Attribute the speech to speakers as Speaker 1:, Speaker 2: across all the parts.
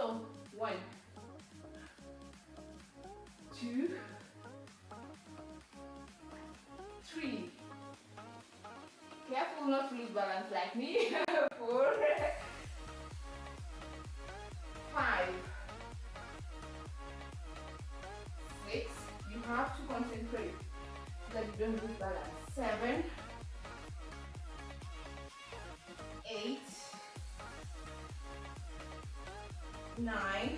Speaker 1: So 1, 2, 3. Careful not to lose balance like me. 4, 5, 6. You have to concentrate so that you don't lose balance. 7, 8, 9,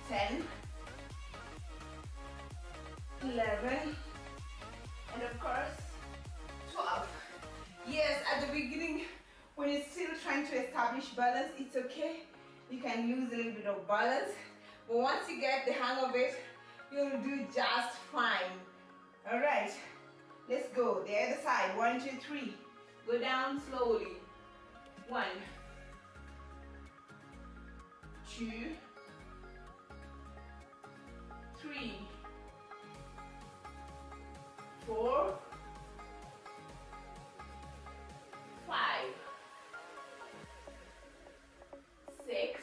Speaker 1: 10, 11, and of course 12. Yes, at the beginning when you're still trying to establish balance, it's okay, you can lose a little bit of balance, but once you get the hang of it, you'll do just fine. All right, let's go the other side. 1, 2, 3. Go down slowly. 1, 2, 3, 4, 5, 6,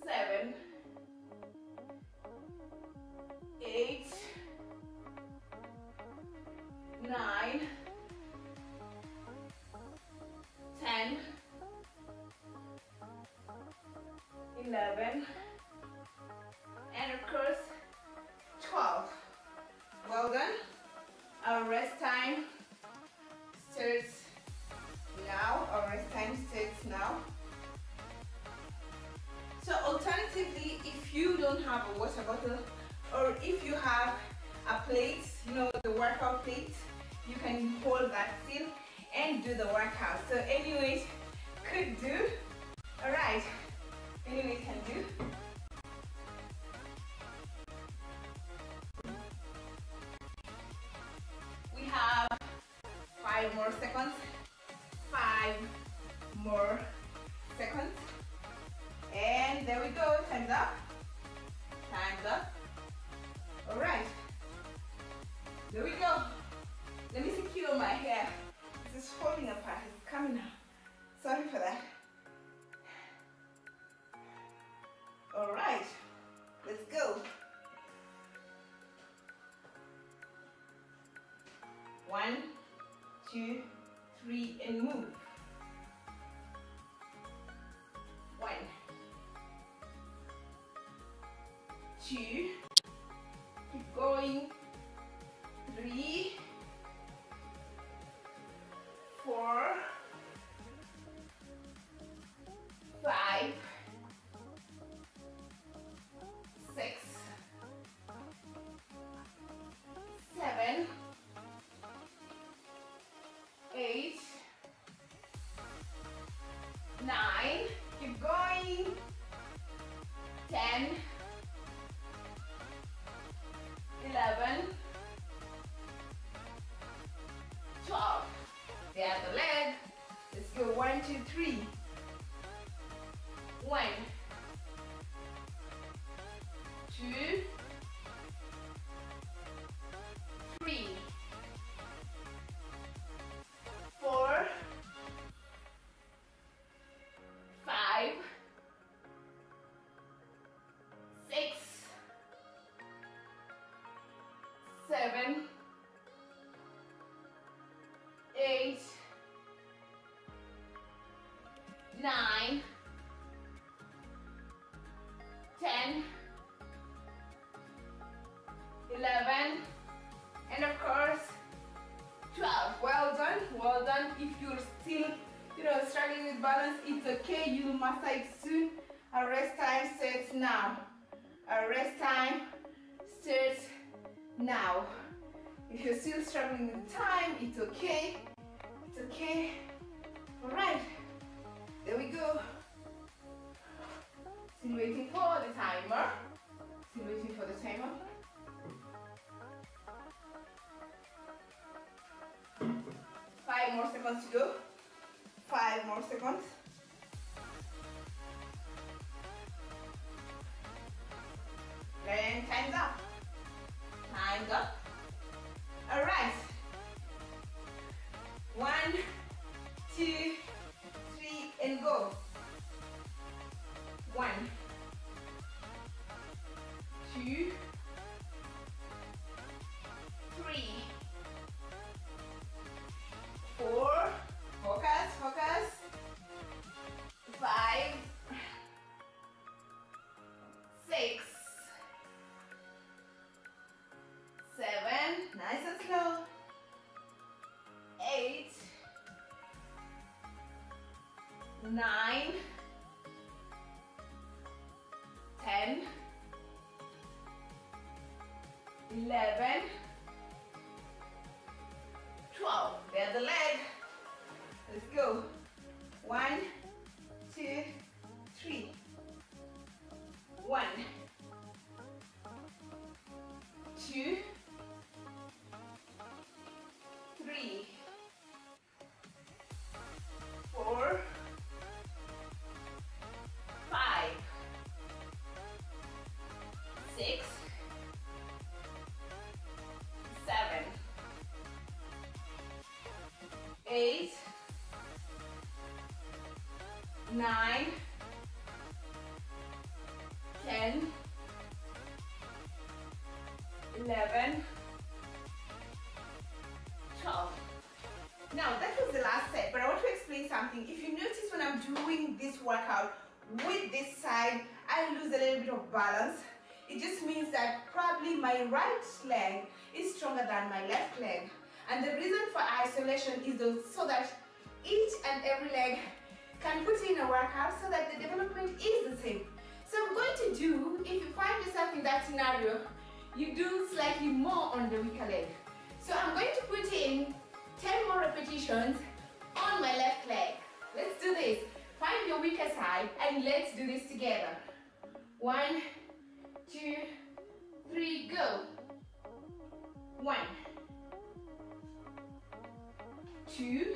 Speaker 1: 7, 8, 9, 10, 11, and of course 12. Well done. Our rest time starts now. Our rest time starts now. So alternatively, if you don't have a water bottle, or if you have a plate, you know, the workout plate, you can hold that still and do the workout. So anyways, could do. All right, anyways, can do. We have 5 more seconds. 5 more seconds. And there we go. Time's up. Time's up. All right. There we go. Let me secure my hair. This is falling apart. It's coming out. Sorry for that. All right. Let's go. 1, 2, 3, and move. 1, 2, keep going. 3, 4, 5, 6, 7, 8, 9, keep going. 10, 11, 12. The other leg. Let's go. 1, 2, 3. 1, 2, 3, 4, 5, 6, 7, 8, 9, 10, 11, and of course 12. Well done, well done. If you're still, struggling with balance, it's okay. You'll master it soon. Our rest time starts now. Our rest time starts now. If you're still struggling with time, it's okay. It's okay. All right. There we go. Still waiting for the timer. Still waiting for the timer. Five more seconds to go. 5 more seconds. And time's up. Time's up. All right. 1, 2, 9, 10, 11, 12. There's the leg. Let's go. 1, 2, 3. 1, 2, 3, 4, 5, 6, 7, 8, 9, 10, 11, 12. Now that was the last set, but I want to explain something. If you notice when I'm doing this workout with this side, I lose a little bit of balance. It just means that probably my right leg is stronger than my left leg. And the reason for isolation is so that each and every leg can put in a workout so that the development is the same. So I'm going to do, if you find yourself in that scenario, you do slightly more on the weaker leg. So I'm going to put in 10 more repetitions on my left leg. Let's do this. Find your weaker side and let's do this together. 1, 2, 3, go. 1, 2,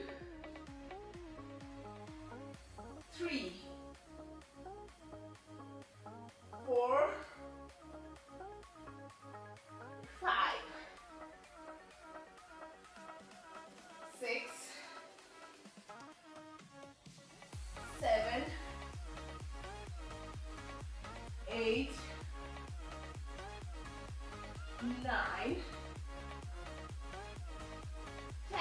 Speaker 1: 3, 4, 5, 6, 7, 8, 9, 10.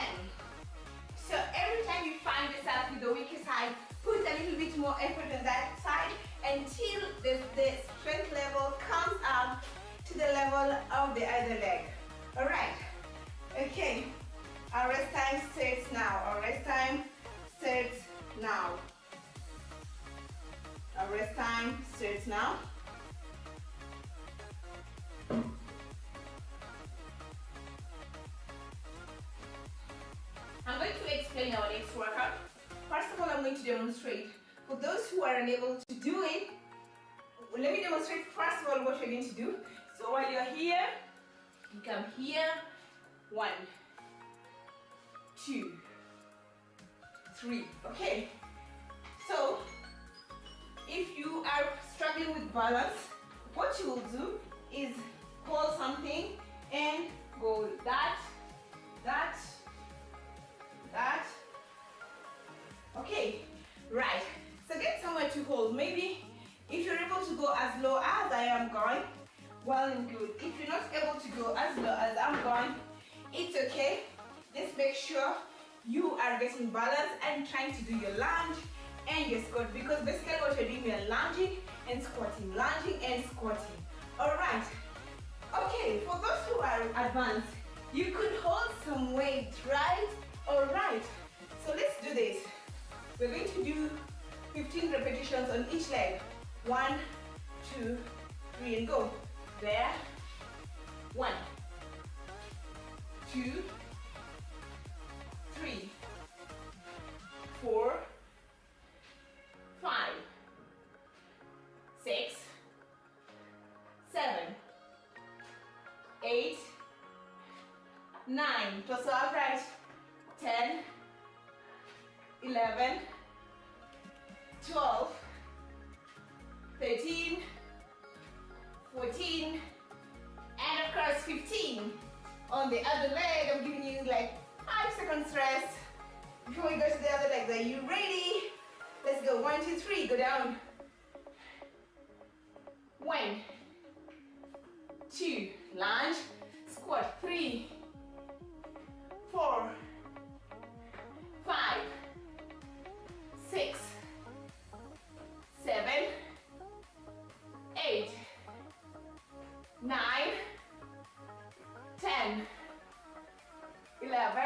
Speaker 1: So every time you find yourself with the weaker side, put a little bit more effort on that side until the strength level comes up to the level of the other leg. Alright, okay, our rest time starts now. Our rest time starts now. Our rest time starts now. I'm going to explain our next workout. First of all, I'm going to demonstrate. For those who are unable to do it, let me demonstrate first of all what you're going to do. So while you're here, you come here. 1, 2, 3. Okay. So if you are struggling with balance, what you will do is hold something and go that, that, that. Okay, right. So get somewhere to hold. Maybe if you're able to go as low as I am going, well and good. If you're not able to go as low as I'm going, it's okay. Just make sure you are getting balance and trying to do your lunge and your squat, because basically what you're doing, you're lunging and squatting, lunging and squatting. Alright. Okay, for those who are advanced, you could hold some weight, right? Alright. So let's do this. We're going to do 15 repetitions on each leg. 1, 2, 3, and go. There. 1, 2, 3, 4, 5, 6, 7, 8, 9. Torso upright. 10, 11, 12, 13, 14, and of course 15. On the other leg, I'm giving you like 5 seconds rest before we go to the other leg. Are you ready? Let's go. 1, 2, 3. Go down. 1, 2. Lunge. Squat. 3, 4, 5, 6, 7, 8, 9, 10, 11,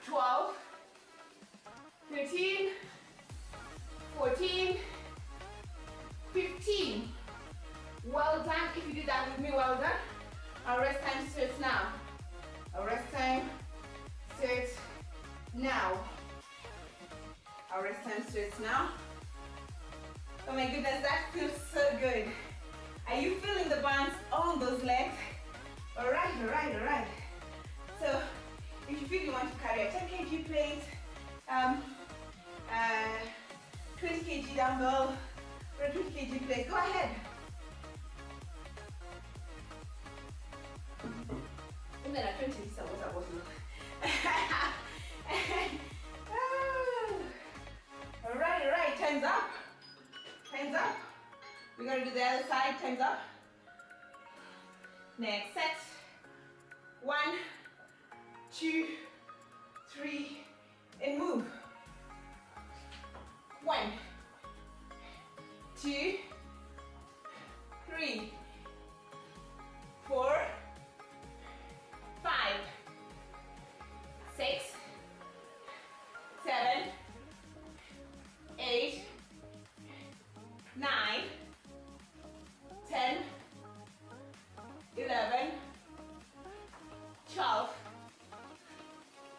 Speaker 1: 12, 13, now. Our rest time starts now. Oh my goodness, that feels so good. Are you feeling the burns on those legs? Alright, alright, alright. So, if you feel you want to carry a 10 kg plate, 20 kg dumbbell, or a 20 kg plate, go ahead. Even at 20, this was a bottle. Alright, alright, time's up. Time's up. We're going to do the other side, time's up. Next set. 1, 2, 3, and move. 1, 2, 3, 4, 5, 6, 7, 8, 9, 10, 11, 12,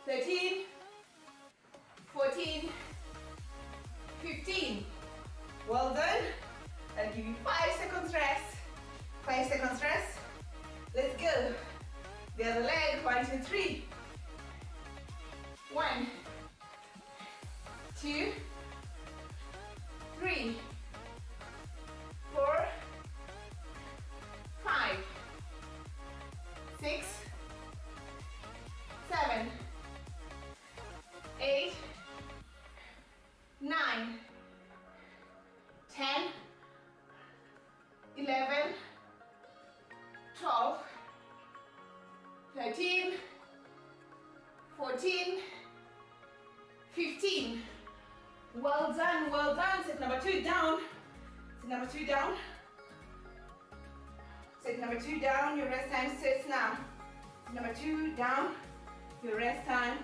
Speaker 1: 13, 14, 15. Well done. I'll give you 5 seconds rest. 5 seconds rest. Let's go. The other leg. 1, 2, 3. 1, 2, 3, 4, 5, 6, 7, 8, 9, 10, 11, 12, 13, 14, 15. Well done, well done. Set number 2 down. Set number 2 down. Set number 2 down. Your rest time starts now. Set number 2 down. Your rest time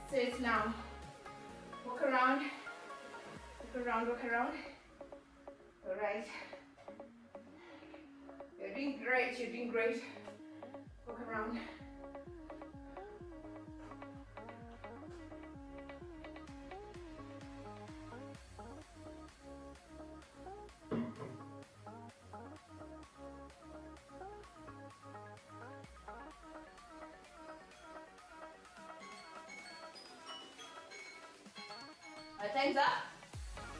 Speaker 1: starts now. Walk around. Walk around, walk around. Alright. You're doing great, you're doing great. Walk around. Our time's up.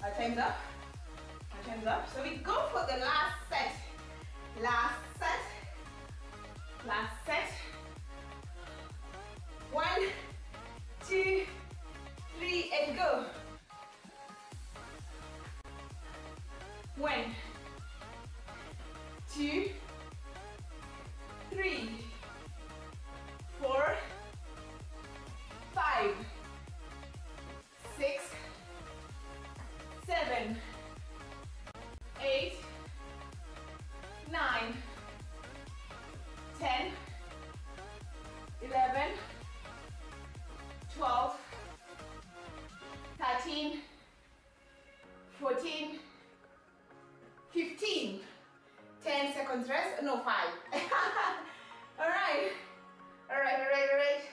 Speaker 1: Our time's up. Our time's up. So we go for the last set. Last set. Last set. 1, 2, 3, and go. 1, 2, 3, 4, 5, 6, 7, 8, 9, 10, 11, 12, 13, 14, 15. 10 seconds rest. No, 5. All right. All right, all right, all right.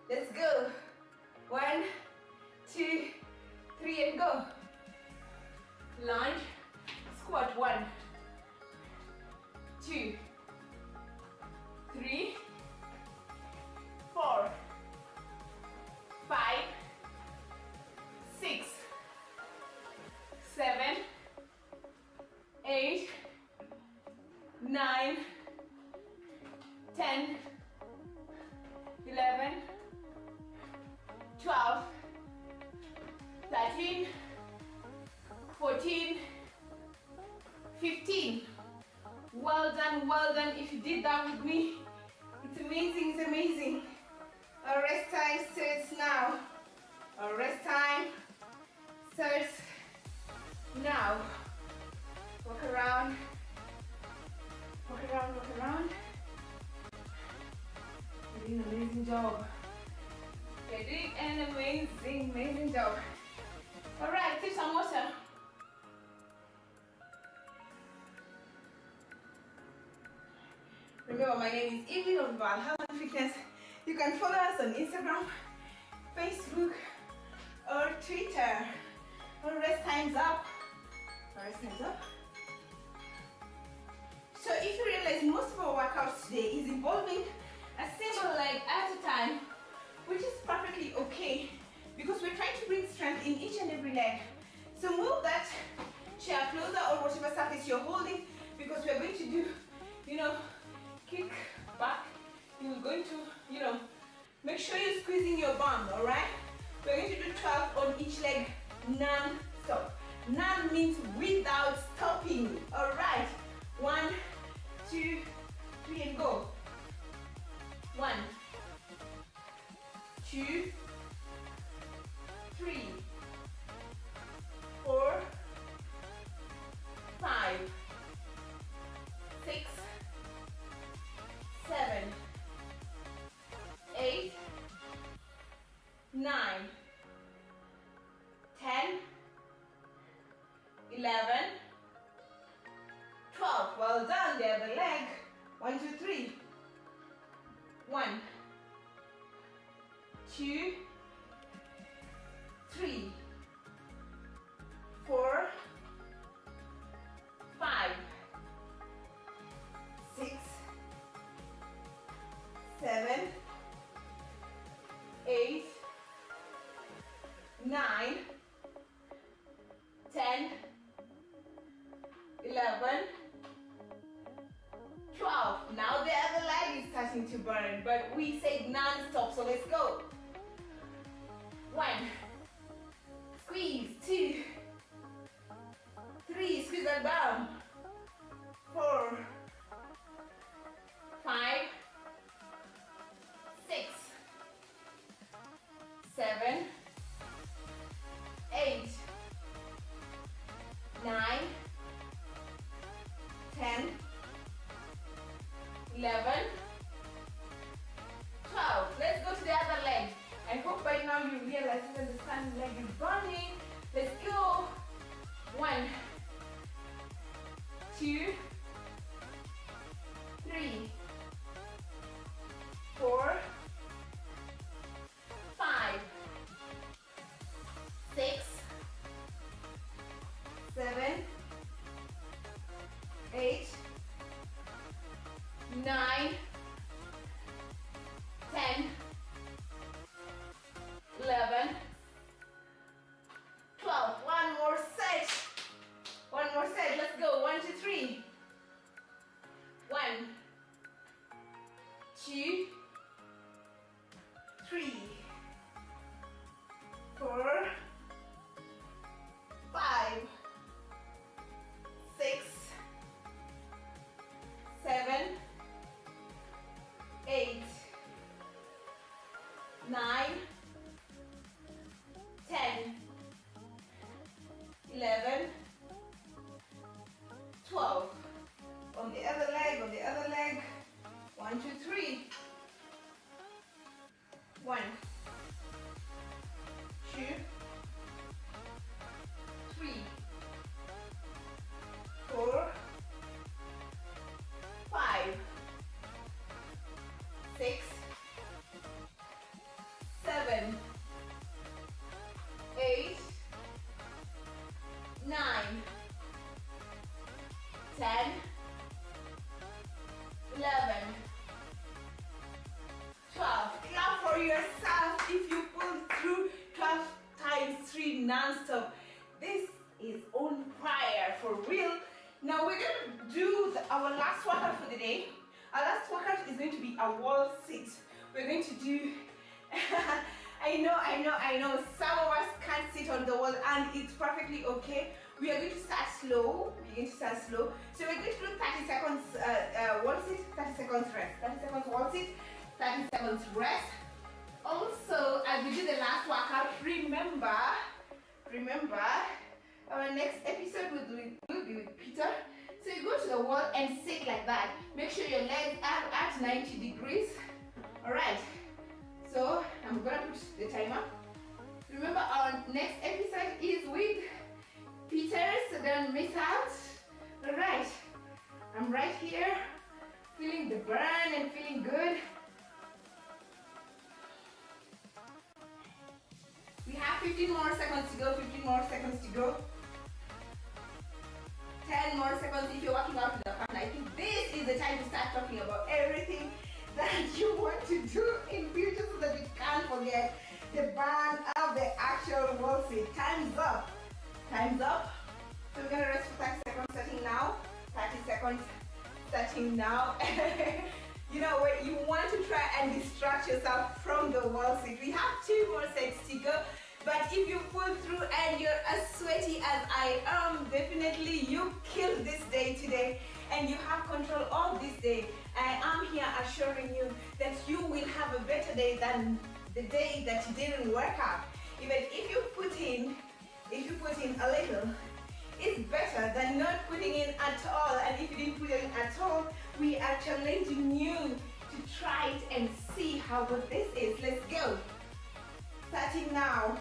Speaker 1: Let's go. 1, 2, 3, and go. Lunge, squat. 1, 2, 3, 4, 5, 6, 7, 8, 9, 10, 11, 12, 13, 14, 15. Well done, well done. If you did that with me, it's amazing, it's amazing. Our rest time starts now. Our rest time starts now. Walk around. Walk around, walk around. You're doing an amazing job. You're doing an amazing, amazing job. Alright, take some water. Remember, my name is Evie of Health and Fitness. You can follow us on Instagram, Facebook or Twitter. Or rest time's up. Rest time's up. So if you realize most of our workouts today is involving a single leg at a time, which is perfectly okay because we're trying to bring strength in each and every leg. So move that chair closer or whatever surface you're holding, because we're going to do, kick back. You're going to, make sure you're squeezing your bum, all right? We're going to do 12 on each leg, non-stop. Non means without stopping, all right? 1, 2, 3, and go. 1, 2, 3, 4, 5, 6, 7, 8, 9, 10, 11, 12. Well done. The other leg. 1, 2, 3. 1, 2, 3, 4, 5, 6, 7, 8, 9, 10, 11, 12. Now the other leg is starting to burn, but we said non-stop, so let's go. 1, squeeze. 2, 3, squeeze that bum. 4, 5, 6, 7, 8, 9, 10, 11, 12. Let's go to the other leg. I hope by now you realize that the standing leg is burning. Let's go. 1, 2, 3, 4, 5, 6, 7, 8, 9, 10, 11, 12. One more set. One more set. Let's go. 1, 2, 3. 1, 2, 3, 4, 5, 6, 7, 8, 9, 10, 11, 12. On the other leg, 1, 2, 3. 1, 2, 3, 4, 5, 6, 7, 8, 9, 10, 11, 12. Clap for yourself if you pulled through 12 times 3 non-stop. This is on fire for real. Now we're going to do our last workout for the day. Our last workout is going to be a wall sit. We're going to do I know some of us can't sit on the wall, and it's perfectly okay. We are going to start slow. So we're going to do 30 seconds wall sit, 30 seconds rest, 30 seconds wall sit, 30 seconds rest. Also, as we do the last workout, remember our next episode will be with Peter. So you go to the wall and sit like that. Make sure your legs are at 90 degrees. Alright, so I'm gonna put the timer. Remember, our next episode is with Peter, so don't miss out. Alright, I'm right here, feeling the burn and feeling good. 15 more seconds to go, 15 more seconds to go. 10 more seconds if you're working out with a partner. I think this is the time to start talking about everything that you want to do in future so that you can't forget the burn of the actual wall sit. Time's up. Time's up. So we're gonna rest for 30 seconds starting now. 30 seconds starting now. You know what, you want to try and distract yourself from the wall sit. We have 2 more sets to go. But if you pull through and you're as sweaty as I am, definitely you killed this day today and you have control of this day. I am here assuring you that you will have a better day than the day that you didn't work out. Even if you put in a little, it's better than not putting in at all. And if you didn't put in at all, we are challenging you to try it and see how good this is. Let's go. Starting now.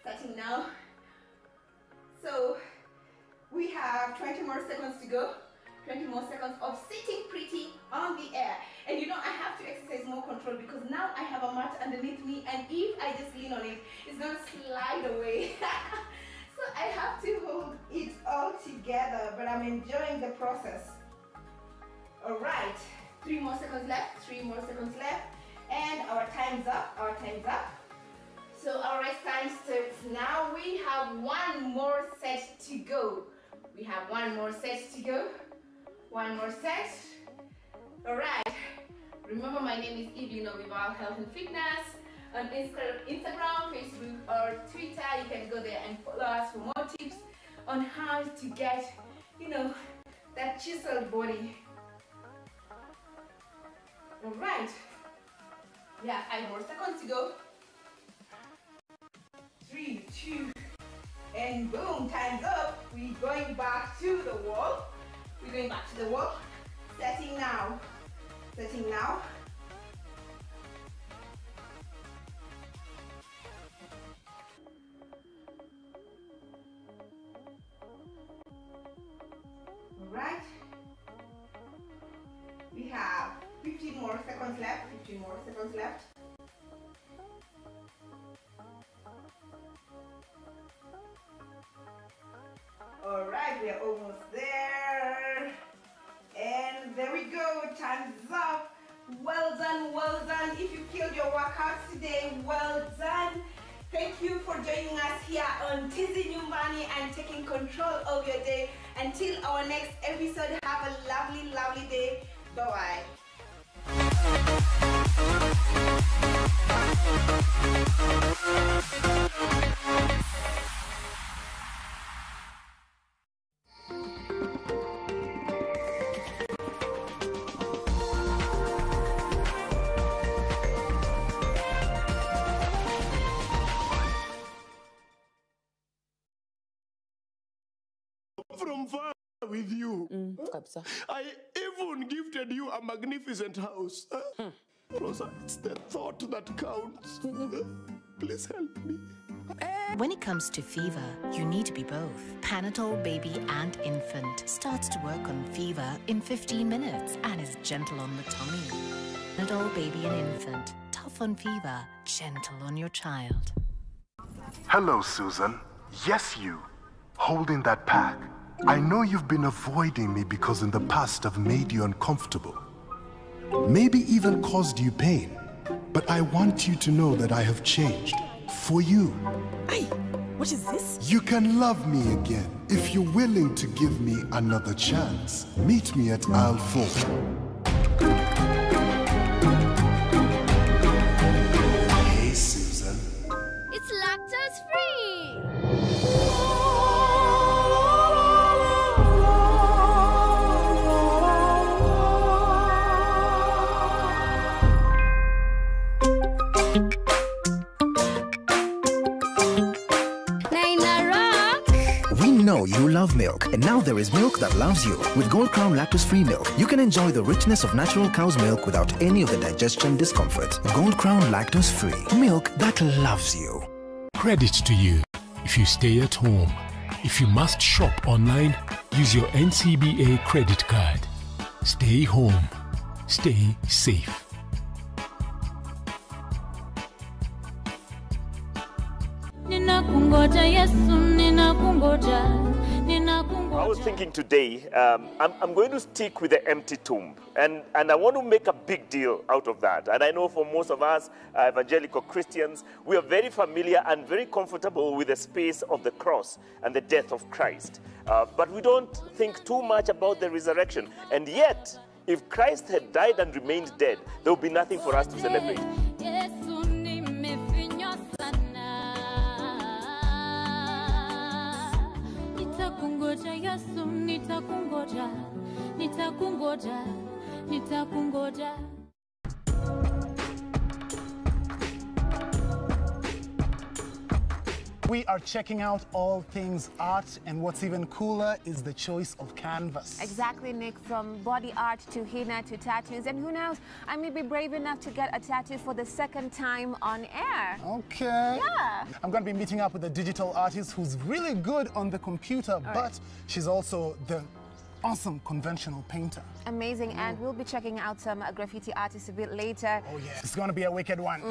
Speaker 1: Starting now. So we have 20 more seconds to go. 20 more seconds of sitting pretty on the air. And you know, I have to exercise more control because now I have a mat underneath me, and if I just lean on it, it's gonna slide away. So I have to hold it all together, but I'm enjoying the process. All right, 3 more seconds left, 3 more seconds left, and our time's up, our time's up. So our rest time starts now. We have 1 more set to go. We have 1 more set to go. 1 more set. All right. Remember, my name is Evelyn of Vival Health and Fitness. On Instagram, Facebook, or Twitter, you can go there and follow us for more tips on how to get, you know, that chiseled body. All right. We have 5 more seconds to go. 3, 2, and boom, time's up. We're going back to the wall. We're going back to the wall. Setting now. Setting now. All right. We have 15 more seconds left. 15 more seconds left. All right, we are almost there. And there we go, time's up. Well done, well done. If you killed your workouts today, well done. Thank you for joining us here on Tizi Nyumbani and taking control of your day. Until our next episode, have a lovely, lovely day. Bye-bye.
Speaker 2: From far with you. I even gifted you a magnificent house. Rosa, it's the thought that counts. Please help me.
Speaker 3: When it comes to fever, you need to be both. Panadol Baby and Infant starts to work on fever in 15 minutes and is gentle on the tummy. Panadol Baby and Infant, tough on fever, gentle on your child.
Speaker 4: Hello, Susan. Yes, you. Holding that pack. I know you've been avoiding me because in the past I've made you uncomfortable. Maybe even caused you pain. But I want you to know that I have changed. For you.
Speaker 5: Hey, what is this?
Speaker 4: You can love me again if you're willing to give me another chance. Meet me at aisle 4. Hey, Susan.
Speaker 6: It's lactose free!
Speaker 7: You love milk, and now there is milk that loves you. With Gold Crown lactose-free milk, you can enjoy the richness of natural cow's milk without any of the digestion discomfort. Gold Crown lactose-free, milk that loves you.
Speaker 8: Credit to you. If you stay at home, if you must shop online, use your NCBA credit card. Stay home. Stay safe.
Speaker 9: I was thinking today, I'm going to stick with the empty tomb, and I want to make a big deal out of that. And I know for most of us evangelical Christians, we are very familiar and very comfortable with the space of the cross and the death of Christ. But we don't think too much about the resurrection. And yet, if Christ had died and remained dead, there would be nothing for us to celebrate.
Speaker 10: We are checking out all things art, and what's even cooler is the choice of canvas.
Speaker 11: Exactly, Nick, from body art to henna to tattoos, and who knows, I may be brave enough to get a tattoo for the second time on air.
Speaker 10: Okay.
Speaker 11: Yeah.
Speaker 10: I'm going to be meeting up with a digital artist who's really good on the computer, but she's also the awesome conventional painter.
Speaker 11: Amazing, and we'll be checking out some graffiti artists a bit later.
Speaker 10: Oh yeah, it's going to be a wicked one.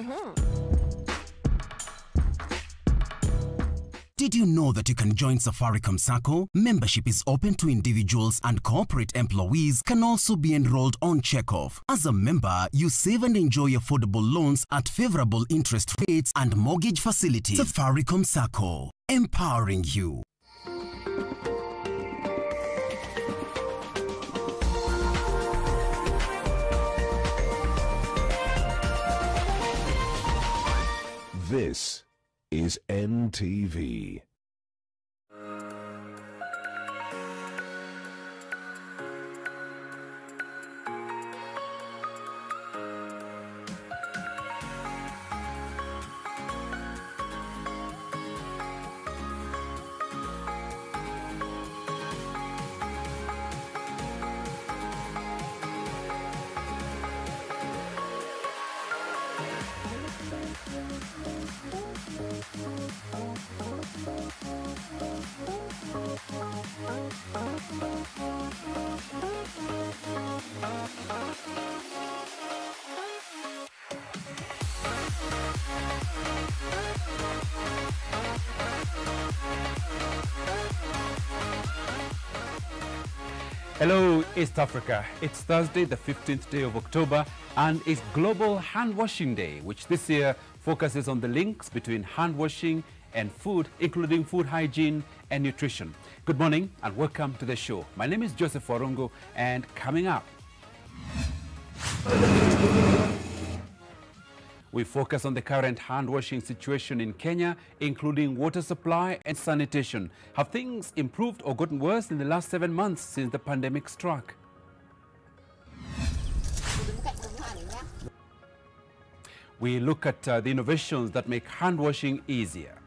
Speaker 12: Did you know that you can join Safaricom Sacco? Membership is open to individuals, and corporate employees can also be enrolled on Checkoff. As a member, you save and enjoy affordable loans at favorable interest rates and mortgage facilities. Safaricom Sacco, empowering you.
Speaker 13: This is NTV.
Speaker 14: Hello, East Africa. It's Thursday, the 15th day of October, and it's Global Hand Washing Day, which this year focuses on the links between hand washing and food, including food hygiene and nutrition. Good morning and welcome to the show. My name is Joseph Warungu, and coming up, we focus on the current hand-washing situation in Kenya, including water supply and sanitation. Have things improved or gotten worse in the last 7 months since the pandemic struck? We look at the innovations that make hand-washing easier.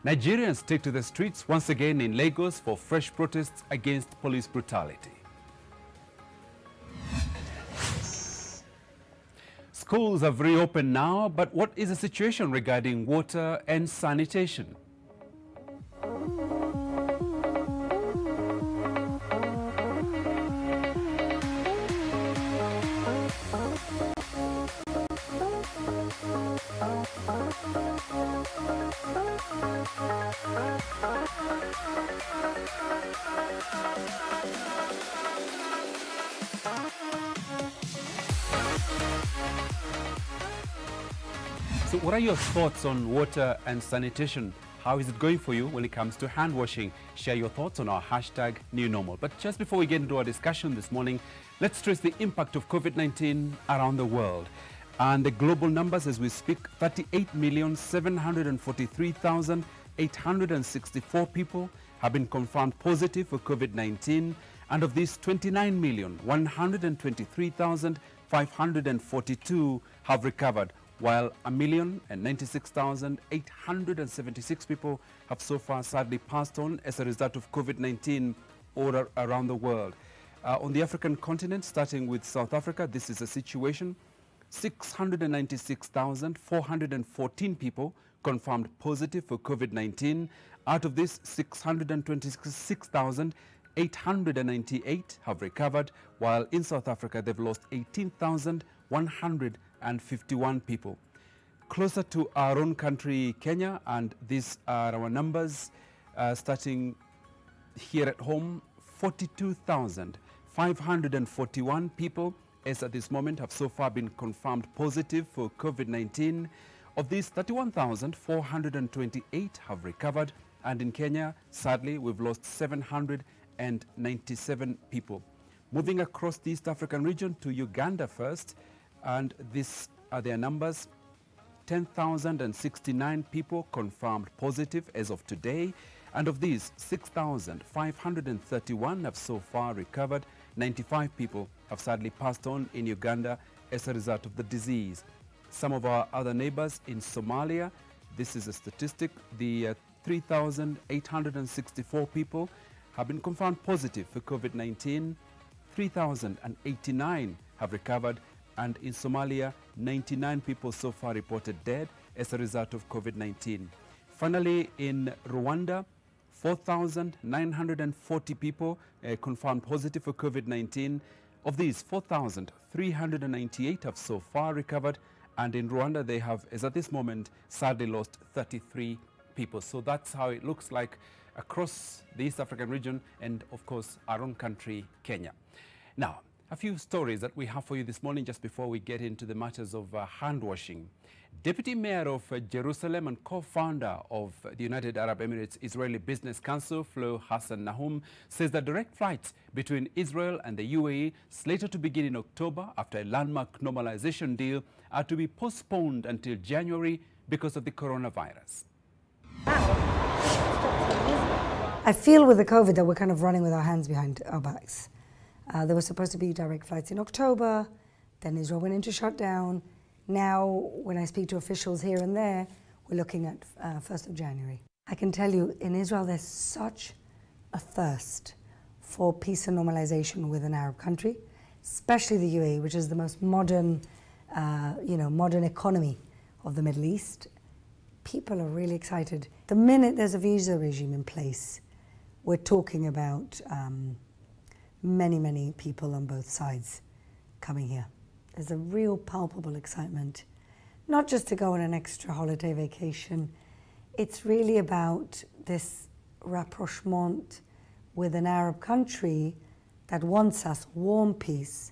Speaker 14: Nigerians take to the streets once again in Lagos for fresh protests against police brutality. Schools have reopened now, but what is the situation regarding water and sanitation? So what are your thoughts on water and sanitation? How is it going for you when it comes to hand washing? Share your thoughts on our hashtag #NewNormal. But just before we get into our discussion this morning, let's trace the impact of COVID-19 around the world. And the global numbers as we speak, 38,743,864 people have been confirmed positive for COVID-19. And of these, 29,123,542 have recovered, while 1,096,876 people have so far sadly passed on as a result of COVID-19 all around the world. On the African continent, starting with South Africa, this is a situation. 696,414 people confirmed positive for COVID-19. Out of this, 626,898 have recovered, while in South Africa they've lost 18,100 451 people. Closer to our own country, Kenya, and these are our numbers starting here at home. 42,541 people as at this moment have so far been confirmed positive for COVID-19. Of these, 31,428 have recovered, and in Kenya, sadly, we've lost 797 people. Moving across the East African region to Uganda first, and these are their numbers. 10,069 people confirmed positive as of today, and of these, 6,531 have so far recovered. 95 people have sadly passed on in Uganda as a result of the disease. Some of our other neighbors in Somalia, this is a statistic, the 3,864 people have been confirmed positive for COVID-19. 3,089 have recovered, and in Somalia, 99 people so far reported dead as a result of COVID-19. Finally, in Rwanda, 4,940 people confirmed positive for COVID-19. Of these, 4,398 have so far recovered, and in Rwanda they have, as at this moment, sadly lost 33 people. So that's how it looks like across the East African region and, of course, our own country, Kenya. Now, a few stories that we have for you this morning just before we get into the matters of hand washing. Deputy Mayor of Jerusalem and co-founder of the United Arab Emirates Israeli Business Council, Flo Hassan Nahum, says that direct flights between Israel and the UAE, slated to begin in October after a landmark normalization deal, are to be postponed until January because of the coronavirus.
Speaker 15: I feel with the COVID that we're kind of running with our hands behind our backs. There were supposed to be direct flights in October, then Israel went into shutdown. Now, when I speak to officials here and there, we're looking at 1st of January. I can tell you, in Israel, there's such a thirst for peace and normalization with an Arab country, especially the UAE, which is the most modern, modern economy of the Middle East. People are really excited. The minute there's a visa regime in place, we're talking about many, many people on both sides coming here. There's a real palpable excitement, not just to go on an extra holiday vacation. It's really about this rapprochement with an Arab country that wants us warm peace.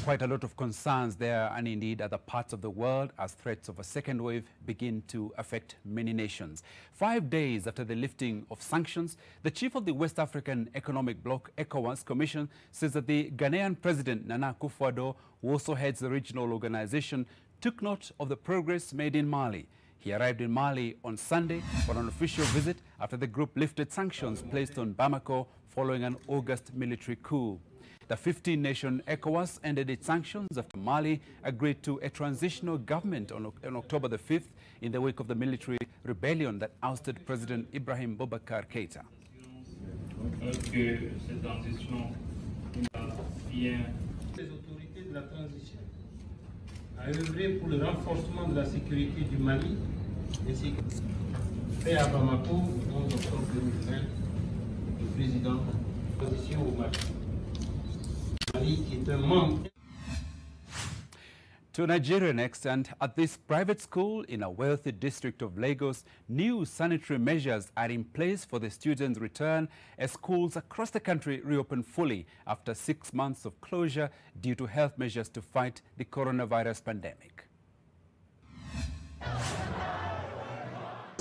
Speaker 14: Quite a lot of concerns there, and indeed other parts of the world, as threats of a second wave begin to affect many nations. 5 days after the lifting of sanctions, the chief of the West African Economic Bloc, ECOWAS Commission, says that the Ghanaian president, Nana Akufo-Addo, who also heads the regional organization, took note of the progress made in Mali. He arrived in Mali on Sunday for an official visit after the group lifted sanctions placed on Bamako following an August military coup. The 15-nation ECOWAS ended its sanctions after Mali agreed to a transitional government on October the 5th in the wake of the military rebellion that ousted President Ibrahim Boubacar Keïta.
Speaker 16: Que cette transition bien les autorités de la transition a œuvré pour le renforcement de la sécurité du Mali ainsi que fait à Bamako le 11 octobre 2020 le président position au Mali.
Speaker 14: To Nigeria next, and at this private school in a wealthy district of Lagos, new sanitary measures are in place for the students' return as schools across the country reopen fully after 6 months of closure due to health measures to fight the coronavirus pandemic.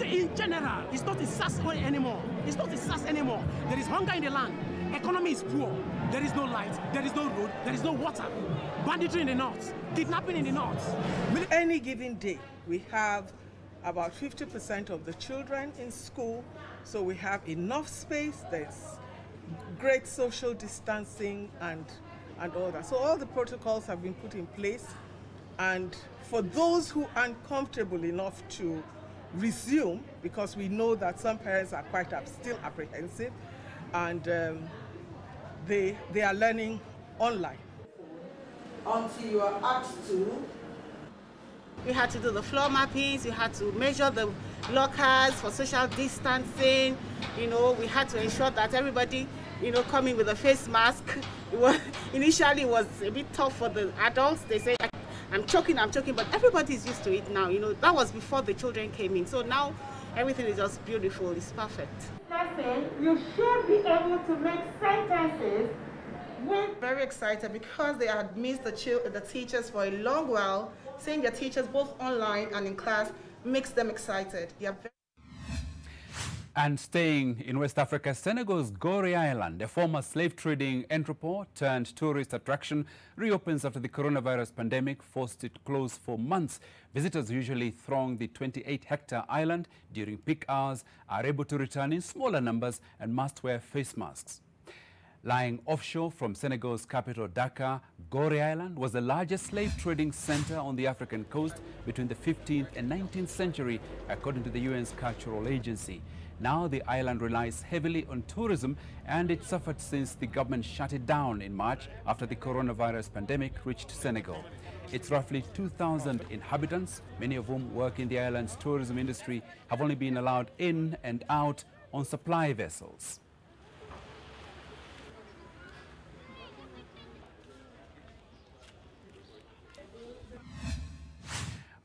Speaker 17: In general, it's not a SARS anymore. It's not a SARS anymore. There is hunger in the land. Economy is poor. There is no light. There is no road. There is no water. Banditry in the north. Kidnapping in the north.
Speaker 18: Any given day, we have about 50% of the children in school. So we have enough space. There's great social distancing and all that. So all the protocols have been put in place. And for those who aren't comfortable enough to resume, because we know that some parents are quite still apprehensive, and they are learning online.
Speaker 19: Until you are asked to.
Speaker 20: We had to do the floor mappings, we had to measure the
Speaker 17: lockers for social distancing. You know, we had to ensure that everybody, you know, coming with a face mask. Initially it was a bit tough for the adults. They say, I'm choking, but everybody's used to it now. You know, that was before the children came in. So now everything is just beautiful, it's perfect.
Speaker 20: Lesson, you should be able to make sentences.
Speaker 18: Very excited because they had missed the teachers for a long while. Seeing their teachers both online and in class makes them excited. They are very
Speaker 14: And staying in West Africa, Senegal's Gorée Island, a former slave trading entrepot turned tourist attraction, reopens after the coronavirus pandemic forced it closed for months. Visitors usually throng the 28-hectare island during peak hours, are able to return in smaller numbers and must wear face masks. Lying offshore from Senegal's capital Dakar, Gorée Island was the largest slave trading center on the African coast between the 15th and 19th century, according to the UN's cultural agency. Now the island relies heavily on tourism, and it suffered since the government shut it down in March after the coronavirus pandemic reached Senegal. Its roughly 2,000 inhabitants, many of whom work in the island's tourism industry, have only been allowed in and out on supply vessels.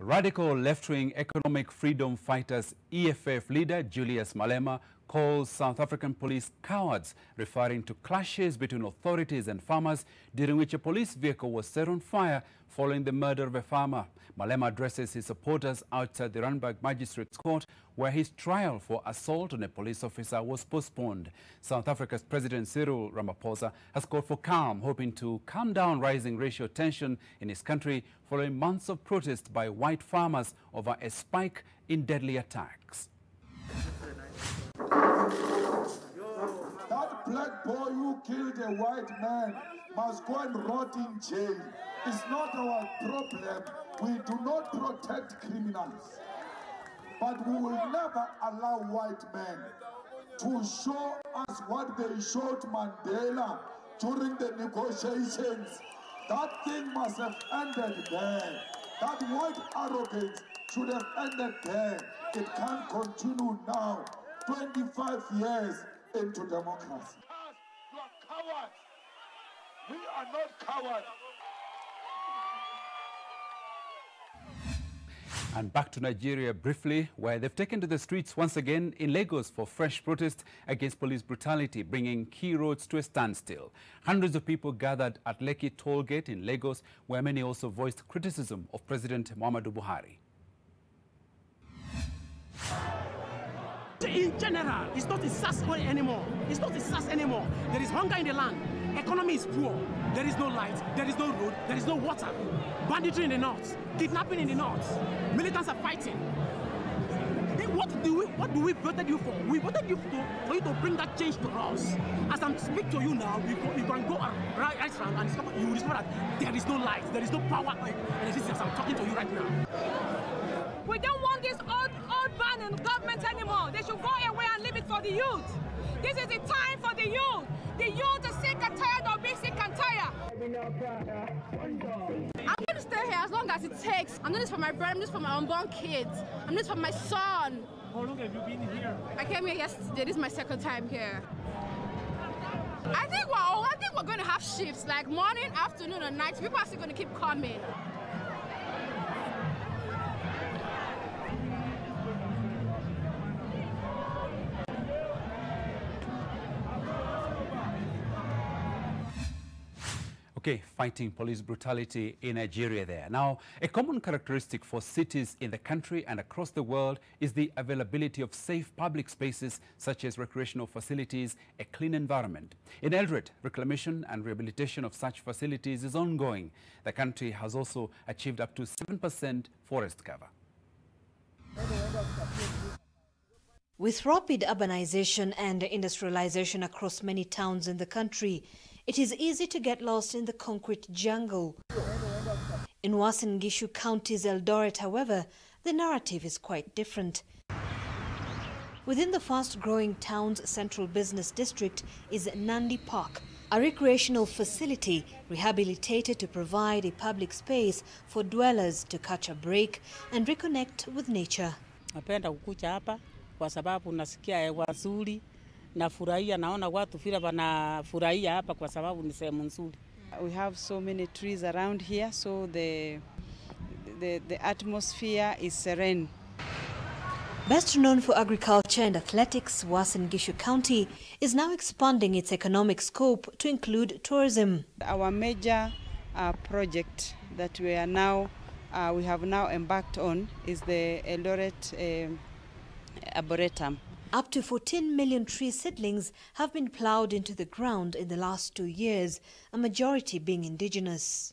Speaker 14: Radical left-wing economic freedom fighters EFF leader Julius Malema calls South African police cowards, referring to clashes between authorities and farmers during which a police vehicle was set on fire following the murder of a farmer. Malema addresses his supporters outside the Randburg Magistrates Court, where his trial for assault on a police officer was postponed. South Africa's President Cyril Ramaphosa has called for calm, hoping to calm down rising racial tension in his country following months of protest by white farmers over a spike in deadly attacks.
Speaker 21: That black boy who killed a white man must go and rot in jail. It's not our problem. We do not protect criminals. But we will never allow white men to show us what they showed Mandela during the negotiations. That thing must have ended there. That white arrogance should have ended there. It can't continue now, 25 years into democracy. You are cowards. We are not cowards.
Speaker 14: And back to Nigeria briefly, where they've taken to the streets once again in Lagos for fresh protest against police brutality, bringing key roads to a standstill. Hundreds of people gathered at Lekki toll gate in Lagos, where many also voiced criticism of President Muhammadu Buhari.
Speaker 17: In general, it's not a SARS anymore. It's not a SARS anymore. There is hunger in the land. Economy is poor. There is no light. There is no road. There is no water. Banditry in the north. Kidnapping in the north. Militants are fighting. What do we voted you for? We voted you for you to bring that change to us. As I'm speaking to you now, you can go right around and discover, you will discover that there is no light. There is no power. And as I'm talking to you right now.
Speaker 22: We don't want this old ban in government anymore. They should go away and leave it for the youth. This is the time for the youth. The youth is sick and tired of being sick and tired. I'm going to stay here as long as it takes. I'm doing this for my brother, I'm doing this for my unborn kids. I'm doing this for my son.
Speaker 16: How long have you been here?
Speaker 22: I came here yesterday. This is my second time here. I think we're going to have shifts, like morning, afternoon, and night. People are still going to keep coming.
Speaker 14: Okay, fighting police brutality in Nigeria there. Now, a common characteristic for cities in the country and across the world is the availability of safe public spaces such as recreational facilities, a clean environment. In Eldoret, reclamation and rehabilitation of such facilities is ongoing. The country has also achieved up to 7% forest cover.
Speaker 23: With rapid urbanization and industrialization across many towns in the country, it is easy to get lost in the concrete jungle. In Uasin Gishu County's Eldoret, however, the narrative is quite different. Within the fast-growing town's central business district is Nandi Park, a recreational facility rehabilitated to provide a public space for dwellers to catch a break and reconnect with nature.
Speaker 1: Napenda kukuja hapa kwa sababu nasikia hewa nzuri, nafurahia, naona watu vile wanafurahia hapa kwa sababu ni sehemu nzuri.
Speaker 2: We have so many trees around here, so the atmosphere is serene.
Speaker 23: Best known for agriculture and athletics, Uasin Gishu County is now expanding its economic scope to include tourism.
Speaker 2: Our major project that we have now embarked on is the Eldoret Arboretum.
Speaker 23: Up to 14 million tree seedlings have been ploughed into the ground in the last 2 years, a majority being indigenous.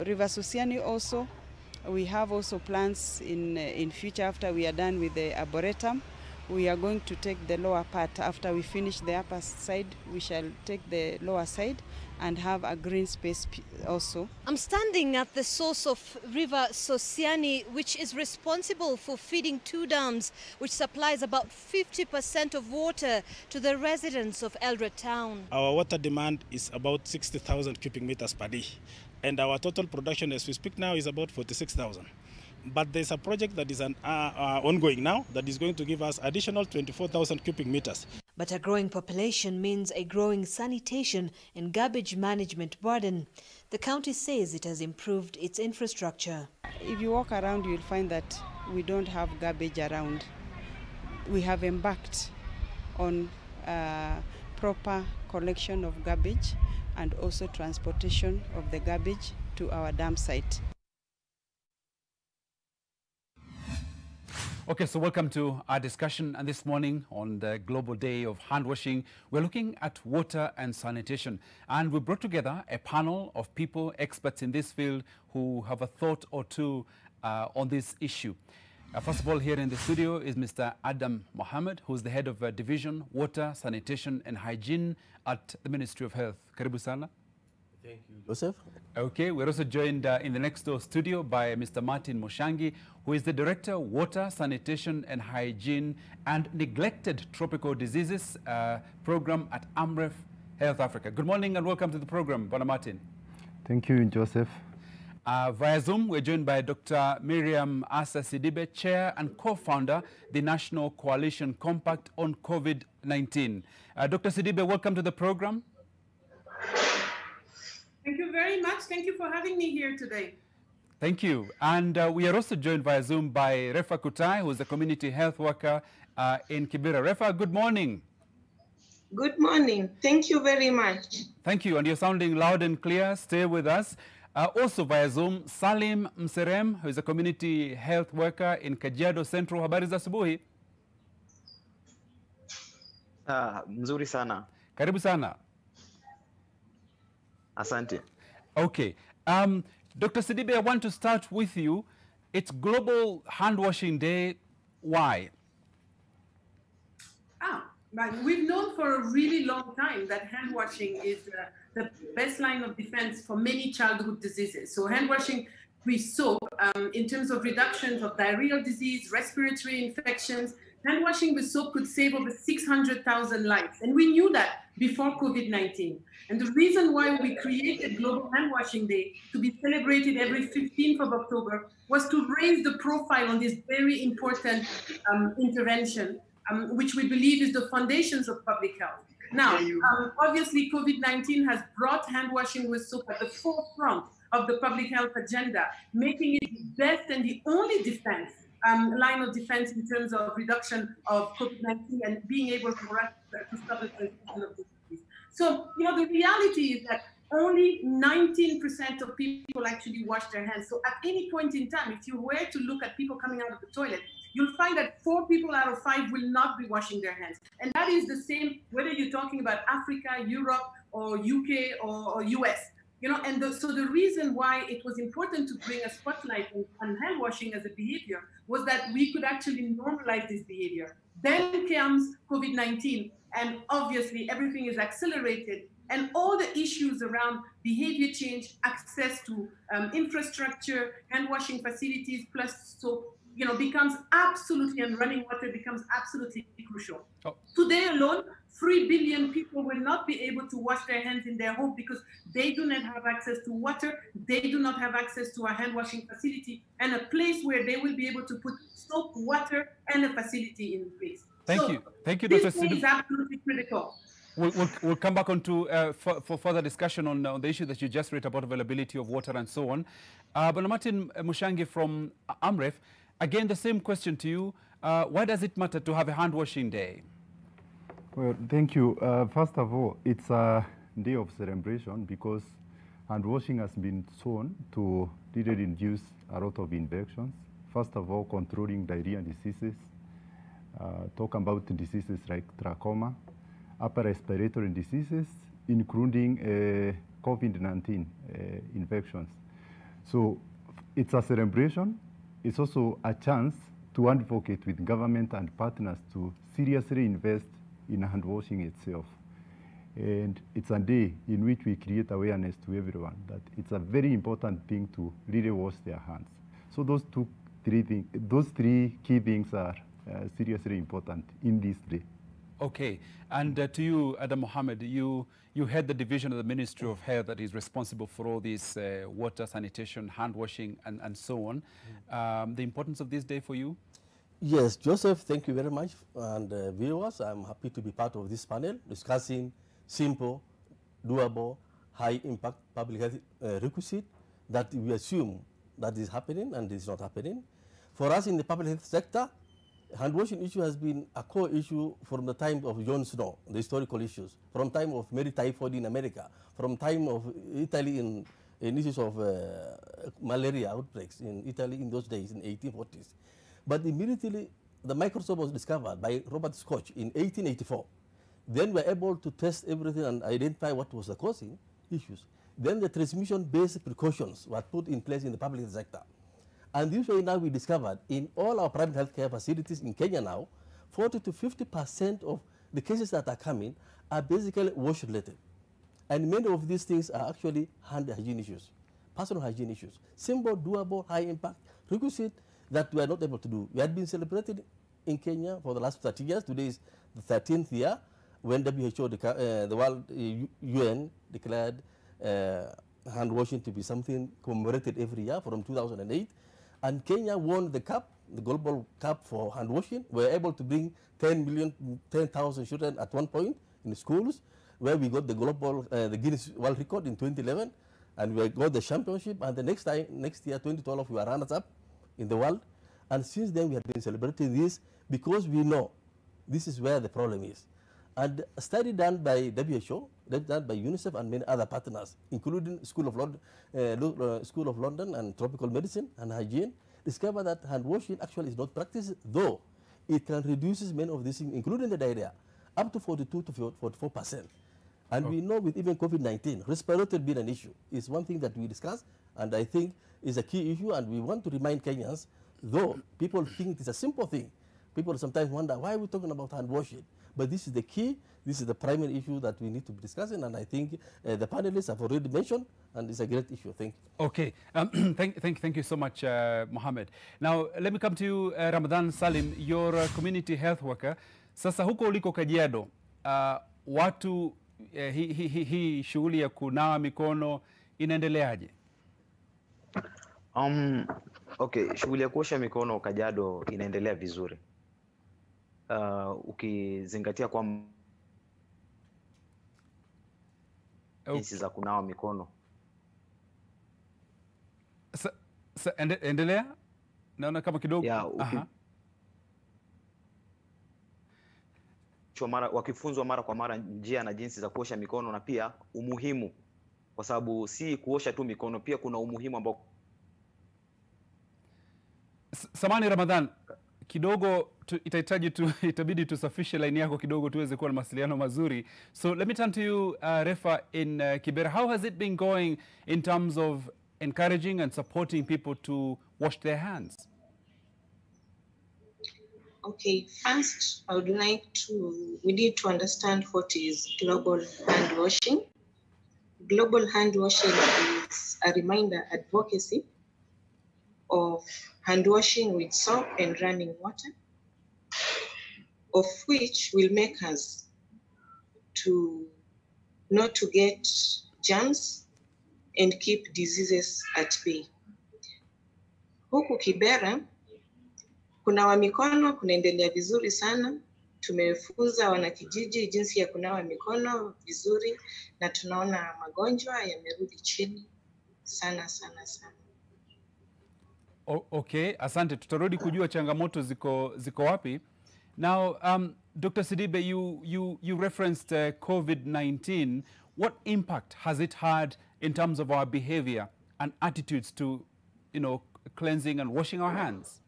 Speaker 2: River Susiani also, we have also plans in future after we are done with the Arboretum. We are going to take the lower part. After we finish the upper side, we shall take the lower side and have a green space also.
Speaker 23: I'm standing at the source of River Sosiani, which is responsible for feeding 2 dams, which supplies about 50% of water to the residents of Eldoret town.
Speaker 3: Our water demand is about 60,000 cubic meters per day, and our total production as we speak now is about 46,000. But there's a project that is ongoing now that is going to give us additional 24,000 cubic meters.
Speaker 23: But a growing population means a growing sanitation and garbage management burden. The county says it has improved its infrastructure.
Speaker 2: If you walk around, you'll find that we don't have garbage around. We have embarked on proper collection of garbage and also transportation of the garbage to our dam site.
Speaker 14: Okay, so welcome to our discussion, and this morning on the Global Day of Hand Washing, we're looking at water and sanitation, and we brought together a panel of people, experts in this field, who have a thought or two on this issue. First of all, here in the studio is Mr. Adam Mohammed, who's the head of Division Water, Sanitation and Hygiene at the Ministry of Health. Karibu sana.
Speaker 24: Thank you, Joseph.
Speaker 14: Okay, we're also joined in the next door studio by Mr. Martin Moshangi, who is the Director, Water, Sanitation and Hygiene and Neglected Tropical Diseases Program at AMREF Health Africa. Good morning and welcome to the program, Bwana Martin.
Speaker 24: Thank you, Joseph.
Speaker 14: Via Zoom, we're joined by Dr. Miriam Asa Sidibe, Chair and Co-Founder, the National Coalition Compact on COVID-19. Dr. Sidibe, welcome to the program.
Speaker 25: Thank you very much. Thank you for having me here today.
Speaker 14: Thank you. And we are also joined via Zoom by Refa Kutai, who is a community health worker in Kibera. Refa, good morning.
Speaker 26: Good morning. Thank you very much.
Speaker 14: Thank you. And you're sounding loud and clear. Stay with us. Also via Zoom, Salim Mserem, who is a community health worker in Kajiado Central. Habari za asubuhi.
Speaker 27: Mzuri sana.
Speaker 14: Karibu sana.
Speaker 27: Asante.
Speaker 14: Okay. Dr. Sidibe, I want to start with you. It's Global Hand Washing Day. Why?
Speaker 25: We've known for a really long time that hand washing is the best line of defense for many childhood diseases. So hand washing with soap, in terms of reductions of diarrheal disease, respiratory infections, hand washing with soap could save over 600,000 lives. And we knew that before COVID-19. And the reason why we created Global Hand Washing Day to be celebrated every 15th of October was to raise the profile on this very important intervention, which we believe is the foundations of public health. Now, obviously, COVID-19 has brought hand washing with soap at the forefront of the public health agenda, making it the best and the only defense, line of defense in terms of reduction of COVID-19 and being able for us to stop the transmission of disease. So, you know, the reality is that only 19% of people actually wash their hands. So at any point in time, if you were to look at people coming out of the toilet, you'll find that 4 people out of 5 will not be washing their hands. And that is the same whether you're talking about Africa, Europe, or UK, or US. You know, and so the reason why it was important to bring a spotlight on hand washing as a behavior was that we could actually normalize this behavior. Then comes COVID-19, and obviously everything is accelerated, and all the issues around behavior change, access to infrastructure, hand washing facilities, plus soap, becomes absolutely, and running water becomes absolutely crucial. Today alone, 3 billion people will not be able to wash their hands in their home because they do not have access to water, they do not have access to a hand washing facility and a place where they will be able to put soap, water, and a facility in place.
Speaker 14: Thank you, Dr.
Speaker 25: This is absolutely critical.
Speaker 14: We'll come back on to for further discussion on the issue that you just raised about availability of water and so on. But Martin Mushangi from AMREF, again the same question to you. Why does it matter to have a hand washing day?
Speaker 24: Well, thank you. First of all, it's a day of celebration because hand washing has been shown to really reduce a lot of infections. First of all, controlling diarrhea diseases. Talk about diseases like trachoma, upper respiratory diseases, including COVID-19 infections. So it's a celebration. It's also a chance to advocate with government and partners to seriously invest in hand washing itself. And it's a day in which we create awareness to everyone that it's a very important thing to really wash their hands. So those three key things are seriously important in this day.
Speaker 14: Okay, and to you, Adam Mohammed, you head the division of the Ministry of Health that is responsible for all this water, sanitation, hand washing, and so on. The importance of this day for you?
Speaker 4: Yes, Joseph, thank you very much. And viewers, I'm happy to be part of this panel discussing simple, doable, high-impact public health requisite that we assume that is happening and is not happening. For us in the public health sector, hand washing issue has been a core issue from the time of John Snow, the historical issues, from time of Mary Typhoid in America, from time of Italy in issues of malaria outbreaks in Italy in those days, in 1840s. But immediately, the microscope was discovered by Robert Koch in 1884. Then we were able to test everything and identify what was the causing issues. Then the transmission-based precautions were put in place in the public health sector. And this way now we discovered in all our private healthcare facilities in Kenya now, 40 to 50% of the cases that are coming are basically wash-related. And many of these things are actually hand hygiene issues, personal hygiene issues, simple, doable, high-impact, requisite that we are not able to do. We had been celebrated in Kenya for the last 30 years. Today is the 13th year when WHO, the World UN declared hand washing to be something commemorated every year from 2008. And Kenya won the cup, the global cup for hand washing. We were able to bring 10,000 children at one point in the schools, where we got the global, the Guinness World Record in 2011, and we got the championship. And the next year, 2012, we were runners-up in the world. And since then, we have been celebrating this because we know this is where the problem is. And a study done by WHO, done by UNICEF and many other partners, including School of London and Tropical Medicine and Hygiene, discovered that hand washing actually is not practiced, though it can reduce many of these things, including the diarrhea, up to 42 to 44%. And we know with even COVID-19, respiratory being an issue is one thing that we discuss, and I think is a key issue, and we want to remind Kenyans, though people think it is a simple thing, people sometimes wonder, why are we talking about hand washing? But this is the key, this is the primary issue that we need to be discussing, and I think the panelists have already mentioned, and it's a great issue. Thank you.
Speaker 14: Okay, thank you so much, Mohammed. Now, let me come to you, Ramadan Salim, your community health worker. Sasa huko uliko Kajiado, watu hii shughuli ya kunawa mikono inaendeleaje?
Speaker 27: Okay, shughuli ya kuosha mikono Kajiado inaendelea vizuri. Ukizingatia kwamba jinsi za kunawa mikono.
Speaker 14: Endelea? Naona kama kidogo.
Speaker 27: Wakifunzwa mara kwa mara njia na jinsi za kuosha mikono, na pia umuhimu, kwa sababu si kuosha tu mikono, pia kuna umuhimu ambao.
Speaker 14: Samani Ramadhan, kidogo itabidi tusafishe line yako kidogo tuweze kuwa na mawasiliano mazuri. So let me turn to you, Refa in Kibera. How has it been going in terms of encouraging and supporting people to wash their hands?
Speaker 26: Okay, first I would like we need to understand what is global hand washing. Global hand washing is a reminder advocacy of hand washing with soap and running water, of which will make us not to get germs and keep diseases at bay. Huku Kibera, kunawa mikono kunaendelea vizuri sana. Tumefunza wanakijiji jinsi ya kunawa mikono vizuri na tunaona magonjwa yamerudi chini sana sana sana.
Speaker 14: Okay, asante. Tutarudi kujua changamoto ziko wapi. Now, Dr. Sidibe, you referenced COVID-19. What impact has it had in terms of our behavior and attitudes to, cleansing and washing our hands?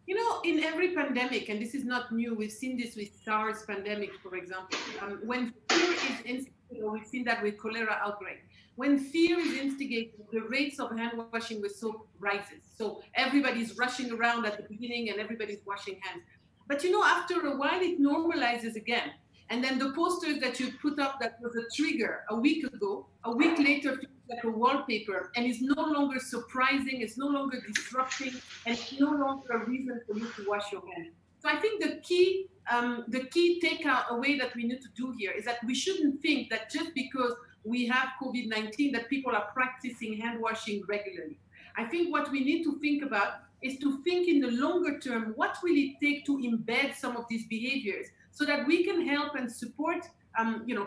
Speaker 25: You know, in every pandemic, and this is not new, we've seen this with SARS pandemic, for example. When fear is instigated, we've seen that with cholera outbreak. When fear is instigated, the rates of hand washing with soap rises. So everybody's rushing around at the beginning and everybody's washing hands. But after a while, it normalizes again. And then the posters that you put up that was a trigger a week ago, a week later feels like a wallpaper and is no longer surprising, it's no longer disrupting, and it's no longer a reason for you to wash your hands. So I think the key takeaway that we need to do here is that we shouldn't think that just because we have COVID-19 that people are practicing hand washing regularly. I think what we need to think about is to think in the longer term, what will it take to embed some of these behaviors so that we can help and support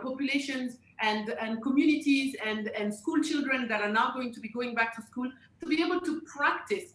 Speaker 25: populations and communities and school children that are now going to be going back to school to be able to practice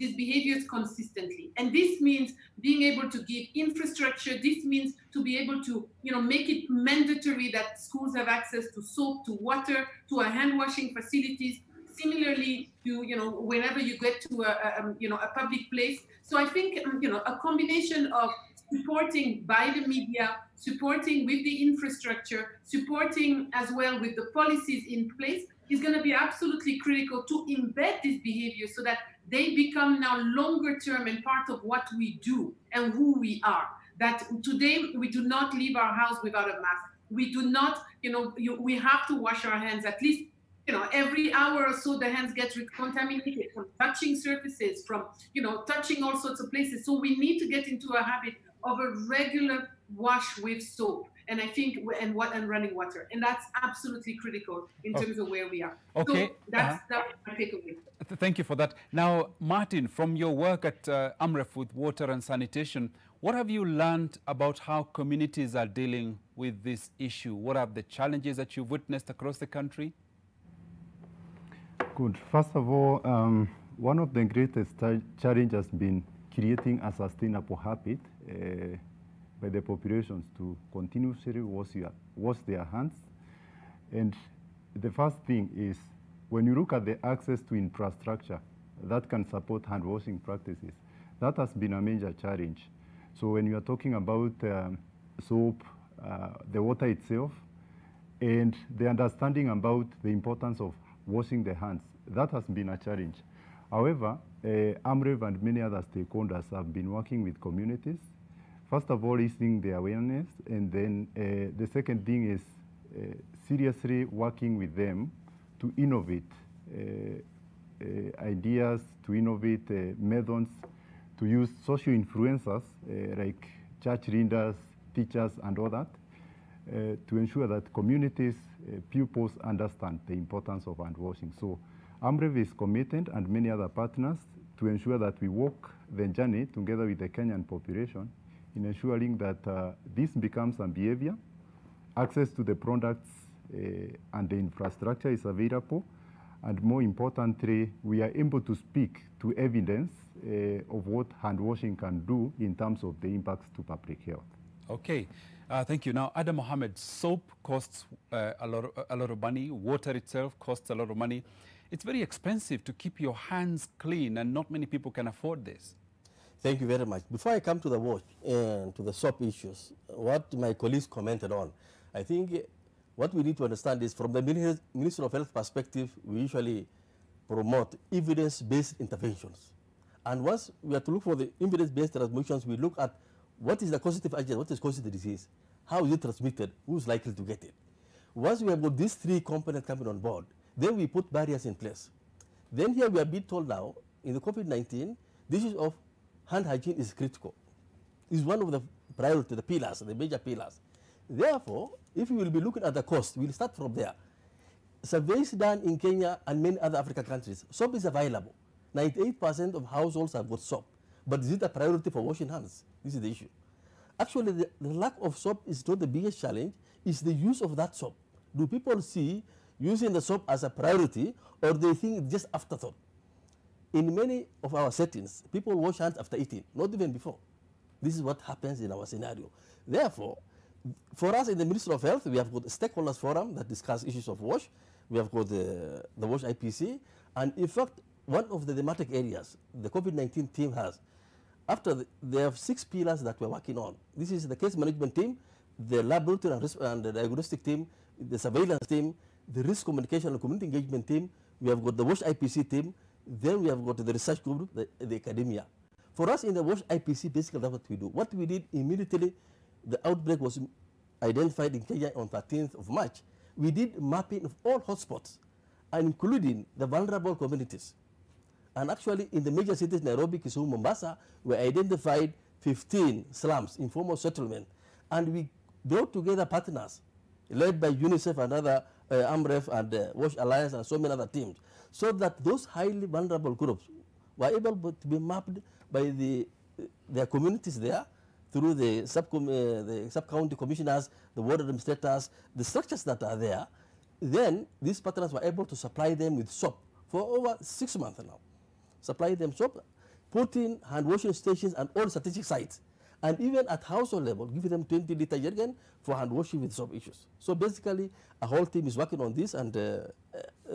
Speaker 25: these behaviors consistently. And this means being able to give infrastructure. This means to be able to make it mandatory that schools have access to soap, to water, to a hand washing facilities. Similarly, to whenever you get to a public place. So I think a combination of supporting by the media, supporting with the infrastructure, supporting as well with the policies in place is going to be absolutely critical to embed this behavior so that they become now longer term and part of what we do and who we are. That today we do not leave our house without a mask. We do not, we have to wash our hands at least every hour or so. The hands get contaminated from touching surfaces, from touching all sorts of places. So we need to get into a habit of a regular wash with soap, and I think and running water, and that's absolutely critical in terms of where we are.
Speaker 14: Okay,
Speaker 25: so that's my takeaway.
Speaker 14: Thank you for that. Now, Martin, from your work at AMREF with water and sanitation, what have you learned about how communities are dealing with this issue? What are the challenges that you've witnessed across the country?
Speaker 24: Good. First of all, one of the greatest challenges has been creating a sustainable habit by the populations to continuously wash their hands. And the first thing is, when you look at the access to infrastructure that can support hand washing practices, that has been a major challenge. So when you are talking about soap, the water itself, and the understanding about the importance of washing the hands, that has been a challenge. However, AMREF and many other stakeholders have been working with communities. First of all, raising the awareness, and then the second thing is seriously working with them to innovate ideas, to innovate methods, to use social influencers like church leaders, teachers, and all that, to ensure that communities, pupils understand the importance of hand washing. So AMREF is committed, and many other partners, to ensure that we walk the journey together with the Kenyan population in ensuring that this becomes a behavior, access to the products and the infrastructure is available, and more importantly, we are able to speak to evidence of what hand washing can do in terms of the impacts to public health.
Speaker 14: Okay, thank you. Now, Adam Mohammed, soap costs a lot of money. Water itself costs a lot of money. It's very expensive to keep your hands clean, and not many people can afford this.
Speaker 4: Thank you very much. Before I come to the wash and to the soap issues, what my colleagues commented on, I think what we need to understand is from the Ministry of Health perspective, we usually promote evidence-based interventions. And once we have to look for the evidence-based transmissions, we look at what is the causative agent, what is causing the disease, how is it transmitted, who is likely to get it. Once we have got these three components coming on board, then we put barriers in place. Then here we are being told now, in the COVID-19, the issue of hand hygiene is critical. It's one of the priority, the pillars, the major pillars. Therefore, if we will be looking at the cost, we'll start from there. Surveys done in Kenya and many other African countries, soap is available. 98% of households have got soap. But is it a priority for washing hands? This is the issue. Actually, the lack of soap is not the biggest challenge, it's the use of that soap. Do people see using the soap as a priority, or they think it's just afterthought? In many of our settings, people wash hands after eating, not even before. This is what happens in our scenario. Therefore, for us in the Ministry of Health, we have got a stakeholders forum that discuss issues of WASH. We have got the WASH IPC. And in fact, one of the thematic areas the COVID-19 team has, they have 6 pillars that we're working on. This is the case management team, the laboratory and the diagnostic team, the surveillance team, the risk communication and community engagement team. We have got the WASH IPC team. Then we have got the research group, the academia. For us in the WASH IPC, basically that's what we do. What we did immediately, the outbreak was identified in Kenya on 13th of March. We did mapping of all hotspots, and including the vulnerable communities. And actually, in the major cities, Nairobi, Kisumu, Mombasa, we identified 15 slums, informal settlement. And we brought together partners, led by UNICEF and other AMREF and WASH Alliance and so many other teams, so that those highly vulnerable groups were able to be mapped by their communities there through the sub-county commissioners, the ward administrators, the structures that are there. Then these partners were able to supply them with soap for over 6 months now. Supply them soap, put in hand washing stations and all strategic sites. And even at household level, give them 20-liter jerrycan for hand washing with soap issues. So basically, a whole team is working on this, and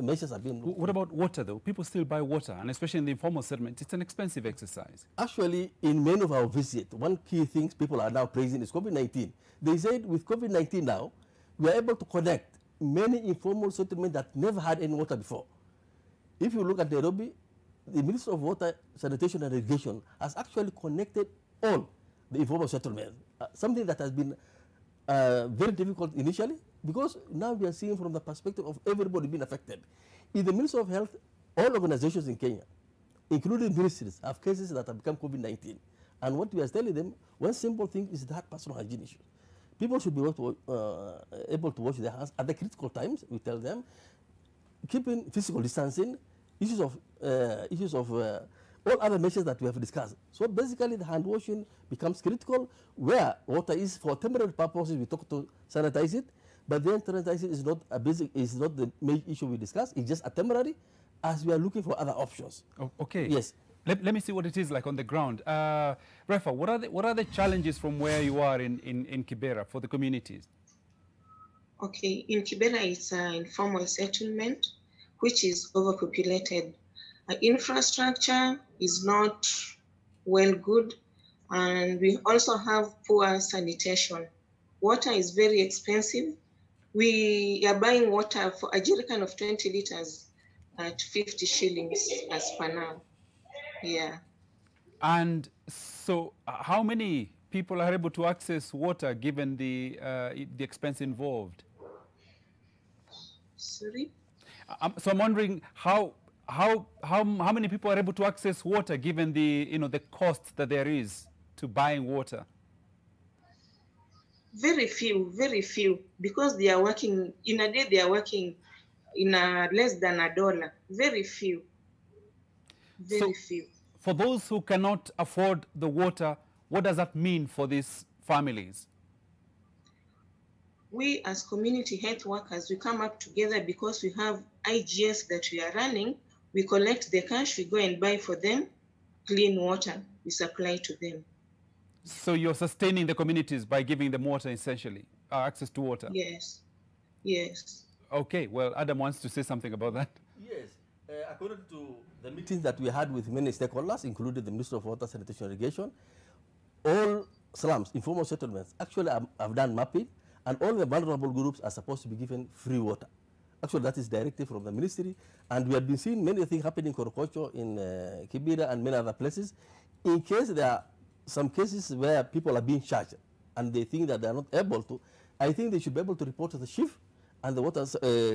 Speaker 4: measures have been.
Speaker 14: What about water, though? People still buy water, and especially in the informal settlement, it's an expensive exercise.
Speaker 4: Actually, in many of our visits, one key thing people are now praising is COVID-19. They said with COVID-19 now, we are able to connect many informal settlements that never had any water before. If you look at Nairobi, the Ministry of Water, Sanitation and Irrigation has actually connected all the informal settlement, something that has been very difficult initially, because now we are seeing from the perspective of everybody being affected. In the Ministry of Health, all organizations in Kenya, including ministries, have cases that have become COVID-19. And what we are telling them, one simple thing is that personal hygiene issue. People should be able to wash their hands at the critical times. We tell them, keeping physical distancing, issues of all other measures that we have discussed. So basically, the hand washing becomes critical. Where water is for temporary purposes, we talk to sanitize it, but then sanitizing is not the main issue we discuss. It's just a temporary, as we are looking for other options.
Speaker 14: Oh, okay.
Speaker 4: Yes.
Speaker 14: Let me see what it is like on the ground. Refa, what are the challenges from where you are in Kibera for the communities?
Speaker 26: Okay, in Kibera, it's an informal settlement, which is overpopulated. Infrastructure is not well good, and we also have poor sanitation. Water is very expensive. We are buying water for a jerrycan of 20 liters at 50 shillings as per now. Yeah.
Speaker 14: And so how many people are able to access water given the expense involved?
Speaker 26: Sorry?
Speaker 14: So I'm wondering how many people are able to access water given the the cost that there is to buying water?
Speaker 26: Very few, because they are working in a day. They are working in less than $1. Very few. Very few.
Speaker 14: For those who cannot afford the water, what does that mean for these families?
Speaker 26: We as community health workers, we come up together because we have IGS that we are running. We collect the cash, we go and buy for them clean water, we supply to them.
Speaker 14: So you're sustaining the communities by giving them water, essentially, access to water?
Speaker 26: Yes, yes.
Speaker 14: Okay, well, Adam wants to say something about that.
Speaker 4: Yes, according to the meetings that we had with many stakeholders, including the Ministry of Water, Sanitation and Irrigation, all slums, informal settlements, actually have done mapping, and all the vulnerable groups are supposed to be given free water. Actually, that is directive from the ministry, and we have been seeing many things happening in Korokocho, in Kibera, and many other places. In case there are some cases where people are being charged, and they think that they are not able to, I think they should be able to report to the chief and the water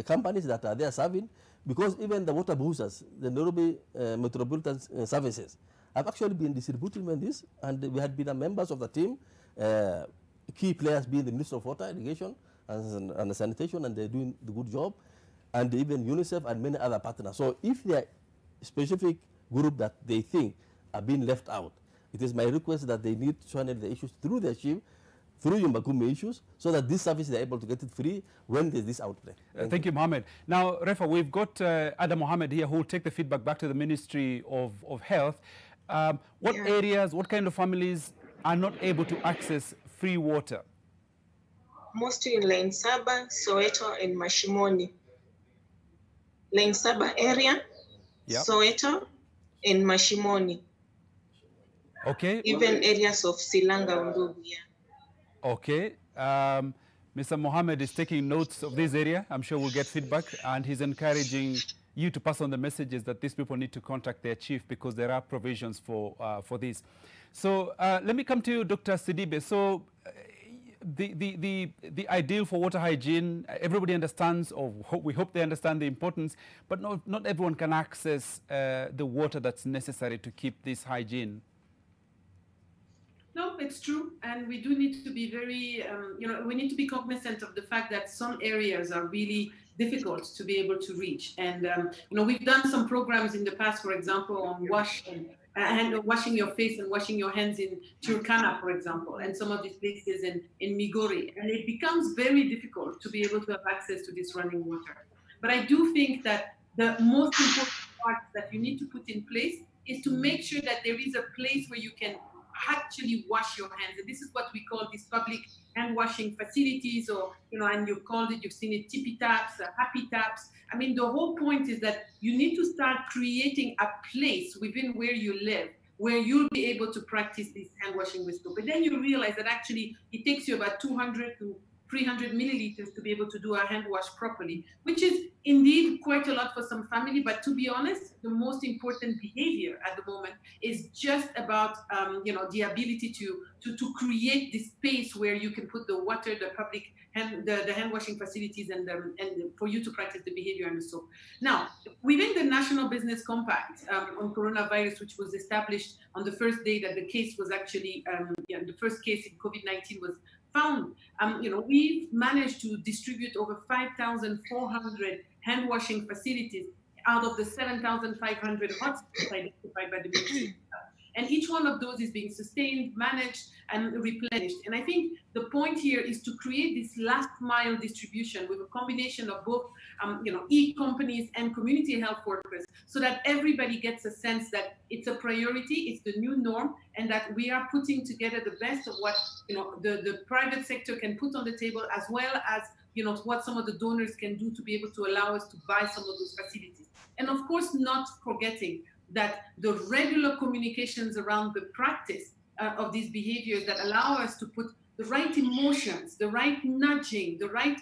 Speaker 4: companies that are there serving, because even the water boosters, the Nairobi Metropolitan Services, have actually been distributing this, and we had been members of the team, key players being the Minister of Water, Irrigation, and Sanitation, and they're doing the good job, and even UNICEF and many other partners. So if there are specific group that they think are being left out, it is my request that they need to channel the issues through their chief, through Yumbakumi issues, so that this service is able to get it free when there's this outbreak.
Speaker 14: Thank you, Mohammed. Now, Refa, we've got Adam Mohammed here who will take the feedback back to the Ministry of Health. What areas, what kind of families are not able to access free water?
Speaker 26: Mostly in Lane Saba, Soweto, and Mashimoni. Lane Saba area, Soweto, and Mashimoni.
Speaker 14: Okay.
Speaker 26: Even areas of Silanga, Undugu,
Speaker 14: Okay. Mr. Mohammed is taking notes of this area. I'm sure we'll get feedback, and he's encouraging you to pass on the messages that these people need to contact their chief because there are provisions for this. So let me come to you, Dr. Sidibe. So the ideal for water hygiene, everybody understands, or we hope they understand the importance, but not everyone can access the water that's necessary to keep this hygiene.
Speaker 25: No, it's true, and we do need to be very, we need to be cognizant of the fact that some areas are really difficult to be able to reach. And, we've done some programs in the past, for example, on washing your face and washing your hands in Turkana, for example, and some of these places in Migori. And it becomes very difficult to be able to have access to this running water. But I do think that the most important part that you need to put in place is to make sure that there is a place where you can actually wash your hands. And this is what we call these public hand washing facilities, or, and you've called it, you've seen it, tippy taps, happy taps. I mean, the whole point is that you need to start creating a place within where you live where you'll be able to practice this hand washing with soap. But then you realize that actually it takes you about 200 to 300 milliliters to be able to do a hand wash properly, which is indeed quite a lot for some family. But to be honest, the most important behavior at the moment is just about, the ability to create this space where you can put the water, the public the hand washing facilities, and for you to practice the behavior and the soap. Now, within the National Business Compact on coronavirus, which was established on the first day that the case was actually, the first case in COVID-19 was found, we've managed to distribute over 5,400 hand washing facilities out of the 7,500 hotspots identified by the Ministry. And each one of those is being sustained, managed, and replenished. And I think the point here is to create this last mile distribution with a combination of both, e-companies and community health workers, so that everybody gets a sense that it's a priority, it's the new norm, and that we are putting together the best of what the private sector can put on the table, as well as what some of the donors can do to be able to allow us to buy some of those facilities. And of course, not forgetting that the regular communications around the practice of these behaviors that allow us to put the right emotions, the right nudging, the right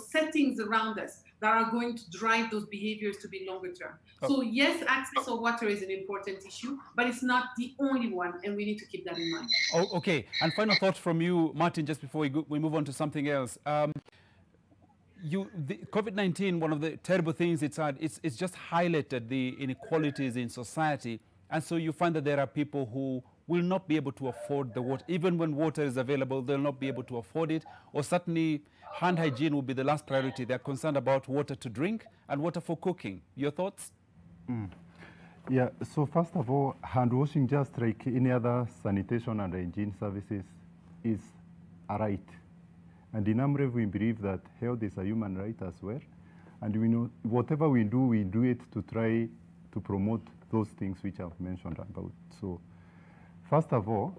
Speaker 25: settings around us that are going to drive those behaviors to be longer term. So yes, access of water is an important issue, but it's not the only one, and we need to keep that in mind.
Speaker 14: Oh, okay. And final thoughts from you, Martin, just before we move on to something else. COVID-19, one of the terrible things it's just highlighted the inequalities in society. And so you find that there are people who will not be able to afford the water. Even when water is available, they'll not be able to afford it. Or certainly hand hygiene will be the last priority. They're concerned about water to drink and water for cooking. Your thoughts?
Speaker 24: Yeah, so first of all, hand washing, just like any other sanitation and hygiene services, is a right. And in AMREV, we believe that health is a human right as well. And we know whatever we do it to try to promote those things which I've mentioned about. So first of all,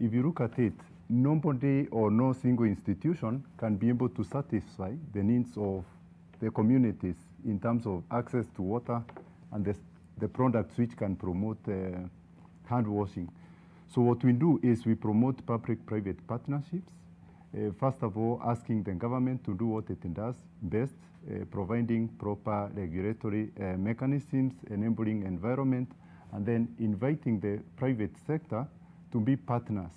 Speaker 24: if you look at it, nobody or no single institution can be able to satisfy the needs of the communities in terms of access to water and the products which can promote hand washing. So what we do is we promote public-private partnerships. First of all, asking the government to do what it does best, providing proper regulatory mechanisms, enabling environment, and then inviting the private sector to be partners,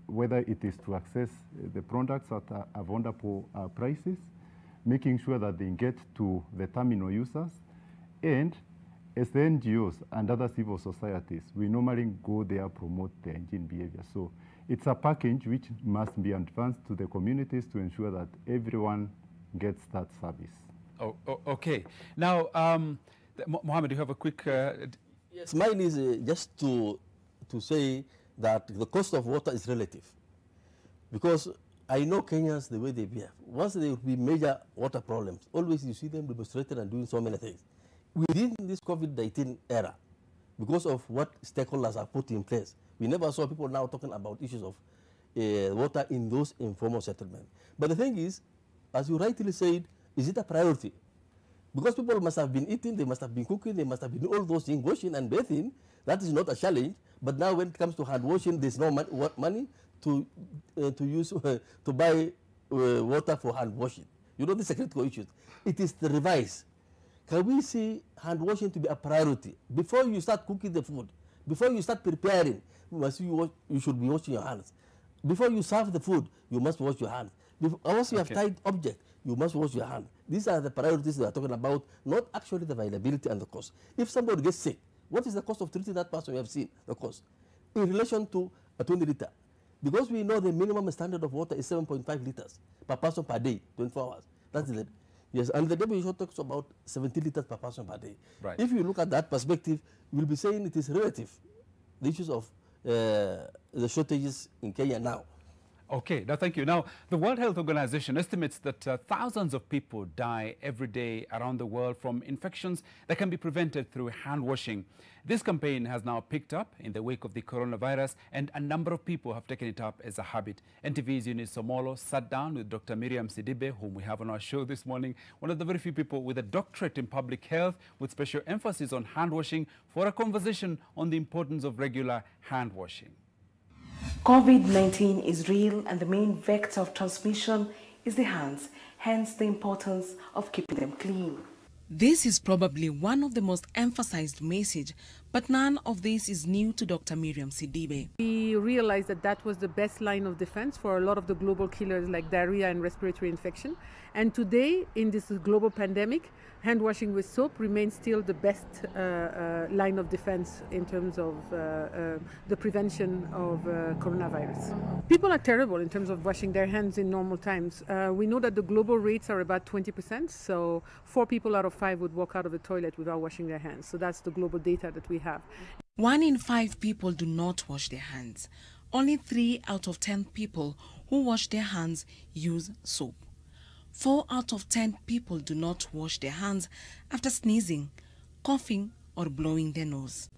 Speaker 24: whether it is to access the products at affordable prices, making sure that they get to the terminal users. And as the NGOs and other civil societies, we normally go there, promote the hygiene behavior. So it's a package which must be advanced to the communities to ensure that everyone gets that service.
Speaker 14: Okay. Now, Mohammed, you have a quick...
Speaker 4: Yes, mine is just to say that the cost of water is relative. Because I know Kenyans, the way they behave. Once there will be major water problems, always you see them demonstrating and doing so many things. Within this COVID-19 era, because of what stakeholders have put in place, we never saw people now talking about issues of water in those informal settlements. But the thing is, as you rightly said, is it a priority? Because people must have been eating, they must have been cooking, they must have been all those things, washing and bathing. That is not a challenge. But now when it comes to hand washing, there's no money to use to buy water for hand washing. You know, these are critical issues. It is the revise. Can we see hand washing to be a priority? Before you start cooking the food, before you start preparing, you should be washing your hands. Before you serve the food, you must wash your hands. Once you have tied object, you must wash your hands. These are the priorities we are talking about, not actually the availability and the cost. If somebody gets sick, what is the cost of treating that person? We have seen the cost in relation to a 20 liter. Because we know the minimum standard of water is 7.5 liters per person per day, 24 hours. That's it. Yes, and the WHO talks about 70 liters per person per day.
Speaker 14: Right.
Speaker 4: If you look at that perspective, we'll be saying it is relative, the issues of the shortages in Kenya now.
Speaker 14: Okay, now thank you. Now, the World Health Organization estimates that thousands of people die every day around the world from infections that can be prevented through hand washing. This campaign has now picked up in the wake of the coronavirus, and a number of people have taken it up as a habit. NTV's Eunice Somolo sat down with Dr. Miriam Sidibe, whom we have on our show this morning, one of the very few people with a doctorate in public health with special emphasis on hand washing, for a conversation on the importance of regular hand washing.
Speaker 5: COVID-19 is real, and the main vector of transmission is the hands, hence the importance of keeping them clean.
Speaker 6: This is probably one of the most emphasized messages, but none of this is new to Dr. Miriam Sidibe.
Speaker 25: We realized that that was the best line of defense for a lot of the global killers like diarrhea and respiratory infection. And today, in this global pandemic, hand washing with soap remains still the best line of defense in terms of the prevention of coronavirus. People are terrible in terms of washing their hands in normal times. We know that the global rates are about 20%, so 4 people out of 5 would walk out of the toilet without washing their hands. So that's the global data that we have.
Speaker 6: 1 in 5 people do not wash their hands. Only 3 out of 10 people who wash their hands use soap. 4 out of 10 people do not wash their hands after sneezing, coughing, or blowing their nose.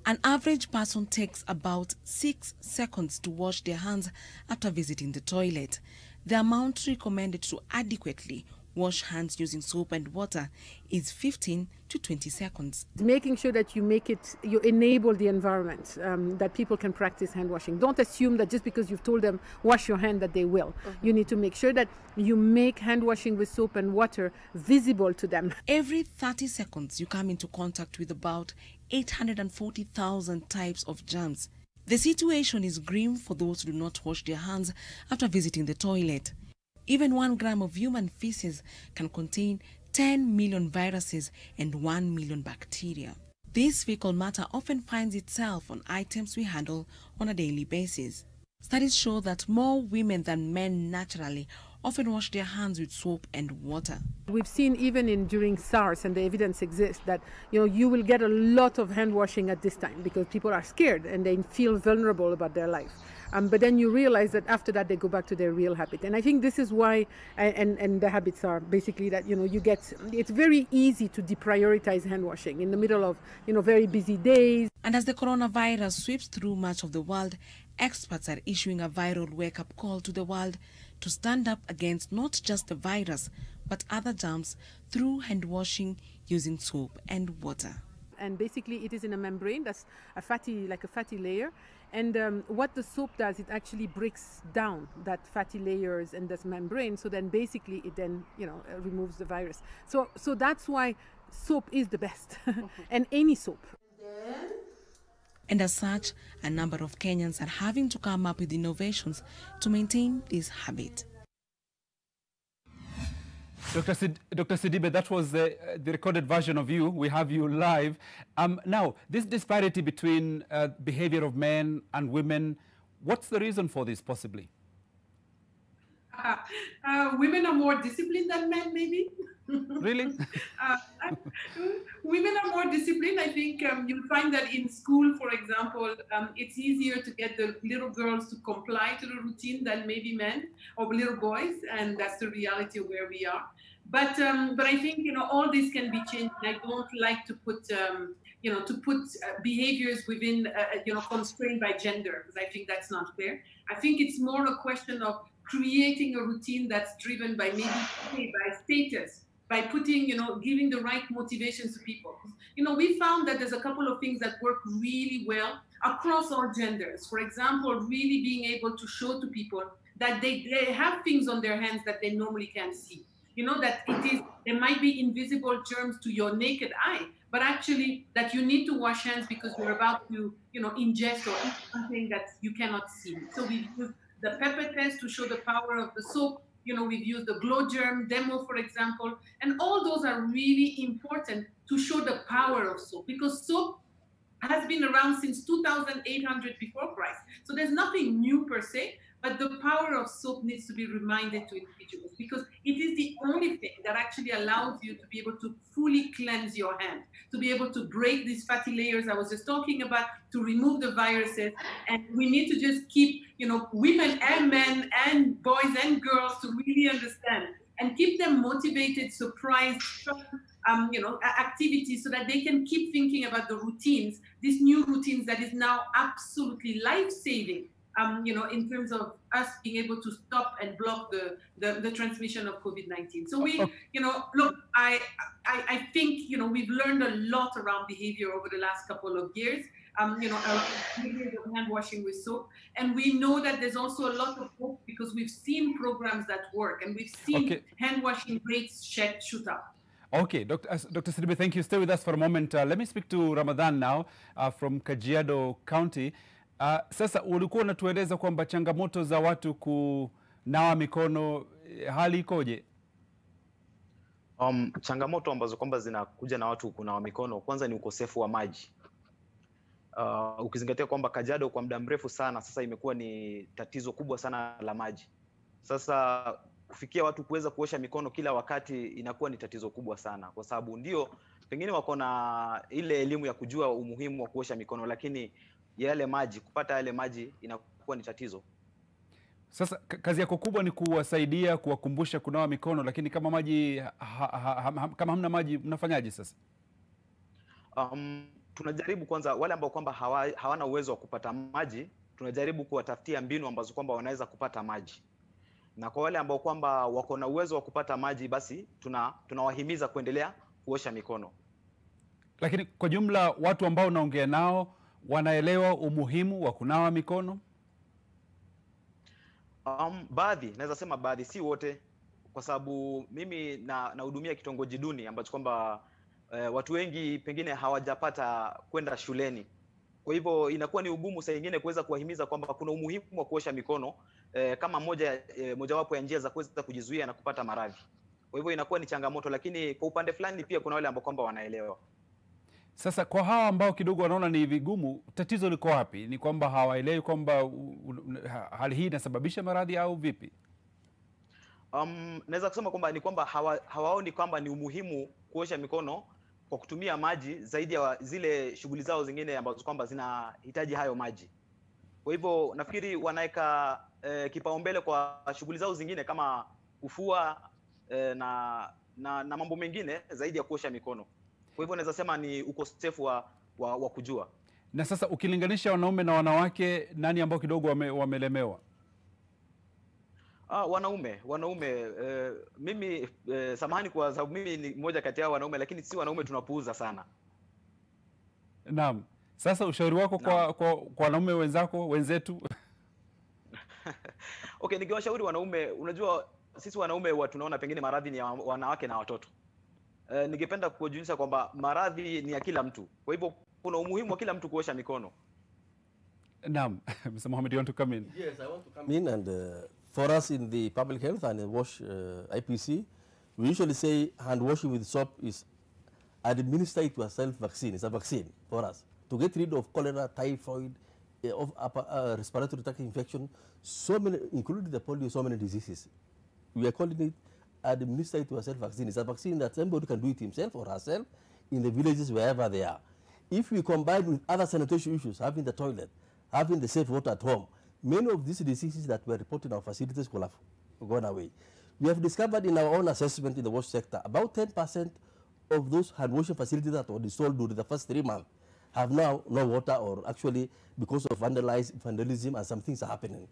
Speaker 6: An average person takes about 6 seconds to wash their hands after visiting the toilet. The amount recommended to adequately wash hands using soap and water is 15 to 20 seconds.
Speaker 25: Making sure that you enable the environment, that people can practice hand washing. Don't assume that just because you've told them wash your hand that they will. You need to make sure that you make hand washing with soap and water visible to them.
Speaker 6: Every 30 seconds you come into contact with about 840,000 types of germs. The situation is grim for those who do not wash their hands after visiting the toilet. Even 1 gram of human feces can contain 10 million viruses and 1 million bacteria. This fecal matter often finds itself on items we handle on a daily basis. Studies show that more women than men naturally often wash their hands with soap and water.
Speaker 25: We've seen even during SARS, and the evidence exists, that you will get a lot of hand washing at this time because people are scared and they feel vulnerable about their life. But then you realize that after that they go back to their real habit. And I think this is why, and the habits are basically that, it's very easy to deprioritize hand washing in the middle of, very busy days.
Speaker 6: And as the coronavirus sweeps through much of the world, experts are issuing a viral wake-up call to the world to stand up against not just the virus, but other germs through hand washing using soap and water.
Speaker 25: And basically it is in a membrane that's like a fatty layer. And what the soap does, it actually breaks down that fatty layers and this membrane. So then basically it then, removes the virus. So that's why soap is the best, and any soap.
Speaker 6: And as such, a number of Kenyans are having to come up with innovations to maintain this habit.
Speaker 14: Dr. Sidibe, that was the recorded version of you. We have you live. Now, this disparity between behavior of men and women, what's the reason for this, possibly?
Speaker 25: Women are more disciplined than men, maybe.
Speaker 14: Really?
Speaker 25: Women are more disciplined. I think you'll find that in school, for example, it's easier to get the little girls to comply to the routine than maybe men or little boys, and that's the reality of where we are. But I think, you know, all this can be changed. I don't like to put you know, to put behaviors within you know, constrained by gender, because I think that's not fair. I think it's more a question of creating a routine that's driven by maybe by status, by putting, you know, giving the right motivations to people. You know, we found that there's a couple of things that work really well across all genders. For example, really being able to show to people that they have things on their hands that they normally can't see. You know, that there might be invisible germs to your naked eye, but actually that you need to wash hands because you're about to, you know, ingest or eat something that you cannot see. So we've used the pepper test to show the power of the soap. You know, we've used the glow germ demo, for example, and all those are really important to show the power of soap, because soap has been around since 2800 before Christ. So there's nothing new per se, but the power of soap needs to be reminded to individuals, because it is the only thing that actually allows you to be able to fully cleanse your hand, to be able to break these fatty layers I was just talking about, to remove the viruses. And we need to just keep, you know, women and men and boys and girls to really understand and keep them motivated, surprised, you know, activities, so that they can keep thinking about the routines, these new routines that is now absolutely life-saving, you know, in terms of us being able to stop and block the transmission of COVID-19. So we, you know, look, I think, you know, we've learned a lot around behavior over the last couple of years, you know, behaviors of hand washing with soap. And we know that there's also a lot of hope, because we've seen programs that work, and we've seen hand washing rates shoot up.
Speaker 14: Okay, Dr. Sidibe, thank you. Stay with us for a moment. Let me speak to Ramadan now from Kajiado County. Sasa ulikuwa unatueleza kwamba changamoto za watu kunawa mikono, hali ikoje?
Speaker 27: Changamoto ambazo kwamba zinakuja na watu kunawa mikono, kwanza ni ukosefu wa maji. Ukizingatia kwamba Kajiado kwa muda mrefu sana sasa imekuwa ni tatizo kubwa sana la maji. Sasa kufikia watu kuweza kuosha mikono kila wakati inakuwa ni tatizo kubwa sana, kwa sababu ndio pengine wako na ile elimu ya kujua umuhimu wa kuosha mikono, lakini yale maji, kupata yale maji inakuwa ni tatizo. Sasa
Speaker 14: kazi yako kubwa ni kuwasaidia, kuwakumbusha kunawa mikono, lakini kama maji kama hamna maji mnafanyaje sasa?
Speaker 27: Tunajaribu kwanza, wale ambao kwamba hawana uwezo wa kupata maji, tunajaribu kuwatafutia mbinu ambazo kwamba wanaweza kupata maji. Na kwa wale ambao kwamba wako na uwezo wa kupata maji, basi tunawahimiza kuendelea kuosha mikono.
Speaker 14: Lakini kwa jumla watu ambao unaongea nao wanaelewa umuhimu wa kunawa mikono?
Speaker 27: Baadhi, naweza sema baadhi, si wote, kwa sababu mimi nahudumia kitongoji duni ambacho kwamba watu wengi pengine hawajapata kwenda shuleni. Kwa hivyo inakuwa ni ugumu saa nyingine kuweza kuwahimiza kwamba kuna umuhimu wa kuosha mikono kama mojawapo ya njia za kuweza kujizuia na kupata maradhi. Kwa hivyo inakuwa ni changamoto, lakini kwa upande fulani pia kuna wale ambao kwamba wanaelewa.
Speaker 14: Sasa kwa hawa ambao kidogo wanaona ni vigumu, tatizo liko wapi? Ni kwamba hawaelewi kwamba hali hii inasababisha maradhi au vipi?
Speaker 27: Naweza kusema kwamba ni kwamba hawaoni kwamba ni umuhimu kuosha mikono kwa kutumia maji zaidi ya zile shughuli zao zingine ambazo kwamba zinahitaji hayo maji. Kwa hivyo nafikiri wanaweka kipaumbele kwa shughuli zao zingine kama kufua na mambo mengine zaidi ya kuosha mikono. Kwa hivyo naweza sema ni ukosefu wa kujua.
Speaker 14: Na sasa ukilinganisha wanaume na wanawake, nani ambao kidogo wamelemewa?
Speaker 27: Wanaume mimi samahani kwa sababu mimi ni mmoja kati yao wanaume, lakini si wanaume tunapuuza sana.
Speaker 14: Naam. Sasa ushauri wako kwa wanaume wenzetu?
Speaker 27: Okay, nikiwashauri wanaume, unajua sisi wanaume tunaona pengine maradhi ni ya wanawake na watoto. Ningependa kujulisha kwamba maradhi ni ya kila mtu. Kwa hivyo kuna umuhimu wa kila mtu kuosha mikono.
Speaker 14: Naam. Mr. Mohammed, you want to come in?
Speaker 4: Yes, I want to come in, and for us in the public health and WASH IPC, We usually say hand washing with soap is administer it to a self-vaccine. It's a vaccine for us to get rid of cholera, typhoid, of upper respiratory tract infection, so many, including the polio, so many diseases. We are calling it administer it to a self-vaccine. It's a vaccine that somebody can do it himself or herself in the villages wherever they are. If we combine with other sanitation issues, having the toilet, having the safe water at home, many of these diseases that were reported in our facilities could have gone away. We have discovered in our own assessment in the wash sector, about 10% of those hand washing facilities that were installed during the first 3 months have now no water, or actually because of vandalism and some things are happening.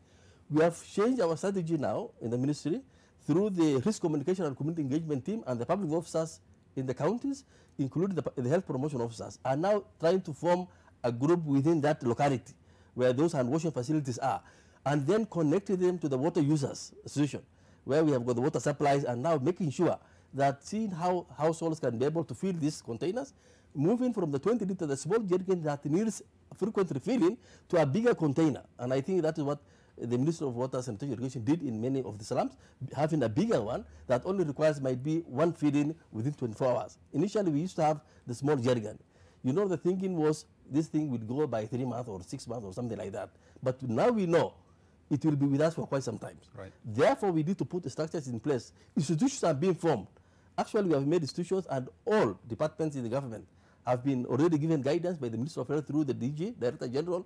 Speaker 4: We have changed our strategy now in the ministry through the risk communication and community engagement team, and the public officers in the counties, including the health promotion officers, are now trying to form a group within that locality where those hand washing facilities are, and then connecting them to the water users association, where we have got the water supplies, and now making sure that seeing how households can be able to fill these containers, moving from the 20 liter, the small jerrycan that needs frequent refilling, to a bigger container. And I think that is what the Minister of Water and Irrigation did in many of the slums, having a bigger one that only requires might be one filling within 24 hours. Initially, we used to have the small jerrycan. You know, the thinking was this thing would go by 3 months or 6 months or something like that. But now we know it will be with us for quite some time.
Speaker 14: Right.
Speaker 4: Therefore, we need to put the structures in place. Institutions are being formed. Actually, we have made institutions, and all departments in the government have been already given guidance by the Minister of Health through the DG, Director General,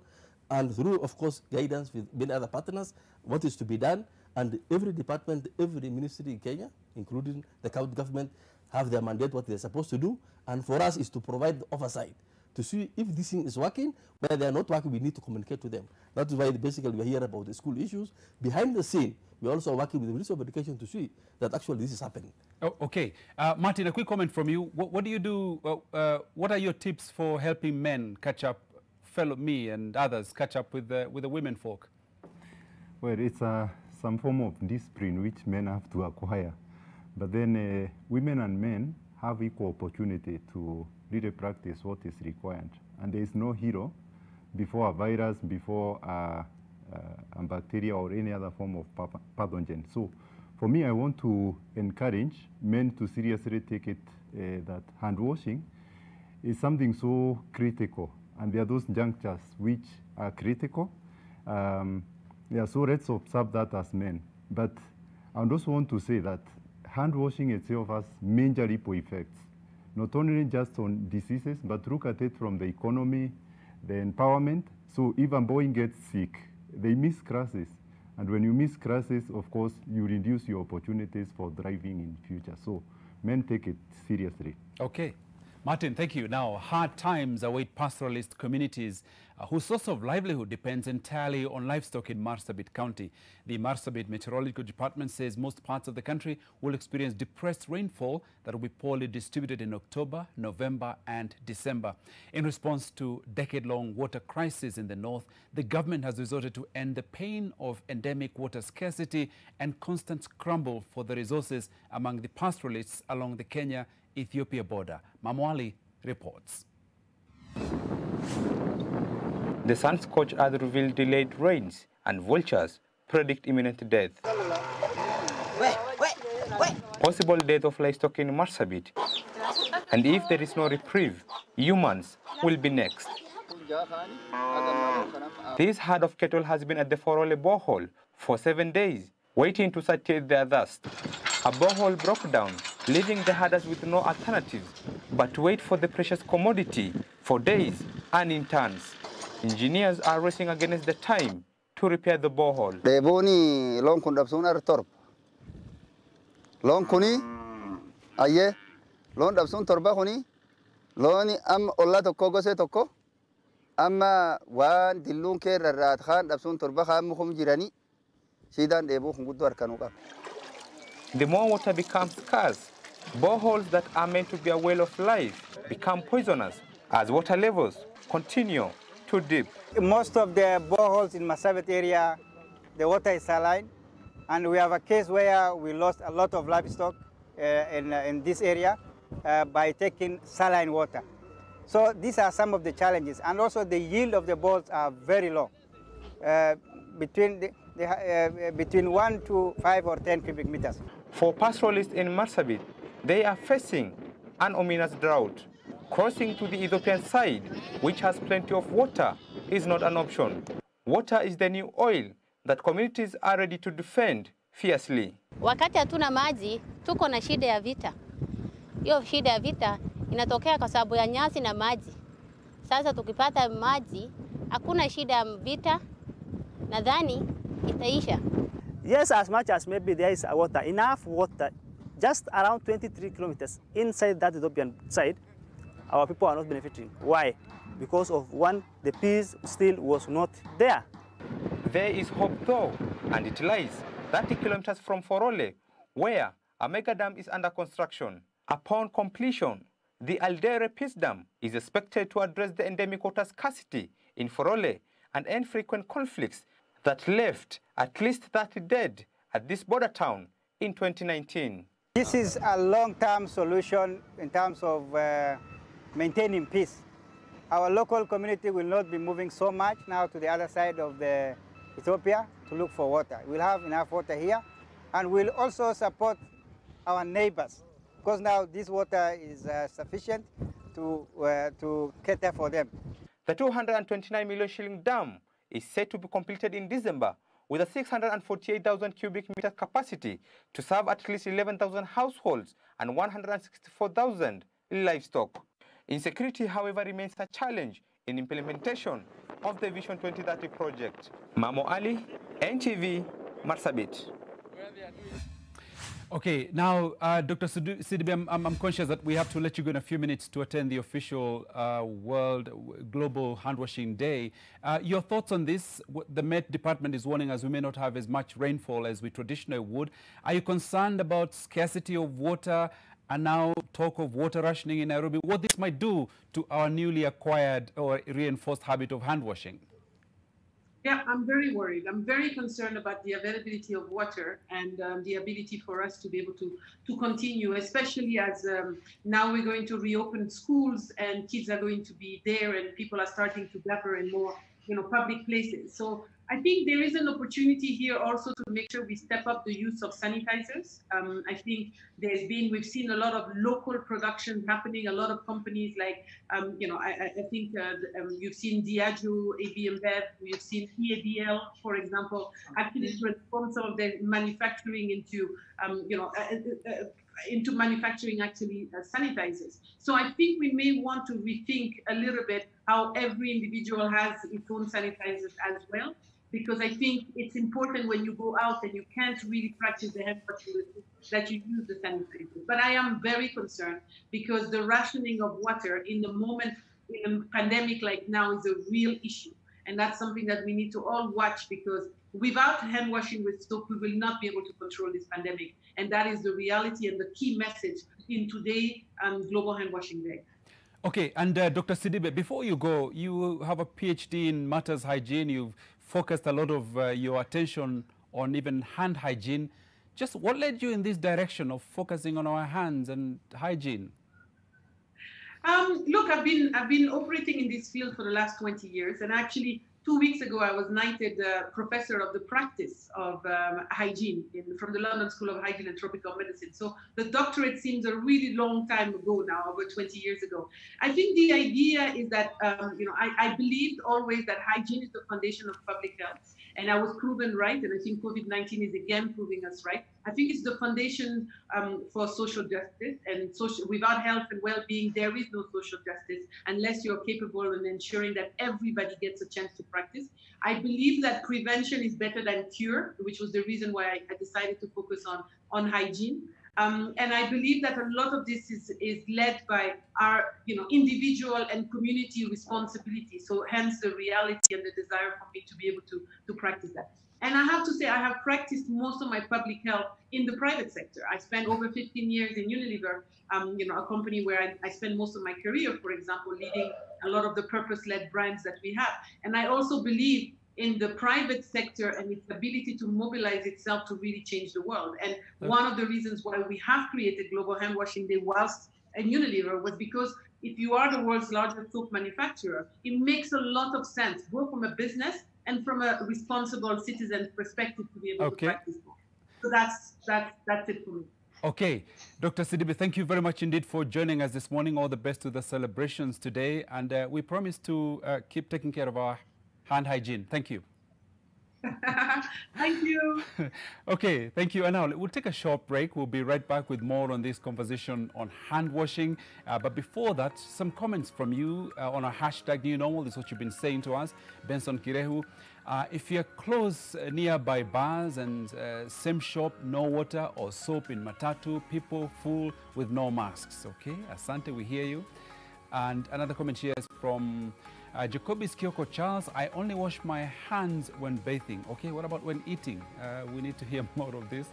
Speaker 4: and through, of course, guidance with many other partners, what is to be done. And every department, every ministry in Kenya, including the county government, have their mandate, what they're supposed to do. And for us is to provide the oversight to see if this thing is working. Where they are not working, we need to communicate to them. That is why basically we are here about the school issues. Behind the scene, we're also working with the Ministry of Education to see that actually this is happening.
Speaker 14: Oh, okay. Martin, a quick comment from you. What do you do? What are your tips for helping men catch up, fellow me and others, catch up with the women folk?
Speaker 24: Well, it's some form of discipline which men have to acquire. But then women and men have equal opportunity to really practice what is required. And there is no hero before a virus, before a bacteria or any other form of pathogen. So for me, I want to encourage men to seriously take it that hand washing is something so critical. And there are those junctures which are critical. Yeah, so let's observe that as men. But I also want to say that hand washing itself has major ripple effects, not only just on diseases, but look at it from the economy, the empowerment. So if a boy gets sick, they miss classes. And when you miss classes, of course, you reduce your opportunities for thriving in future. So men take it seriously.
Speaker 14: Okay. Martin, thank you. Now, hard times await pastoralist communities whose source of livelihood depends entirely on livestock in Marsabit County. The Marsabit Meteorological Department says most parts of the country will experience depressed rainfall that will be poorly distributed in October, November and December. In response to decade-long water crisis in the north, the government has resorted to end the pain of endemic water scarcity and constant scramble for the resources among the pastoralists along the Kenya-Ethiopia border. Mamwali reports.
Speaker 7: The sun-scorched earth revealed delayed rains, and vultures predict imminent death. Possible death of livestock in Marsabit. And if there is no reprieve, humans will be next. This herd of cattle has been at the Forole borehole for 7 days, waiting to satiate their thirst. A borehole broke down, leaving the herders with no alternatives but to wait for the precious commodity for days and in turns. Engineers are racing against the time to repair the borehole.
Speaker 8: Deboni long kundapsun ar torp. Long kuni aye long dapsun torba kuni loni am olla tokko gose tokko amma wan dillun ke rarat khan dapsun torba kham khum jirani sidan debu khungudu arkanu ka.
Speaker 7: The more water becomes scarce, boreholes that are meant to be a well of life become poisonous as water levels continue to dip.
Speaker 9: Most of the boreholes in Marsabit area, the water is saline, and we have a case where we lost a lot of livestock in this area by taking saline water. So these are some of the challenges, and also the yield of the boreholes are very low. between 1 to 5 or 10 cubic meters.
Speaker 7: For pastoralists in Marsabit, they are facing an ominous drought. Crossing to the Ethiopian side, which has plenty of water, is not an option. Water is the new oil that communities are ready to defend fiercely.
Speaker 10: Wakati hatuna maji, tuko na shida ya vita. Hiyo shida ya vita inatokea kwa sababu ya nyasi na maji. Sasa tukipata maji, hakuna shida ya vita, nadhani itaisha.
Speaker 11: Yes, as much as maybe there is water, enough water, just around 23 kilometers inside that Ethiopian side, our people are not benefiting. Why? Because of one, the peace still was not there.
Speaker 7: There is hope though, and it lies 30 kilometers from Forole, where a mega dam is under construction. Upon completion, the Aldere Peace Dam is expected to address the endemic water scarcity in Forole and end frequent conflicts that left at least 30 dead at this border town in 2019.
Speaker 9: This is a long-term solution in terms of maintaining peace. Our local community will not be moving so much now to the other side of the Ethiopia to look for water. We'll have enough water here, and we'll also support our neighbors, because now this water is sufficient to cater for them.
Speaker 7: The 229 million shilling dam is set to be completed in December with a 648,000 cubic meter capacity to serve at least 11,000 households and 164,000 livestock. Insecurity, however, remains a challenge in implementation of the Vision 2030 project. Mamo Ali, NTV, Marsabit.
Speaker 14: Okay, now, Dr. Sidibe, I'm conscious that we have to let you go in a few minutes to attend the official World Global Handwashing Day. Your thoughts on this? The Met Department is warning us we may not have as much rainfall as we traditionally would. Are you concerned about scarcity of water and now talk of water rationing in Nairobi? What this might do to our newly acquired or reinforced habit of hand washing?
Speaker 25: Yeah, I'm very worried. I'm very concerned about the availability of water and the ability for us to be able to continue, especially as now we're going to reopen schools and kids are going to be there and people are starting to gather in more, public places. So I think there is an opportunity here also to make sure we step up the use of sanitizers. I think we've seen a lot of local production happening, a lot of companies like, I think you've seen Diageo, AB InBev, you've seen EADL, for example, actually transform some of their manufacturing into manufacturing sanitizers. So I think we may want to rethink a little bit how every individual has its own sanitizers as well, because I think it's important when you go out and you can't really practice the hand washing that you use the sanitizers. But I am very concerned because the rationing of water in a pandemic like now is a real issue. And that's something that we need to all watch, because without hand washing with soap, we will not be able to control this pandemic. And that is the reality and the key message in today's Global Hand Washing Day.
Speaker 14: Okay, and Dr. Sidibe, before you go, you have a PhD in matters hygiene. You've focused a lot of your attention on even hand hygiene. Just what led you in this direction of focusing on our hands and hygiene?
Speaker 25: Look, I've been operating in this field for the last 20 years, and actually 2 weeks ago I was knighted professor of the practice of hygiene from the London School of Hygiene and Tropical Medicine. So the doctorate seems a really long time ago now, over 20 years ago. I think the idea is that I believed always that hygiene is the foundation of public health, and I was proven right, and I think COVID-19 is again proving us right. I think it's the foundation for social justice, and without health and well-being, there is no social justice unless you're capable of ensuring that everybody gets a chance to practice. I believe that prevention is better than cure, which was the reason why I decided to focus on hygiene. And I believe that a lot of this is led by our individual and community responsibility. So hence the reality and the desire for me to be able to practice that. And I have to say, I have practiced most of my public health in the private sector. I spent over 15 years in Unilever, a company where I spent most of my career, for example, leading a lot of the purpose-led brands that we have. And I also believe in the private sector and its ability to mobilize itself to really change the world. And one of the reasons why we have created Global Hand Washing Day whilst in Unilever was because if you are the world's largest soap manufacturer, it makes a lot of sense, both from a business and from a responsible citizen perspective to be able to practice law. So that's it for me.
Speaker 14: Okay, Dr. Sidibe, thank you very much indeed for joining us this morning. All the best to the celebrations today, and we promise to keep taking care of our hand hygiene. Thank you.
Speaker 25: Thank you.
Speaker 14: Okay, thank you. And now we'll take a short break. We'll be right back with more on this conversation on hand washing. But before that, some comments from you on our hashtag New Normal. This is what you've been saying to us. Benson Kirehu. If you're close nearby bars and same shop, no water or soap in matatu, people full with no masks. Okay, Asante, we hear you. And another comment here is from Jacobis Kyoko Charles. I only wash my hands when bathing. Okay, what about when eating? We need to hear more of this.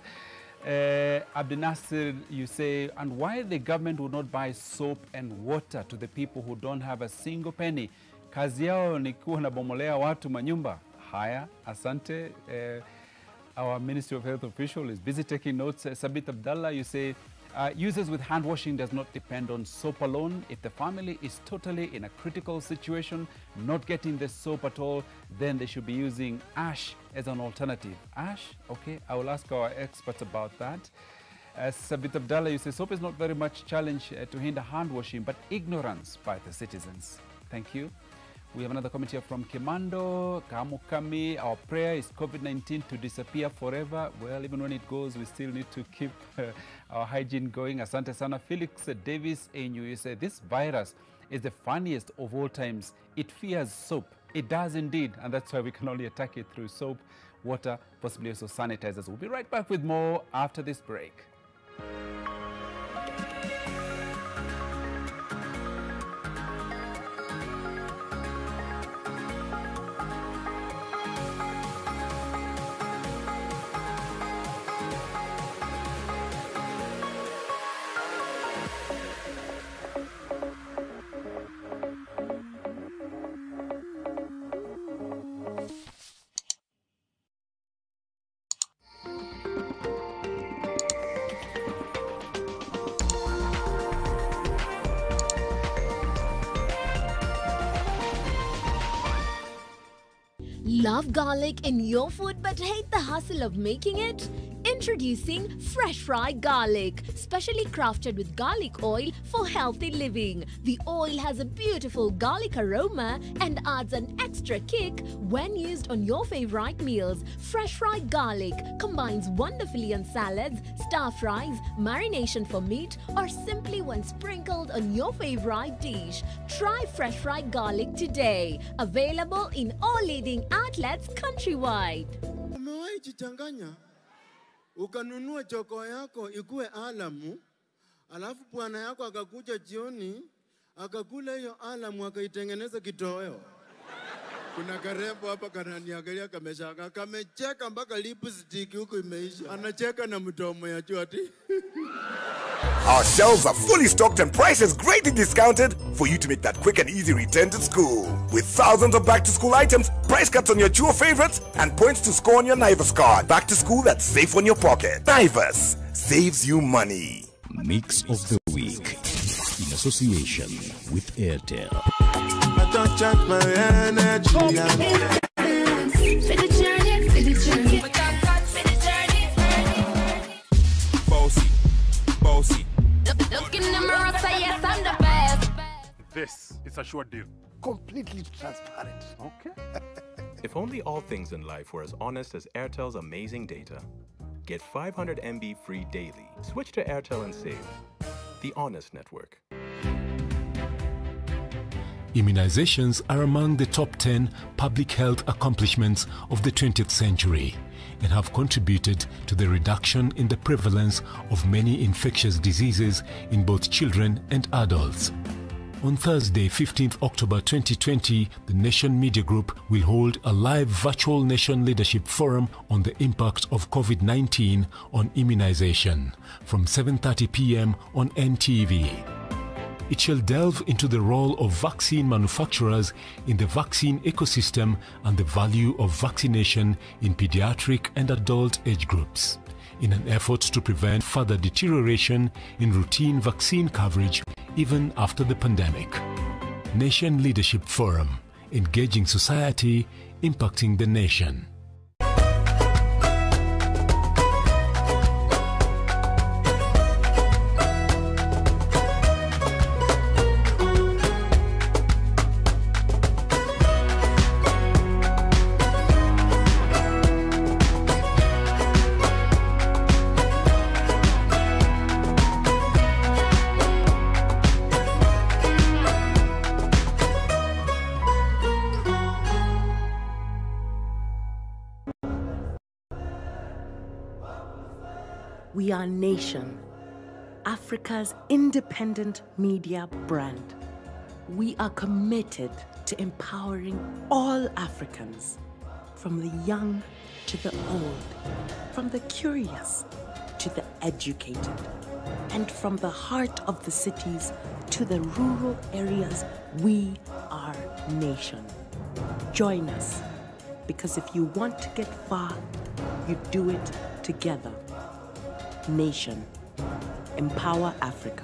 Speaker 14: Abdinasir, you say, and why the government will not buy soap and water to the people who don't have a single penny? Kazi yao ni kuwa nabomolea watu manyumba. Haya, asante. Our Ministry of Health official is busy taking notes. Sabit Abdallah, you say, users with hand washing does not depend on soap alone. If the family is totally in a critical situation, not getting the soap at all, then they should be using ash as an alternative. Ash? Okay, I will ask our experts about that. Sabit Abdallah, you say, soap is not very much challenge to hinder hand washing, but ignorance by the citizens. Thank you. We have another comment here from Kimando Kamukami. Our prayer is COVID-19 to disappear forever. Well, even when it goes, we still need to keep our hygiene going. Asante sana. Felix Davis, you say, this virus is the funniest of all times. It fears soap. It does indeed. And that's why we can only attack it through soap, water, possibly also sanitizers. We'll be right back with more after this break.
Speaker 12: Love garlic in your food but hate the hassle of making it? Introducing fresh fried garlic, specially crafted with garlic oil for healthy living. The oil has a beautiful garlic aroma and adds an extra kick when used on your favorite meals. Fresh fried garlic combines wonderfully on salads, stir fries, marination for meat, or simply when sprinkled on your favorite dish. Try fresh fried garlic today. Available in all leading outlets countrywide.
Speaker 13: Ukanunua choko yako ikuwe alamu, alafu bwana yako akakuja jioni, akakula hiyo alamu akaitengeneza kitoweo. Kuna karembo hapa kananiangalia kameshaka, kamecheka mpaka lipstick huko imeisha. Anacheka na mdomo ya chwati.
Speaker 15: Our shelves are fully stocked and prices greatly discounted for you to make that quick and easy return to school. With thousands of back-to-school items, price cuts on your Chuo favorites, and points to score on your Naivas card. Back to school that's safe on your pocket. Naivas saves you money.
Speaker 18: Mix of the Week in association with Airtel.
Speaker 13: I don't charge my energy.
Speaker 15: Bossy.
Speaker 12: Look in the mirror, say yes, I'm the best.
Speaker 19: This is a sure deal.
Speaker 13: Completely transparent.
Speaker 19: Okay.
Speaker 20: If only all things in life were as honest as Airtel's amazing data. Get 500 MB free daily. Switch to Airtel and save. The Honest Network.
Speaker 18: Immunizations are among the top 10 public health accomplishments of the 20th century and have contributed to the reduction in the prevalence of many infectious diseases in both children and adults. On Thursday, 15th October 2020, the Nation Media Group will hold a live virtual Nation Leadership Forum on the impact of COVID-19 on immunization from 7:30 p.m. on NTV. It shall delve into the role of vaccine manufacturers in the vaccine ecosystem and the value of vaccination in pediatric and adult age groups, in an effort to prevent further deterioration in routine vaccine coverage even after the pandemic. Nation Leadership Forum, engaging society, impacting the nation.
Speaker 5: We are Nation, Africa's independent media brand. We are committed to empowering all Africans, from the young to the old, from the curious to the educated, and from the heart of the cities to the rural areas. We are Nation. Join us, because if you want to get far, you do it together. Nation. Empower Africa.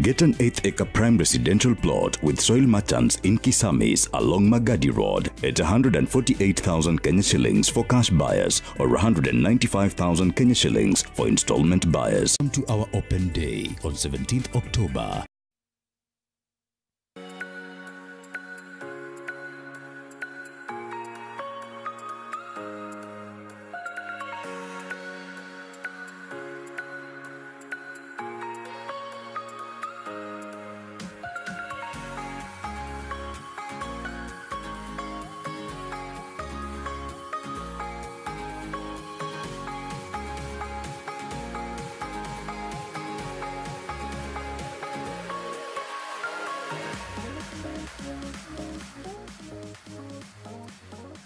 Speaker 1: Get an 8-acre prime residential plot with soil merchants in Kisamis along Magadi Road at 148,000 Kenya shillings for cash buyers or 195,000 Kenya shillings for installment buyers.
Speaker 3: Come to our open day on 17th October.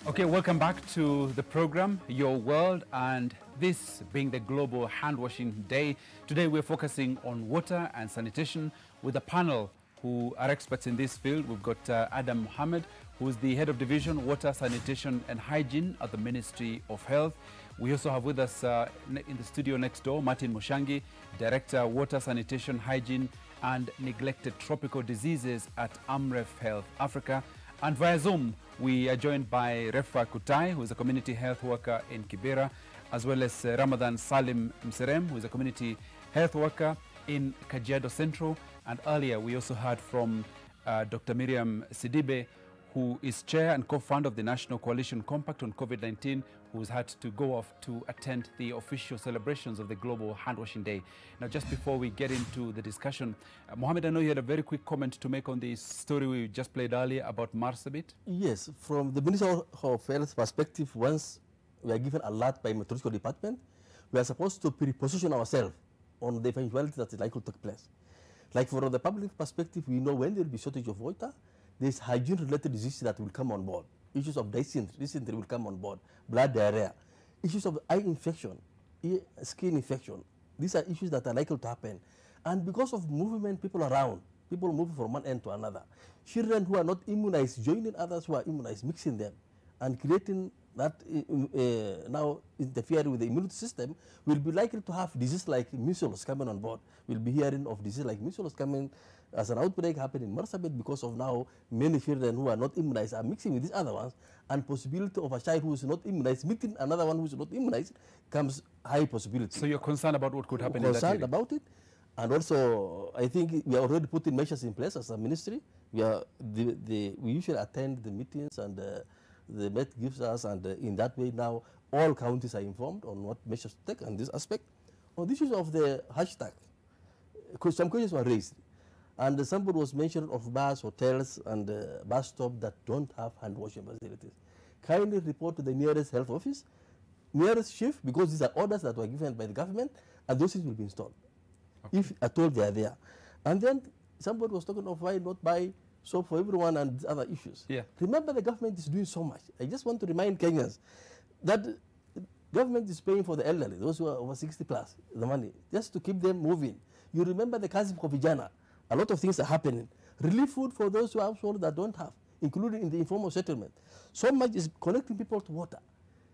Speaker 14: Okay, welcome back to the program, Your World, and this being the Global Hand Washing Day. Today we're focusing on water and sanitation with a panel who are experts in this field. We've got Adam Mohammed, who's the Head of Division, Water, Sanitation and Hygiene at the Ministry of Health. We also have with us in the studio next door, Martin Mushangi, Director, Water, Sanitation, Hygiene and Neglected Tropical Diseases at AMREF Health Africa. And via Zoom, we are joined by Refa Kutai, who is a community health worker in Kibera, as well as Ramadan Salim Mserem, who is a community health worker in Kajiado Central. And earlier, we also heard from Dr. Miriam Sidibe, who is chair and co-founder of the National Coalition Compact on COVID-19, who's had to go off to attend the official celebrations of the Global Hand Washing Day. Now, just before we get into the discussion, Mohammed, I know you had a very quick comment to make on the story we just played earlier about Marsabit.
Speaker 4: Yes, from the Ministry of Health perspective, once we are given a lot by Meteorological Department, we are supposed to pre-position ourselves on the eventuality that is likely to take place. Like from the public perspective, we know when there will be shortage of water, there's hygiene-related diseases that will come on board. Issues of dysentery will come on board, blood diarrhea, issues of eye infection, skin infection. These are issues that are likely to happen. And because of movement, people around, people moving from one end to another, children who are not immunized joining others who are immunized, mixing them, and creating that now interfering with the immunity system, will be likely to have disease like measles coming on board. We'll be hearing of disease like measles coming as an outbreak happened in Marsabit because of now many children who are not immunized are mixing with these other ones, and possibility of a child who is not immunized meeting another one who is not immunized comes high possibility.
Speaker 14: So you're concerned about what could happen in that area?
Speaker 4: Concerned about it. And also, I think we are already putting measures in place as a ministry. We usually attend the meetings and the Met gives us, and in that way now all counties are informed on what measures to take on this aspect. On the issues of the hashtag, some questions were raised. And somebody was mentioned of bars, hotels, and bus stops that don't have hand washing facilities. Kindly report to the nearest health office, nearest chief, because these are orders that were given by the government, and those things will be installed. Okay. If at all they are there. And then somebody was talking of why not buy soap for everyone and other issues.
Speaker 14: Yeah.
Speaker 4: Remember, the government is doing so much. I just want to remind Kenyans, that government is paying for the elderly, those who are over 60 plus, the money, just to keep them moving. You remember the Kazi for vijana. A lot of things are happening. Relief food for those who are households that don't have, including in the informal settlement. So much is connecting people to water.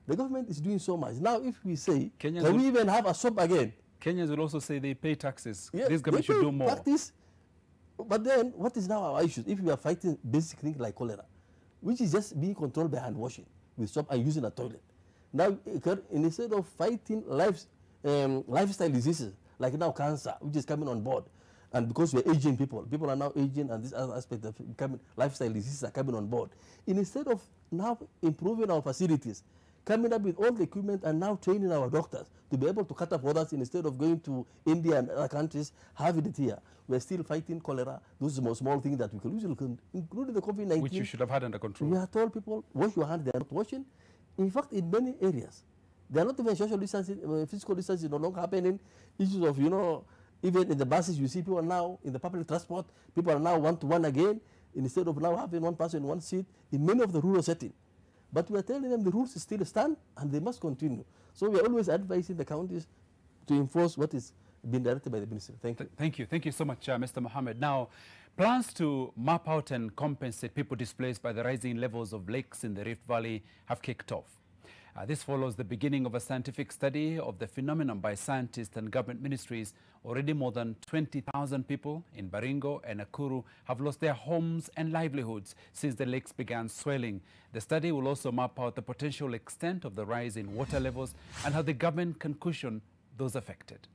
Speaker 4: The government is doing so much. Now, if we say,
Speaker 14: Kenyans
Speaker 4: can we even have a soap again?
Speaker 14: Kenyans will also say they pay taxes.
Speaker 4: Yeah,
Speaker 14: This government should do more.
Speaker 4: Practice. But then, what is now our issue? If we are fighting basic things like cholera, which is just being controlled by hand washing with soap and using a toilet. Now, instead of fighting lifestyle diseases, like now cancer, which is coming on board, and because we're aging people are now aging, and this other aspect of lifestyle diseases are coming on board. Instead of now improving our facilities, coming up with all the equipment and now training our doctors to be able to cut off others instead of going to India and other countries, having it here. We're still fighting cholera. Those are small things that we can usually, including the COVID-19.
Speaker 14: Which you should have had under control.
Speaker 4: We have told people, wash your hands, they are not washing. In fact, in many areas, they are not even social distancing, physical distancing no longer happening. Issues of, even in the buses, you see people now, in the public transport, people are now one-to-one again, instead of now having one person in one seat, in many of the rural settings. But we are telling them the rules still stand and they must continue. So we are always advising the counties to enforce what is being directed by the ministry. Thank you.
Speaker 14: Thank you. Thank you so much, Mr. Mohammed. Now, plans to map out and compensate people displaced by the rising levels of lakes in the Rift Valley have kicked off. This follows the beginning of a scientific study of the phenomenon by scientists and government ministries. Already more than 20,000 people in Baringo and Nakuru have lost their homes and livelihoods since the lakes began swelling. The study will also map out the potential extent of the rise in water levels and how the government can cushion those affected.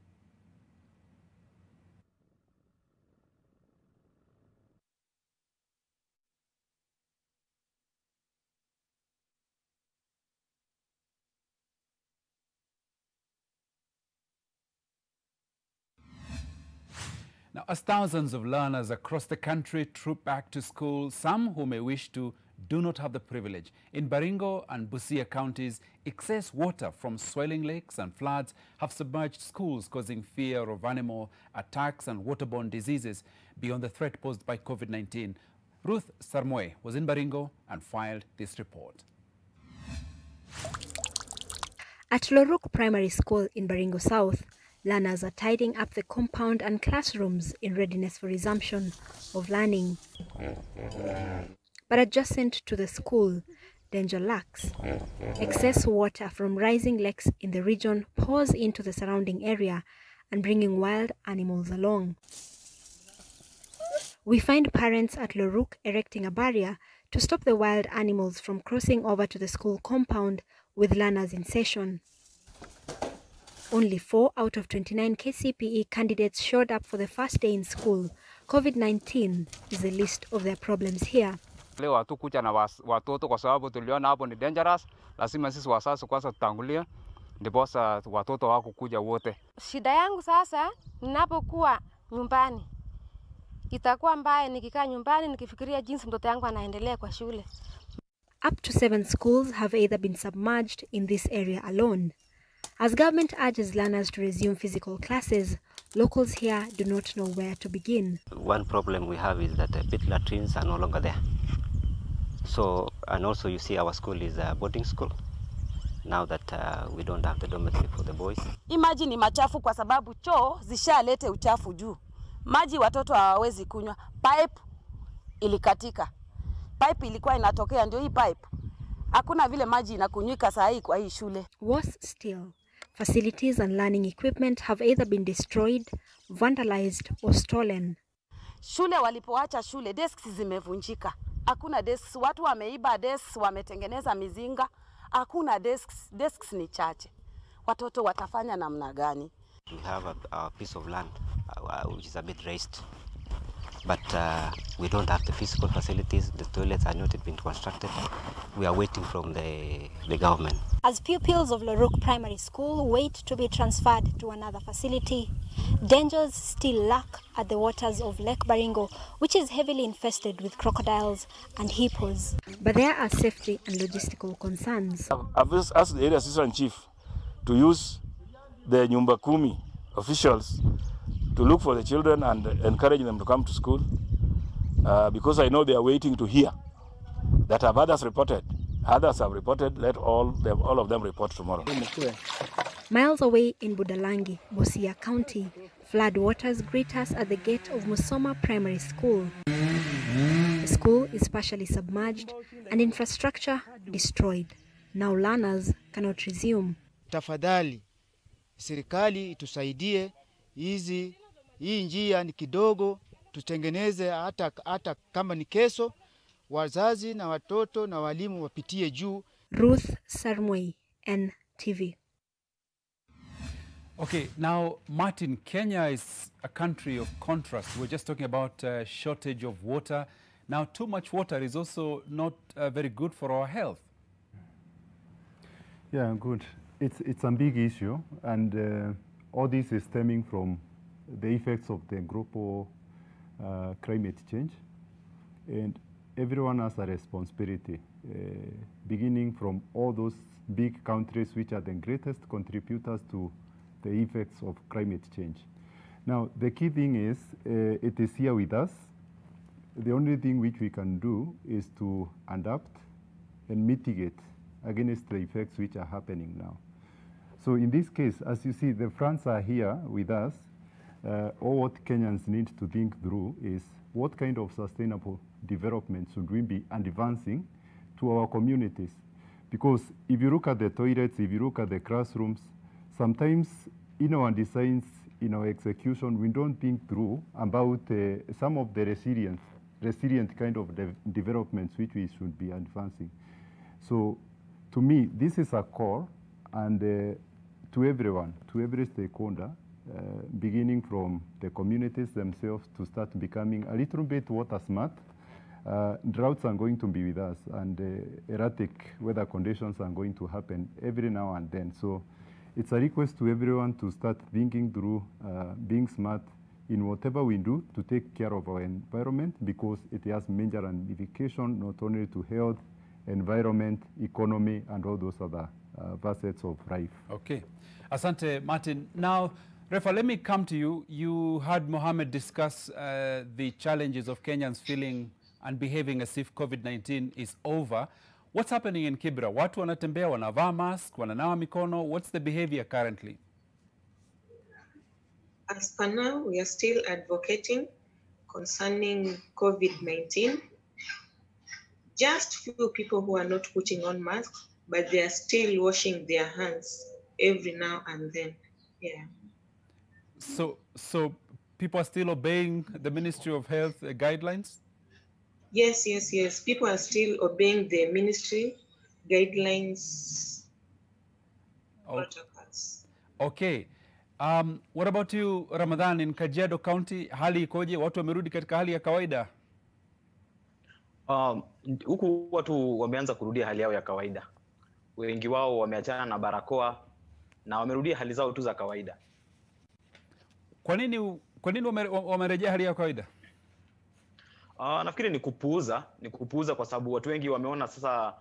Speaker 14: Now, as thousands of learners across the country troop back to school, some who may wish to do not have the privilege. In Baringo and Busia counties, excess water from swelling lakes and floods have submerged schools, causing fear of animal attacks and waterborne diseases beyond the threat posed by COVID-19. Ruth Sarmoe was in Baringo and filed this report.
Speaker 2: At Loruk Primary School in Baringo South, learners are tidying up the compound and classrooms in readiness for resumption of learning. But adjacent to the school, danger lurks. Excess water from rising lakes in the region pours into the surrounding area and bringing wild animals along. We find parents at Loruk erecting a barrier to stop the wild animals from crossing over to the school compound with learners in session. Only 4 out of 29 KCPE candidates showed up for the first day in school. COVID-19 is the list of their problems here.
Speaker 16: Leo hatukuja na watoto kwa sababu tuliona hapo ni dangerous. Lazima sisi wazazi kwanza tutangulia, ndiposa watoto hawakukuja wote.
Speaker 17: Shida yangu sasa ninapokuwa nyumbani itakuwa mbaya nikikaa nyumbani nikifikiria jinsi mtoto yangu anaendelea kwa shule.
Speaker 2: Up to 7 schools have either been submerged in this area alone. As government urges learners to resume physical classes, locals here do not know where to begin.
Speaker 21: One problem we have is that the pit latrines are no longer there. So, and also you see our school is a boarding school. Now that we don't have the dormitory for the boys.
Speaker 22: Maji ni machafu kwa sababu choo zishalete uchafu juu. Maji watoto hawawezi kunywa. Pipe ilikatika. Pipe ilikuwa inatokea ndio hii pipe. Hakuna vile maji inakunywika saa hii kwa hii shule.
Speaker 2: Worse still, facilities and learning equipment have either been destroyed, vandalized or stolen.
Speaker 22: Shule walipoacha shule, desks zimevunjika. Hakuna desks, watu wameiba desks, wametengeneza mizinga. Hakuna desks ni chache. Watoto watafanya namna gani?
Speaker 21: We have a piece of land which is a bit raised. But we don't have the physical facilities. The toilets are not been constructed. We are waiting from the government.
Speaker 2: As pupils of Loruk Primary School wait to be transferred to another facility, dangers still lurk at the waters of Lake Baringo, which is heavily infested with crocodiles and hippos. But there are safety and logistical concerns.
Speaker 23: I've asked the area assistant chief to use the Nyumba Kumi officials to look for the children and encourage them to come to school, because I know they are waiting to hear that have others reported Others have reported. Let all of them report tomorrow.
Speaker 2: Miles away in Budalangi, Busia County, flood waters greet us at the gate of Musoma Primary School. The school is partially submerged and infrastructure destroyed. Now learners cannot resume.
Speaker 6: Tafadhali, serikali itusaidie hii njia ni kidogo, tutengeneze hata kama ni kesho, wazazi na watoto na walimu wapitie juu.
Speaker 2: Ruth Sarmoi, NTV.
Speaker 14: Okay, now, Martin, Kenya is a country of contrast. We're just talking about shortage of water. Now, too much water is also not very good for our health.
Speaker 8: Yeah, good. It's a big issue, and all this is stemming from the effects of the global climate change. And everyone has a responsibility, beginning from all those big countries which are the greatest contributors to the effects of climate change. Now, the key thing is, it is here with us. The only thing which we can do is to adapt and mitigate against the effects which are happening now. So in this case, as you see, the fronts are here with us. All what Kenyans need to think through is what kind of sustainable development should we be advancing to our communities? Because if you look at the toilets, if you look at the classrooms, sometimes in our designs, in our execution, we don't think through about some of the resilient kind of developments which we should be advancing. So to me, this is a call, and to everyone, to every stakeholder, beginning from the communities themselves to start becoming a little bit water smart. Droughts are going to be with us, and erratic weather conditions are going to happen every now and then. So it's a request to everyone to start thinking through being smart in whatever we do to take care of our environment, because it has major ramifications not only to health, environment, economy, and all those other facets of life.
Speaker 14: Okay. Asante, Martin. Now, Refa, let me come to you. You heard Mohammed discuss the challenges of Kenyans feeling and behaving as if COVID-19 is over. What's happening in Kibra? Watu wanatembea, wanavaa mask, wananawa mikono. What's the behavior currently?
Speaker 10: As per now, we are still advocating concerning COVID-19. Just few people who are not putting on masks, but they are still washing their hands every now and then. Yeah.
Speaker 14: So people are still obeying the Ministry of Health guidelines?
Speaker 10: Yes. People are still obeying the ministry guidelines, protocols.
Speaker 14: Okay. What about you, Ramadan, in Kajiado County? Hali ikoje? Watu wamerudi katika hali ya kawaida?
Speaker 11: Huku watu wameanza kurudia hali yao ya kawaida. Wengi wao wameachana na barakoa na wamerudia hali zao tu za kawaida.
Speaker 14: Kwa nini wamerejea hali ya kawaida?
Speaker 11: Nafikiri ni kupuuza kwa sababu watu wengi wameona sasa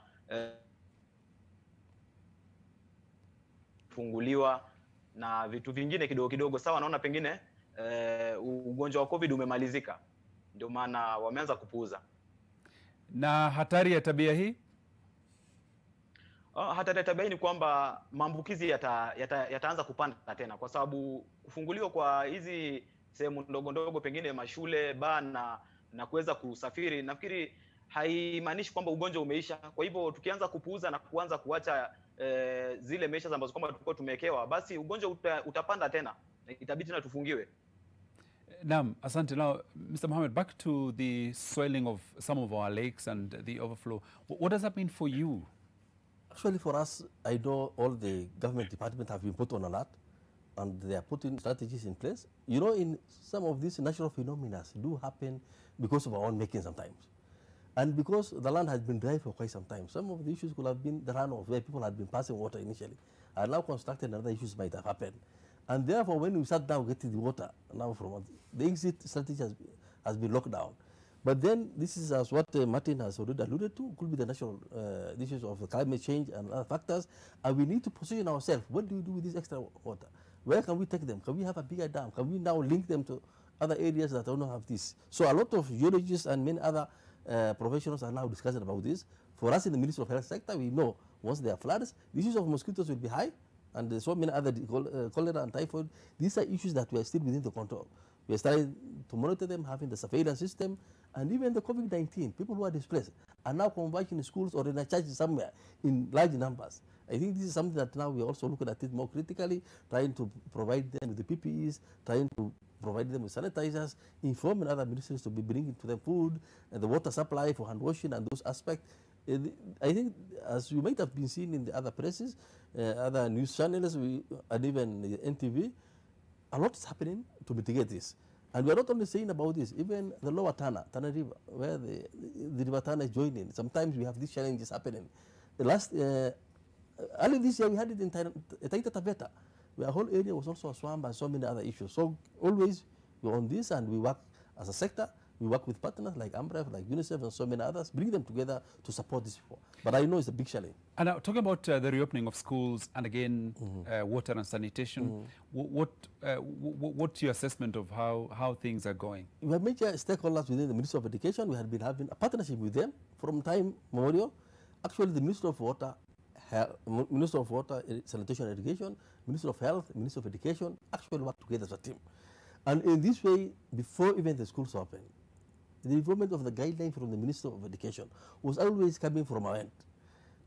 Speaker 11: funguliwa na vitu vingine kidogo kidogo, sawa, naona pengine ugonjwa wa COVID umemalizika. Ndio maana wameanza kupuuza.
Speaker 14: Na hatari ya tabia hii?
Speaker 11: Hatari ya tabia hii ni kwamba maambukizi yataanza kupanda tena, kwa sababu kufunguliwa kwa hizi sehemu ndogo ndogo, pengine mashule, baa na kuweza kusafiri, nafikiri haimaanishi kwamba ugonjwa umeisha. Kwa hivyo tukianza kupuuza na kuanza kuacha zile measures ambazo kwamba tulikuwa tumewekewa, basi ugonjwa utapanda tena, itabidi tena tufungiwe.
Speaker 14: Naam, asante. Now, Mr. Mohammed, back to the swelling of some of our lakes and the overflow. What does that mean for you?
Speaker 4: Actually, for us, I know all the government departments have been put on alert, and they are putting strategies in place. You know, in some of these natural phenomena do happen because of our own making sometimes. And because the land has been dry for quite some time, some of the issues could have been the runoff, where people had been passing water initially, are now constructed, and other issues might have happened. And therefore, when we sat down getting the water, now from the exit strategy has been locked down. But then this is, as what Martin has already alluded to, could be the national issues of climate change and other factors. And we need to position ourselves. What do we do with this extra water? Where can we take them? Can we have a bigger dam? Can we now link them to other areas that don't have this? So a lot of geologists and many other professionals are now discussing about this For us in the Ministry of Health sector, we know once there are floods, the issues of mosquitoes will be high, and there's so many other cholera and typhoid. These are issues that we are still within the control. We are starting to monitor them, having the surveillance system, and even the COVID-19, people who are displaced are now converging in schools or in a church somewhere in large numbers. I think this is something that now we are also looking at it more critically, trying to provide them with the PPEs, trying to provide them with sanitizers, informing other ministries to be bringing to them food, and the water supply for hand washing and those aspects. I think, as you might have been seeing in the other presses, other news channels, and even NTV, a lot is happening to mitigate this. And we are not only saying about this, even the lower Tana River, where the river Tana is joining, sometimes we have these challenges happening. Early this year, we had it in Taita Taveta, where the whole area was also a swamp and so many other issues. So always we're on this, and we work as a sector. We work with partners like AMREF, like UNICEF, and so many others, bring them together to support this people. But I know it's a big challenge. And
Speaker 14: now, talking about the reopening of schools and again, water and sanitation, what's your assessment of how things are going? We have major stakeholders within the Ministry of Education. We have been having a partnership with them from time memorial. Actually, the Ministry of Water, Sanitation and Education, Ministry of Health, Ministry of Education actually work together as a team. And in this way, before even the schools open, the development of the guideline from the Minister of Education was always coming from our end,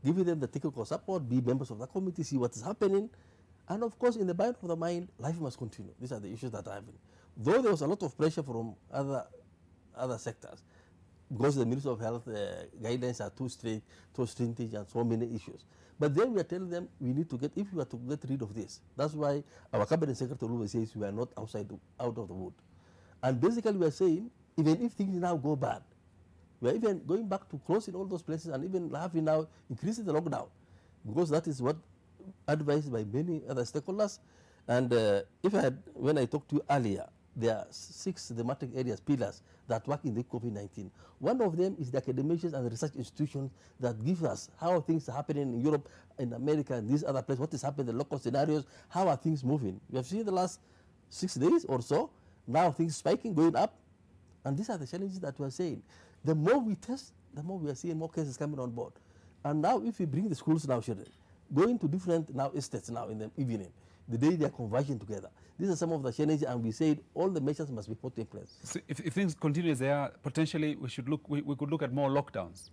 Speaker 14: giving them the technical support, be members of the committee, see what is happening. And of course, in the back of the mind, life must continue. These are the issues that are happening. Though there was a lot of pressure from other sectors, because the Ministry of Health guidelines are too strict, too stringent, and so many issues. But then we are telling them we need to if we are to get rid of this. That's why our Cabinet Secretary always says we are not out of the wood. And basically we are saying, even if things now go bad, we are even going back to closing all those places and even having now increasing the lockdown, because that is what advised by many other stakeholders. And when I talked to you earlier, there are 6 thematic areas, pillars, that work in the COVID-19. One of them is the academicians and the research institutions that give us how things are happening in Europe, in America, and these other places, what is happening, the local scenarios, how are things moving. We have seen the last 6 days or so, now things spiking, going up, and these are the challenges that we are saying. The more we test, the more we are seeing more cases coming on board. And now if we bring the schools now, children, going to different now estates now in the evening, the day they are converging together. These are some of the challenges, and we said all the measures must be put in place. So if things continue as they are, potentially we could look at more lockdowns.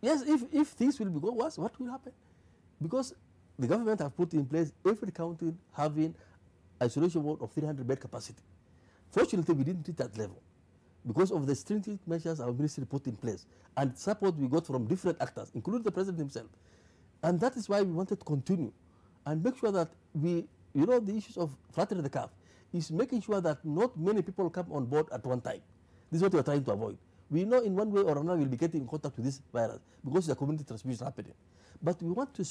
Speaker 4: Yes, if things will go worse, what will happen? Because the government have put in place every county having isolation ward of 300 bed capacity. Fortunately, we didn't reach that level because of the stringent measures our ministry put in place and support we got from different actors, including the president himself. And that is why we wanted to continue and make sure that the issues of flattening the curve is making sure that not many people come on board at one time. This is what we are trying to avoid. We know in one way or another we'll be getting in contact with this virus because the community transmission is happening. But we want to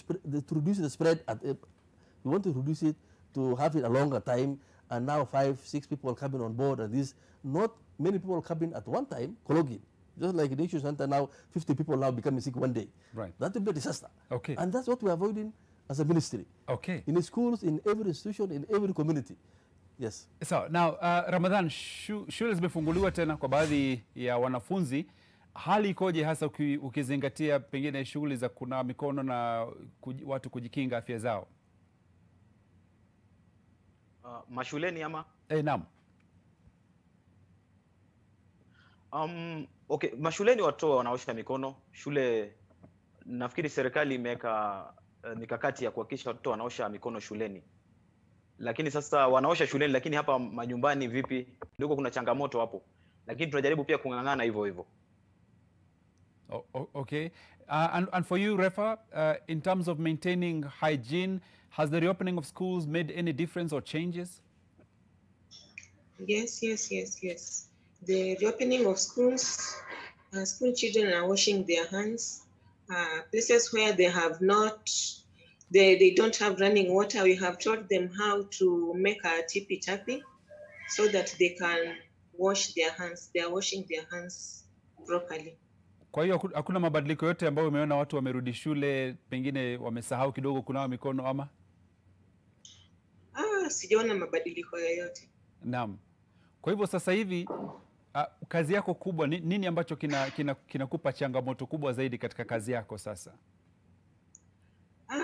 Speaker 4: reduce the spread. We want to reduce it to have it a longer time. And now 5, 6 people coming on board, and this not many people coming at one time, colloquial. Just like in the issue center now, 50 people now becoming sick one day.
Speaker 14: Right.
Speaker 4: That will be a disaster.
Speaker 14: Okay.
Speaker 4: And that's what we are avoiding as a ministry.
Speaker 14: Okay.
Speaker 4: In the schools, in every institution, in every community. Yes.
Speaker 14: So now, Ramadhan, shule zimefunguliwa tena kwa baadhi ya wanafunzi. Hali ikoje hasa ukizingatia pengine shughuli za kunawa mikono na watu kujikinga afya zao?
Speaker 11: Mashuleni ama?
Speaker 14: Naam.
Speaker 11: Okay, mashuleni watoto wanaosha mikono. Shule, nafikiri serikali imeweka mikakati ya kuhakikisha watoto wanaosha mikono shuleni. Lakini sasa wanaosha shuleni, lakini hapa manyumbani vipi? Kidogo kuna changamoto hapo. Lakini tunajaribu pia kung'ang'ana hivyo hivyo.
Speaker 14: Okay. And for you, Refa, in terms of maintaining hygiene, has the reopening of schools made any difference or changes?
Speaker 10: Yes. The reopening of schools, school children are washing their hands. Places where they have not, they don't have running water, we have taught them how to make a tipi so that they can wash their hands. They are washing their hands properly.
Speaker 14: Kwa hiyo hakuna mabadiliko yote ambayo umeona watu wamerudi shule pengine wamesahau kidogo kunawa mikono ama?
Speaker 10: Sijaona mabadiliko yoyote.
Speaker 14: Naam. Kwa hivyo sasa hivi Kazi yako kubwa, nini ambacho kinakupa changamoto kubwa zaidi katika kazi yako sasa?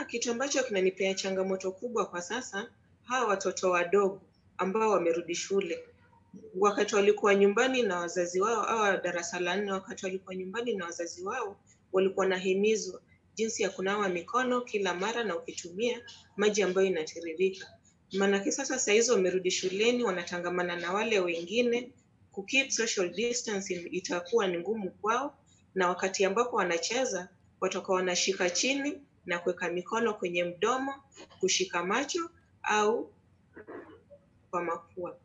Speaker 10: Kitu ambacho kinanipea changamoto kubwa kwa sasa, hawa watoto wadogo ambao wamerudi shule. Wakati walikuwa nyumbani na wazazi wao, au darasa la 4, wakati walikuwa nyumbani na wazazi wao, walikuwa nahimizwa jinsi ya kunawa mikono kila mara na ukitumia maji ambayo inatiririka. Maana sasa hizo wamerudi shuleni, wanatangamana na wale wengine, kukeep social distancing itakuwa ni ngumu kwao, na wakati ambapo wanacheza watakuwa wanashika chini na kuweka mikono kwenye mdomo, kushika macho au kwa mapua,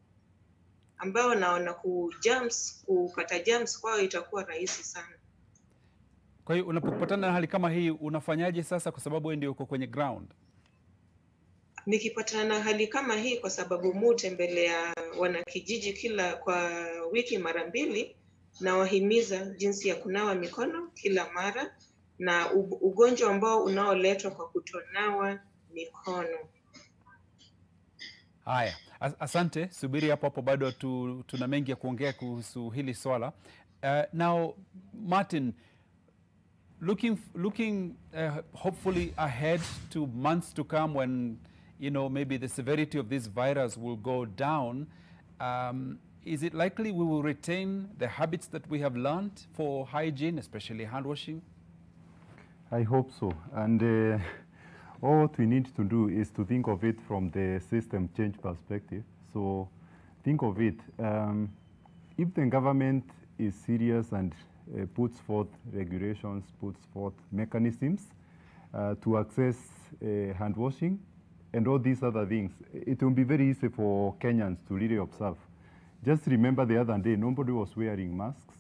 Speaker 10: ambao naona kupata germs kwao itakuwa rahisi sana.
Speaker 14: Kwa hiyo unapopatana na hali kama hii unafanyaje sasa, kwa sababu wewe ndio uko kwenye ground?
Speaker 10: Nikipatana na hali kama hii, kwa sababu mutembelea wanakijiji kwa wiki mara 2, na wahimiza jinsi ya kunawa mikono kila mara na ugonjwa ambao unaoletwa kwa kutonawa mikono.
Speaker 14: Haya, asante. Subiri hapo bado tuna mengi ya kuongea kuhusu hili swala. Now Martin, looking hopefully ahead to months to come when maybe the severity of this virus will go down, is it likely we will retain the habits that we have learned for hygiene, especially hand washing?
Speaker 8: I hope so. And all what we need to do is to think of it from the system change perspective. So think of it, if the government is serious and puts forth regulations, puts forth mechanisms to access hand washing and all these other things, it will be very easy for Kenyans to really observe. Just remember the other day, nobody was wearing masks,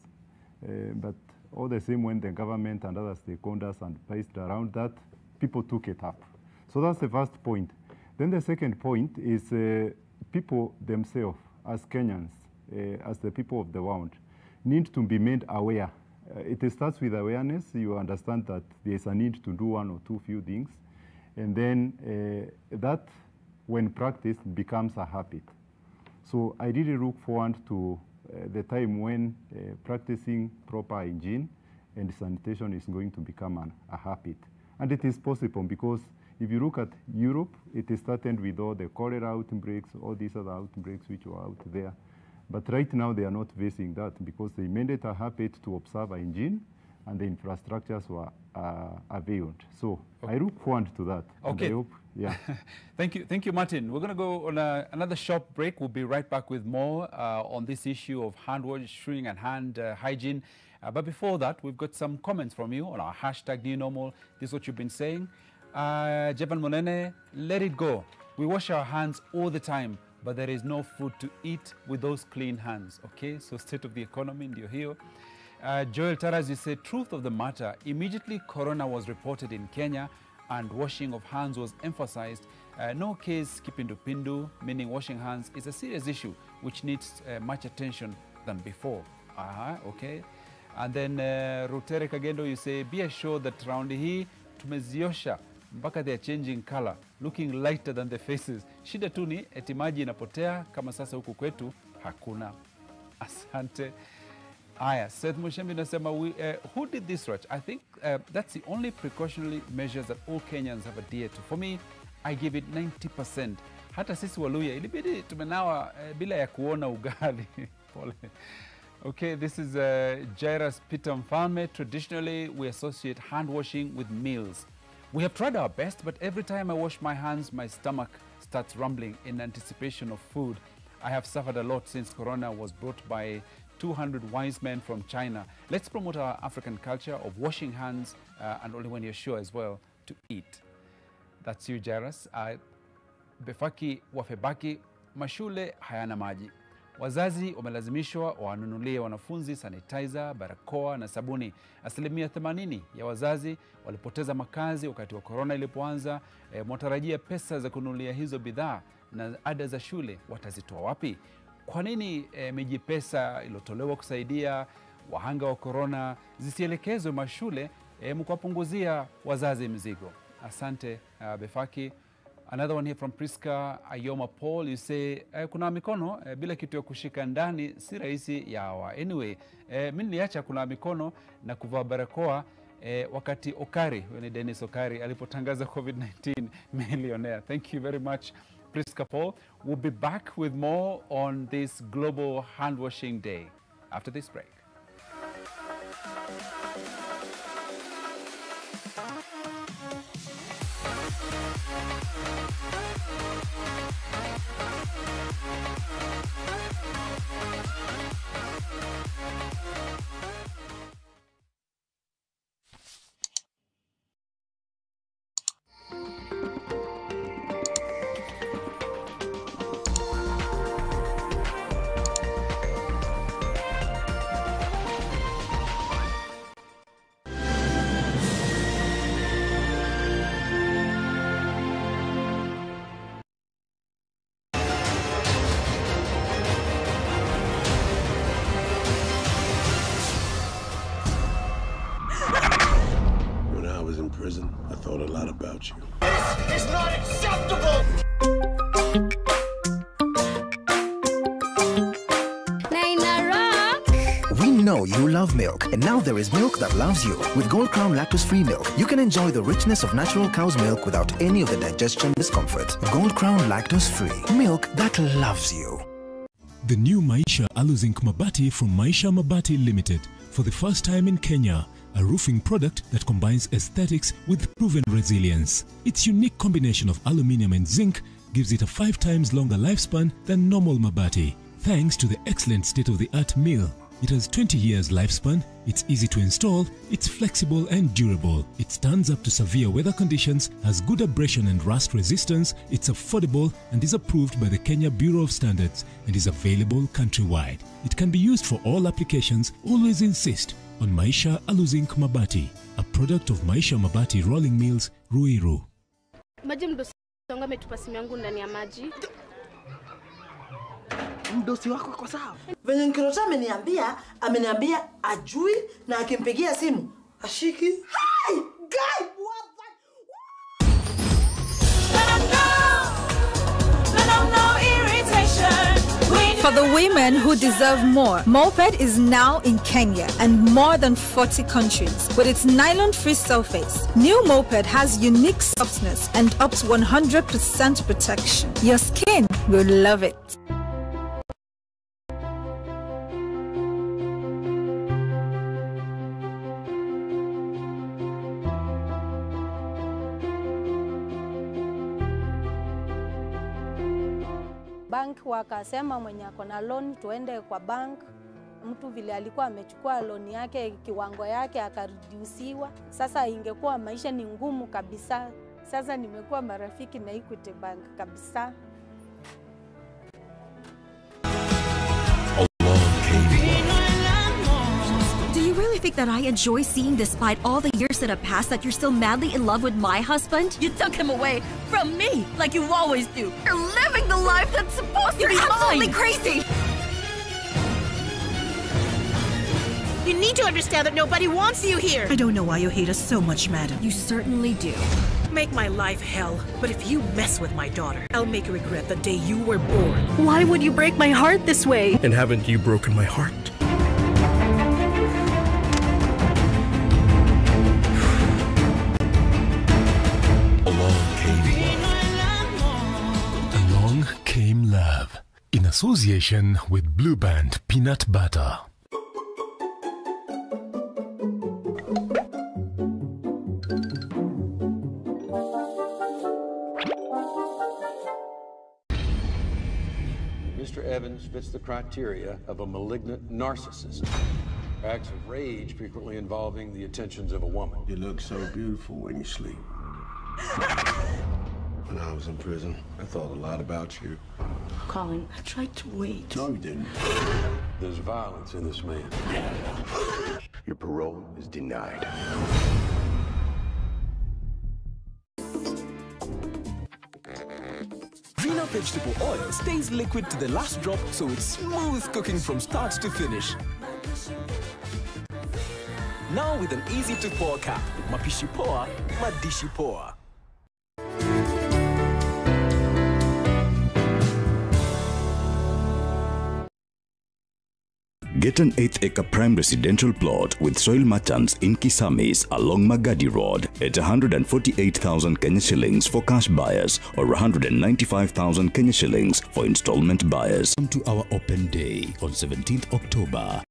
Speaker 8: but all the same, when the government and other stakeholders advised around that, people took it up. So that's the first point. Then the second point is people themselves, as Kenyans, as the people of the world, need to be made aware. It starts with awareness. You understand that there is a need to do one or two few things. And then that, when practiced, becomes a habit. So I really look forward to the time when practicing proper hygiene and sanitation is going to become a habit. And it is possible because if you look at Europe, it started with all the cholera outbreaks, all these other outbreaks which were out there. But right now they are not facing that because they made it a habit to observe hygiene and the infrastructures were availed. So I look forward to that.
Speaker 14: Okay.
Speaker 8: And I hope, yeah.
Speaker 14: Thank you, Martin. We're going to go on another short break. We'll be right back with more on this issue of hand washing and hand hygiene. But before that, we've got some comments from you on our hashtag New Normal. This is what you've been saying. Jevan Monene, let it go. We wash our hands all the time, but there is no food to eat with those clean hands. Okay, so state of the economy, ndio hiyo. Joel Taraz, you say, truth of the matter, immediately corona was reported in Kenya and washing of hands was emphasized. No case kipindupindu, meaning washing hands, is a serious issue which needs much attention than before. Okay. And then Rutere Kagendo, you say, be assured that round hii tumeziosha mpaka they are changing color, looking lighter than the faces. Shida tu ni eti maji inapotea kama sasa huku kwetu hakuna. Asante. Aya, Seth Mushembi nasema, who did this, Rach? I think that's the only precautionary measures that all Kenyans have adhered to. For me, I give it 90%. Hata sisi Waluya, ilibidi tumenawa bila ya kuona ugali. Okay, this is Jairus Peter Mfalme. Traditionally, we associate hand washing with meals. We have tried our best, but every time I wash my hands, my stomach starts rumbling in anticipation of food. I have suffered a lot since Corona was brought by 200 wise men from China. Let's promote our African culture of washing hands and only when you're sure as well to eat. That's you, Jairus. Befaki wafebaki, mashule hayana maji. Wazazi wamelazimishwa wanunulie wanafunzi sanitizer, barakoa na sabuni. Asilimia 80 ya wazazi walipoteza makazi wakati wa corona ilipoanza. Mwatarajia pesa za kununulia hizo bidhaa na ada za shule watazitoa wapi? Kwa nini miji pesa ilotolewa kusaidia wahanga wa corona zisielekezwe mashule mkuwapunguzia wazazi mzigo? Asante Befaki. Another one here from Priska Ayoma Paul. You say, kuna mikono, bila kitu ya kushika ndani, si rahisi yawa. Anyway, mimi niliacha kuna mikono na kuvaa barakoa wakati Okari, when Dennis Okari, alipotangaza COVID-19 millionaire. Thank you very much, Priska Paul. We'll be back with more on this Global Hand Washing Day after this break.
Speaker 7: I thought a lot about you.
Speaker 9: This is not acceptable!
Speaker 15: We know you love milk, and now there is milk that loves you. With Gold Crown lactose-free milk, you can enjoy the richness of natural cow's milk without any of the digestion discomfort. Gold Crown lactose-free, milk that loves you.
Speaker 18: The new Maisha Aluzinc Mabati from Maisha Mabati Limited. For the first time in Kenya, a roofing product that combines aesthetics with proven resilience. Its unique combination of aluminium and zinc gives it a 5 times longer lifespan than normal Mabati, thanks to the excellent state-of-the-art mill. It has 20 years lifespan, it's easy to install, it's flexible and durable, it stands up to severe weather conditions, has good abrasion and rust resistance, it's affordable and is approved by the Kenya Bureau of Standards and is available countrywide. It can be used for all applications. Always insist on Maisha Aluzinc Mabati, a product of Maisha Mabati Rolling Mills, Ruiru.
Speaker 24: Maji mdosi wangu ametupa simu yangu ndani ya maji.
Speaker 25: Mdosi wako kwa sawa. Venye Nkirota ameniambia ajui na akimpigia simu ashiki. Hi, guy, what the?
Speaker 26: Let them know irritation. For the women who deserve more, Moped is now in Kenya and more than 40 countries. With its nylon-free surface, new Moped has unique softness and up to 100% protection. Your skin will love it.
Speaker 27: Bank wakasema mwenye ako na loan tuende kwa bank. Mtu vile alikuwa amechukua loan yake kiwango yake akareduciwa. Sasa ingekuwa maisha ni ngumu kabisa. Sasa nimekuwa marafiki na Equity Bank kabisa.
Speaker 28: Do you really think that I enjoy seeing, despite all the years that have passed, that you're still madly in love with my husband? You took him away from me, like you always do. You're living the life that's supposed to be mine. You're absolutely crazy.
Speaker 29: You need to understand that nobody wants you here.
Speaker 28: I don't know why you hate us so much, madam. You certainly do.
Speaker 29: Make my life hell, but if you mess with my daughter, I'll make you regret the day you were born.
Speaker 28: Why would you break my heart this way?
Speaker 7: And haven't you broken my heart?
Speaker 18: Along Came Love, in association with Blue Band Peanut Butter.
Speaker 30: Mr. Evans fits the criteria of a malignant narcissist. Acts of rage frequently involving the attentions of a woman.
Speaker 7: You look so beautiful when you sleep. When I was in prison, I thought a lot about you.
Speaker 28: Colin, I tried to wait.
Speaker 7: No, you didn't.
Speaker 30: There's violence in this man.
Speaker 7: Your parole is denied.
Speaker 31: Vina vegetable oil stays liquid to the last drop, so it's smooth cooking from start to finish. Now with an easy-to-pour cap. Mapishi poa, madishi poa.
Speaker 1: Get an 8-acre prime residential plot with soil merchants in Kisamis along Magadi Road at 148,000 Kenya shillings for cash buyers or 195,000 Kenya shillings for installment buyers.
Speaker 3: Come to our open day on 17th October.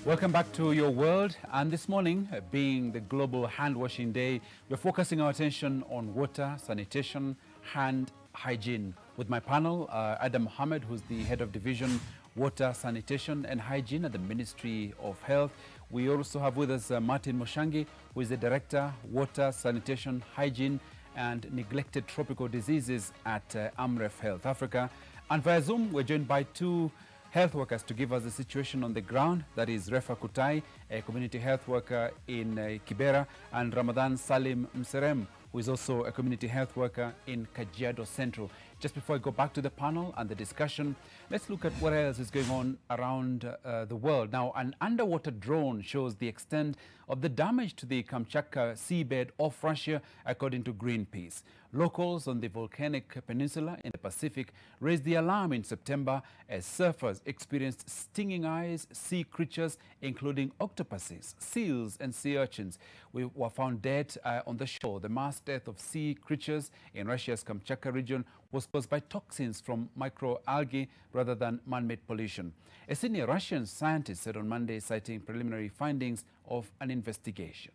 Speaker 14: Welcome back to Your World, and this morning, being the Global Hand Washing Day, we're focusing our attention on water, sanitation, hand hygiene. With my panel, Adam Mohammed, who's the Head of Division Water, Sanitation and Hygiene at the Ministry of Health. We also have with us Martin Moshangi, who is the Director, Water, Sanitation, Hygiene and Neglected Tropical Diseases at AMREF Health Africa. And via Zoom, we're joined by two health workers to give us the situation on the ground. That is Refa Kutai, a community health worker in Kibera, and Ramadan Salim Mserem, who is also a community health worker in Kajiado Central. Just before I go back to the panel and the discussion, let's look at what else is going on around the world. Now, an underwater drone shows the extent of the damage to the Kamchatka seabed off Russia, according to Greenpeace. Locals on the volcanic peninsula in the Pacific raised the alarm in September as surfers experienced stinging eyes, sea creatures, including octopuses, seals and sea urchins, were found dead on the shore. The mass death of sea creatures in Russia's Kamchatka region was caused by toxins from microalgae rather than man-made pollution. A senior Russian scientist said on Monday, citing preliminary findings of an investigation.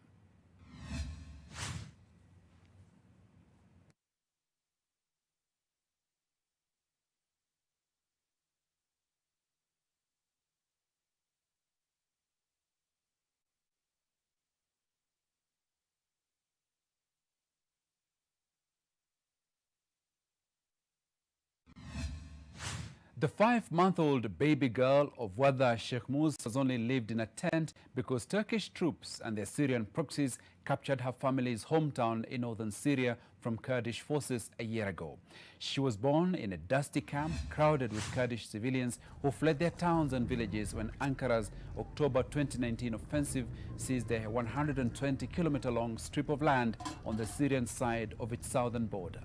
Speaker 14: The 5-month-old baby girl of Wada Shekhmuz has only lived in a tent because Turkish troops and their Syrian proxies captured her family's hometown in northern Syria from Kurdish forces a year ago. She was born in a dusty camp crowded with Kurdish civilians who fled their towns and villages when Ankara's October 2019 offensive seized a 120-kilometer-long strip of land on the Syrian side of its southern border.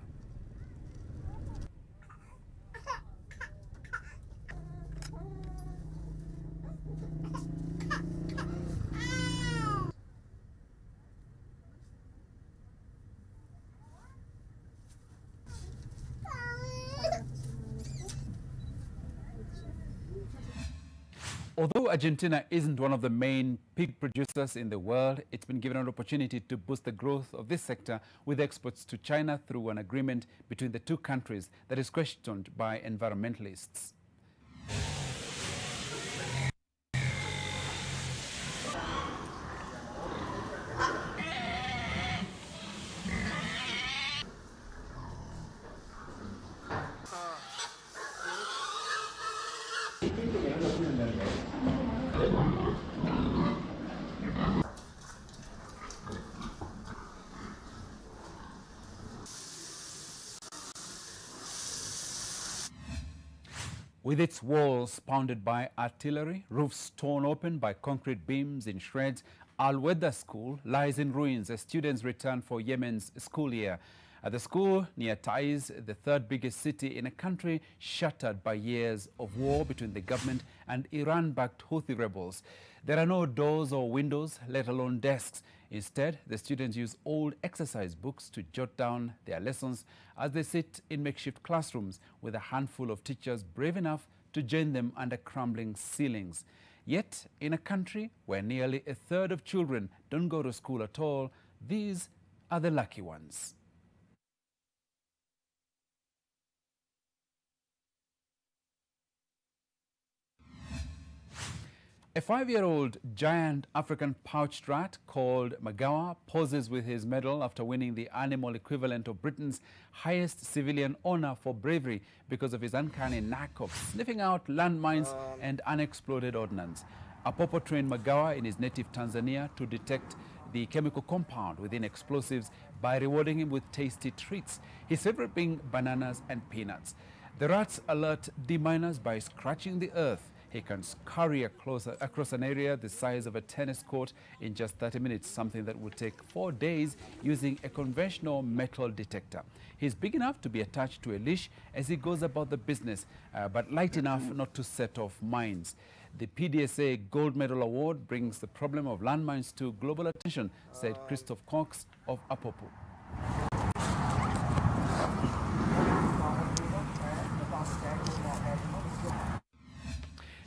Speaker 14: Although Argentina isn't one of the main pig producers in the world, it's been given an opportunity to boost the growth of this sector with exports to China through an agreement between the two countries that is questioned by environmentalists. With its walls pounded by artillery, roofs torn open by concrete beams in shreds, Al-Weda School lies in ruins as students return for Yemen's school year. At the school near Taiz, the third biggest city in a country shattered by years of war between the government and Iran-backed Houthi rebels. There are no doors or windows, let alone desks. Instead, the students use old exercise books to jot down their lessons as they sit in makeshift classrooms with a handful of teachers brave enough to join them under crumbling ceilings. Yet, in a country where nearly a third of children don't go to school at all, these are the lucky ones. A 5-year-old giant African pouched rat called Magawa poses with his medal after winning the animal equivalent of Britain's highest civilian honor for bravery because of his uncanny knack of sniffing out landmines and unexploded ordnance. Apopo trained Magawa in his native Tanzania to detect the chemical compound within explosives by rewarding him with tasty treats, his favorite being bananas and peanuts. The rats alert deminers by scratching the earth. He can scurry across an area the size of a tennis court in just 30 minutes, something that would take 4 days using a conventional metal detector. He's big enough to be attached to a leash as he goes about the business, but light enough not to set off mines. The PDSA Gold Medal Award brings the problem of landmines to global attention, said Christoph Cox of Apopo.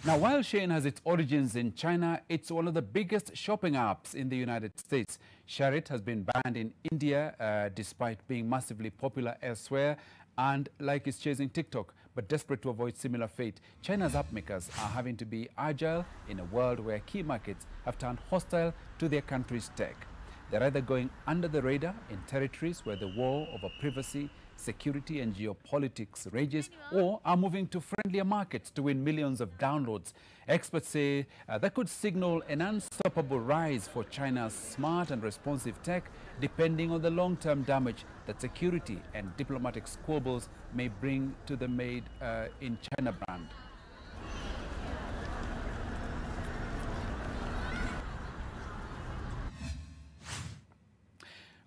Speaker 14: Now, while Shein has its origins in China, it's one of the biggest shopping apps in the United States. Sharit has been banned in India despite being massively popular elsewhere, and like it's chasing TikTok, but desperate to avoid similar fate. China's app makers are having to be agile in a world where key markets have turned hostile to their country's tech. They're either going under the radar in territories where the war over privacy, security and geopolitics rages, or are moving to friendlier markets to win millions of downloads. Experts say that could signal an unstoppable rise for China's smart and responsive tech, depending on the long-term damage that security and diplomatic squabbles may bring to the Made in China brand.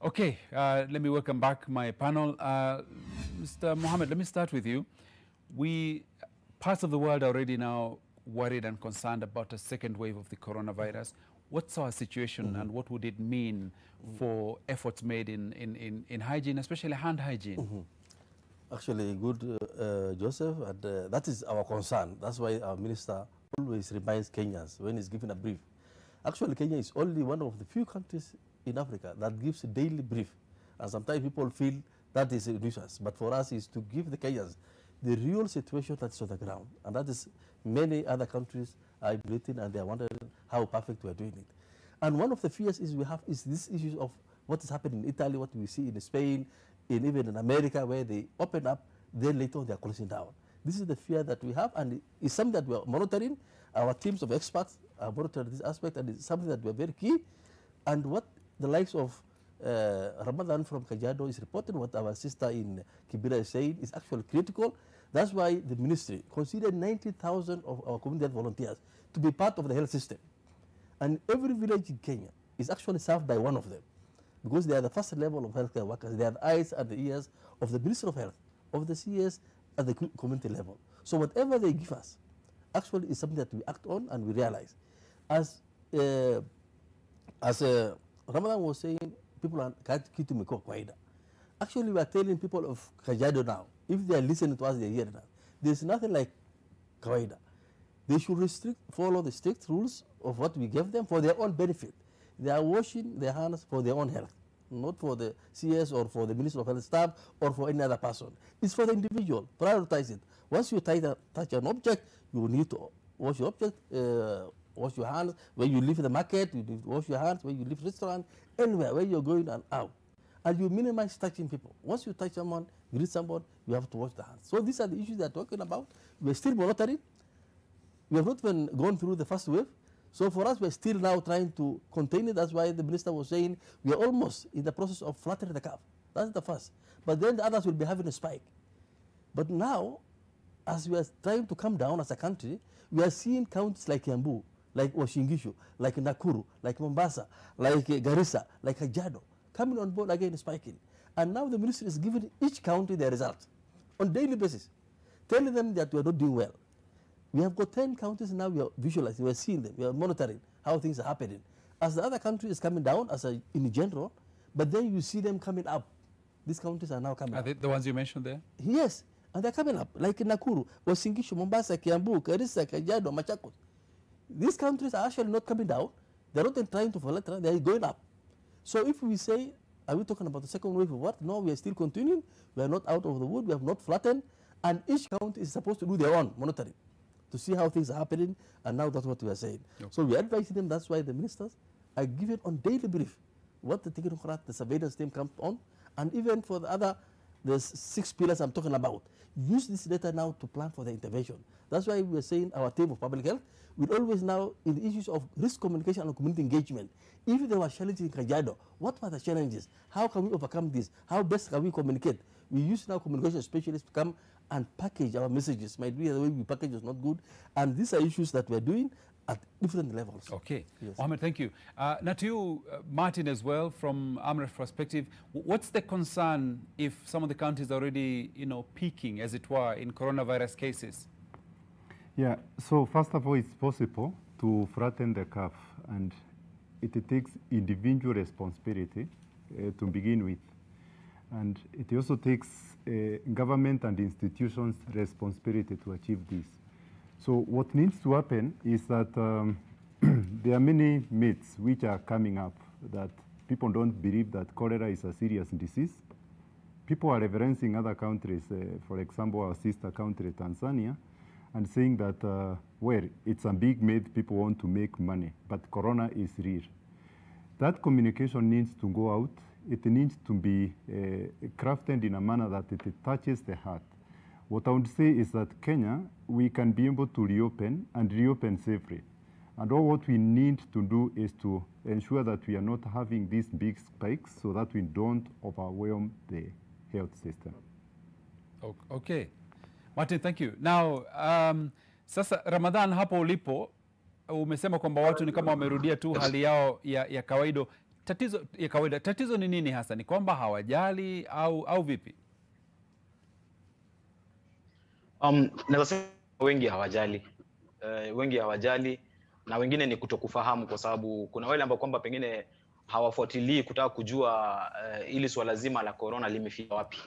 Speaker 14: Okay, let me welcome back my panel. Mr. Mohammed, let me start with you. Parts of the world are already now worried and concerned about a second wave of the coronavirus. What's our situation and what would it mean for efforts made in hygiene, especially hand hygiene?
Speaker 4: Actually, good, Joseph, and that is our concern. That's why our minister always reminds Kenyans when he's giving a brief. Actually, Kenya is only one of the few countries in Africa that gives a daily brief. And sometimes people feel that is a nuisance. But for us is to give the Kenyans the real situation that's on the ground. And that is many other countries are emulating and they are wondering how perfect we are doing it. And one of the fears is we have is this issue of what is happening in Italy, what we see in Spain, even in America, where they open up, then later on they are closing down. This is the fear that we have, and it's something that we are monitoring. Our teams of experts are monitoring this aspect, and it's something that we are very key. And what the likes of Ramadan from Kajiado is reporting, what our sister in Kibera is saying, is actually critical. That's why the ministry considered 90,000 of our community volunteers to be part of the health system. And every village in Kenya is actually served by one of them, because they are the first level of healthcare workers. They are the eyes and the ears of the Ministry of Health, of the CS at the community level. So whatever they give us actually is something that we act on and we realize. As Ramadan was saying, people are kitu meko kwaida. Actually, we are telling people of Kajiado now, if they are listening to us, they hear now. There's nothing like kawaida. They should follow the strict rules of what we give them for their own benefit. They are washing their hands for their own health, not for the CS or for the Ministry of Health staff or for any other person. It's for the individual. Prioritize it. Once you touch an object, you need to wash your object, wash your hands. When you leave the market, you need to wash your hands. When you leave the restaurant, anywhere where you're going and out. And you minimize touching people. Once you touch someone, greet someone, you have to wash the hands. So these are the issues they're talking about. We're still monitoring. We have not even gone through the first wave. So for us, we're still now trying to contain it. That's why the minister was saying we are almost in the process of flattening the curve. That's the first. But then the others will be having a spike. But now, as we are trying to come down as a country, we are seeing counties like Kiambu, like Washingishu, like Nakuru, like Mombasa, like Garissa, like Kajiado, coming on board again spiking. And now the ministry is giving each county their results on daily basis, telling them that we are not doing well. We have got 10 counties now, we are visualizing, we are seeing them, we are monitoring how things are happening. As the other country is coming down in general, but then you see them coming up. These counties are now coming up.
Speaker 14: Are they the ones you mentioned there?
Speaker 4: Yes, and they're coming up, like Nakuru, Wasingishu, Mombasa, Kiambu, Garissa, Kajiado, Machakos. These countries are actually not coming down. They're not trying to flatten, they're going up. So if we say, are we talking about the second wave of what? No, we are still continuing. We are not out of the wood. We have not flattened. And each county is supposed to do their own monitoring to to see how things are happening, and now that's what we are saying.
Speaker 14: Okay.
Speaker 4: So we are advising them, that's why the ministers are given on daily brief what the technocrat, the surveillance team comes on, and even for the other, the 6 pillars I'm talking about. Use this data now to plan for the intervention. That's why we are saying our team of public health will always now, in the issues of risk communication and community engagement, if there were challenges in Kajiado, what were the challenges? How can we overcome this? How best can we communicate? We use now communication specialists to come and package our messages. Might be the way we package is not good. And these are issues that we're doing at different levels.
Speaker 14: Okay.
Speaker 4: Yes.
Speaker 14: Mohammed, thank you. Now to you, Martin, as well, from AMREF's perspective, what's the concern if some of the counties are already, peaking, as it were, in coronavirus cases?
Speaker 8: Yeah, so first of all, it's possible to flatten the curve, and it takes individual responsibility to begin with. And it also takes government and institutions' responsibility to achieve this. So what needs to happen is that there are many myths which are coming up that people don't believe that cholera is a serious disease. People are referencing other countries, for example, our sister country, Tanzania, and saying that, well, it's a big myth, people want to make money, but corona is real. That communication needs to go out. It needs to be crafted in a manner that it touches the heart. What I would say is that Kenya, we can be able to reopen and reopen safely. And all what we need to do is to ensure that we are not having these big spikes so that we don't overwhelm the health system.
Speaker 14: Okay. Martin, thank you. Now, sasa Ramadhan, hapo ulipo, umesema kwamba watu ni kama wamerudia tu hali yao ya kawaida. Tatizo ni nini hasa? Ni kwamba hawajali au vipi?
Speaker 11: Naweza sema wengi hawajali. Wengi hawajali na wengine ni kutokufahamu, kwa sababu kuna wale ambao kwamba pengine hawafuatilii kutaka kujua ili swala zima la corona limefika wapi.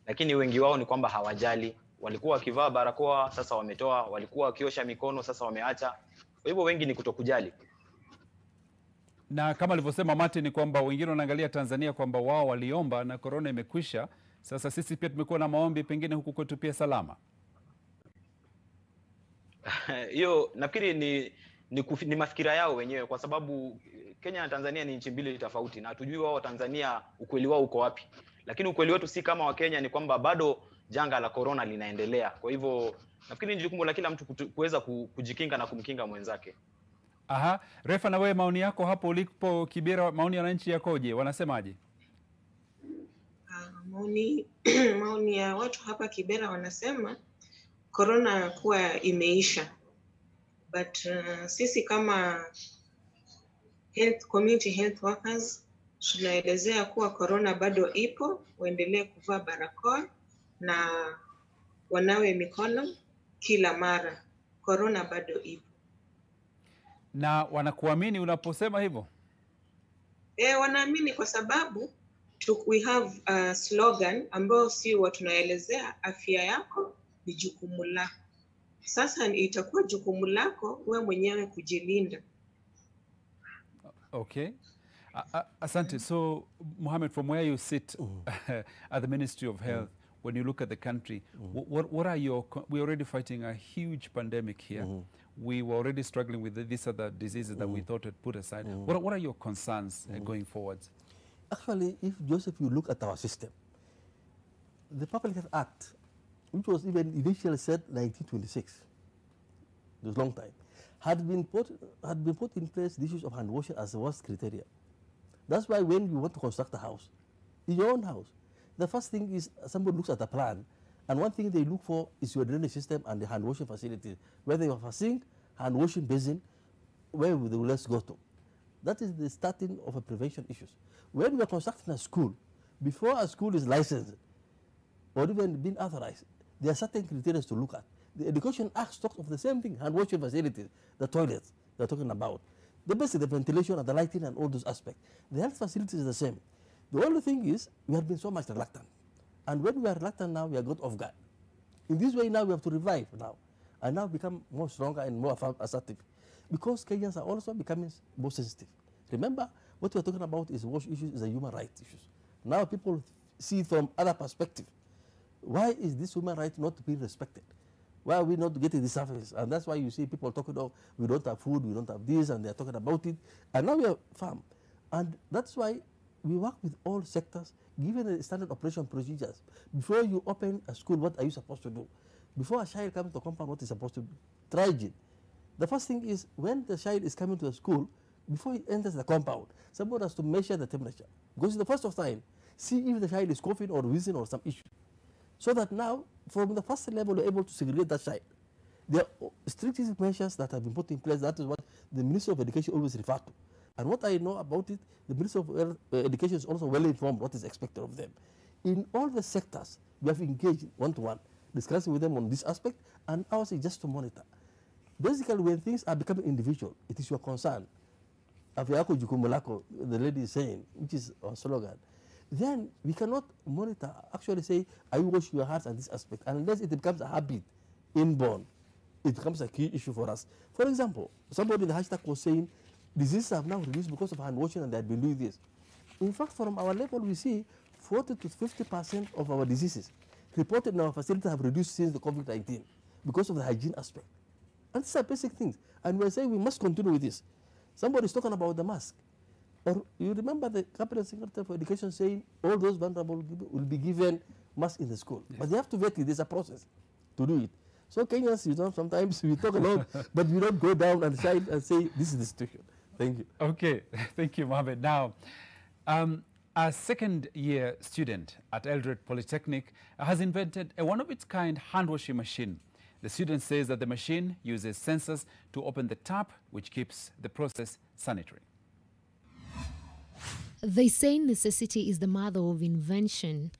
Speaker 11: Lakini wengi wao ni kwamba hawajali. Walikuwa wakivaa barakoa, sasa wametoa. Walikuwa wakiosha mikono, sasa wameacha. Kwa hivyo wengi ni kutokujali.
Speaker 14: Na kama alivyosema Martin, ni kwamba wengine wanaangalia Tanzania kwamba wao waliomba na corona imekwisha. Sasa sisi pia tumekuwa na maombi, pengine huku kwetu pia salama.
Speaker 11: Hiyo nafikiri ni mafikira yao wenyewe, kwa sababu Kenya na Tanzania ni nchi mbili tofauti, na hatujui wao Tanzania ukweli wao uko wapi. Lakini ukweli wetu si kama wa Kenya, ni kwamba bado janga la corona linaendelea. Kwa hivyo nafikiri ni jukumu la kila mtu kuweza kujikinga na kumkinga mwenzake.
Speaker 14: Aha, Refa, na wewe maoni yako hapo ulipo Kibera, maoni ya wananchi yakoje? Wanasemaje?
Speaker 10: Maoni ya watu hapa Kibera wanasema corona kuwa imeisha. But sisi kama community health workers tunaelezea kuwa corona bado ipo, waendelee kuvaa barakoa na wanawe mikono kila mara. Corona bado ipo.
Speaker 14: Na wanakuamini unaposema hivyo?
Speaker 10: Wanaamini kwa sababu we have a slogan ambao si watu tunaelezea, afya yako ni jukumu lako. Sasa itakuwa jukumu lako wewe mwenyewe kujilinda.
Speaker 14: Okay. Asante. So, Mohammed, from where you sit at the Ministry of Health, when you look at the country, what are we're already fighting a huge pandemic here. We were already struggling with these other diseases that we thought had put aside. What are your concerns going forward?
Speaker 4: Actually, if Joseph, you look at our system, the Public Health Act, which was even initially said 1926, it was a long time, had been put in place the issues of hand washing as the worst criteria. That's why when you want to construct a house, in your own house, the first thing is somebody looks at the plan, and one thing they look for is your drainage system and the hand washing facility. Whether you have a sink, hand washing basin, where will the less go to? That is the starting of a prevention issues. When we are constructing a school, before a school is licensed or even being authorized, there are certain criteria to look at. The Education Act talks of the same thing, hand washing facilities, the toilets they're talking about. The basic, the ventilation and the lighting and all those aspects. The health facilities is the same. The only thing is we have been so much reluctant. And when we are reluctant now, we are got off guard. In this way now we have to revive now and now become more stronger and more assertive. Because Kenyans are also becoming more sensitive. Remember, what we're talking about is wash issues, is a human rights issues. Now people see it from other perspective. Why is this human right not being respected? Why are we not getting the surface? And that's why you see people talking of, we don't have food, we don't have this, and they're talking about it. And now we are farm. And that's why we work with all sectors, given the standard operation procedures. Before you open a school, what are you supposed to do? Before a child comes to the compound, what is supposed to do? Hygiene. The first thing is, when the child is coming to the school, before he enters the compound, somebody has to measure the temperature. Because it's the first of time, see if the child is coughing or wheezing or some issue. So that now, from the first level, you're able to segregate that child. There are strict measures that have been put in place. That is what the Minister of Education always refers to. And what I know about it, the Minister of Education is also well informed what is expected of them. In all the sectors, we have engaged one-to-one, discussing with them on this aspect, and ours is just to monitor. Basically, when things are becoming individual, it is your concern. Afiako jukumulako, the lady is saying, which is our slogan. Then we cannot monitor, actually say, I wash your hands at this aspect, unless it becomes a habit inborn. It becomes a key issue for us. For example, somebody in the hashtag was saying, diseases have now reduced because of hand washing and they have been doing this. In fact, from our level, we see 40 to 50% of our diseases reported in our facility have reduced since the COVID-19 because of the hygiene aspect. And these are basic things. And we're saying we must continue with this. Somebody's talking about the mask. Or you remember the Cabinet Secretary for Education saying all those vulnerable will be given masks in the school. Yes. But they have to vet it. There's a process to do it. So Kenyans, you know, sometimes we talk a lot, but we don't go down and say this is the situation. Thank you.
Speaker 14: Okay, thank you, Mohammed. Now, a second-year student at Eldoret Polytechnic has invented a one-of-its-kind hand-washing machine. The student says that the machine uses sensors to open the tap, which keeps the process sanitary.
Speaker 5: They say necessity is the mother of invention,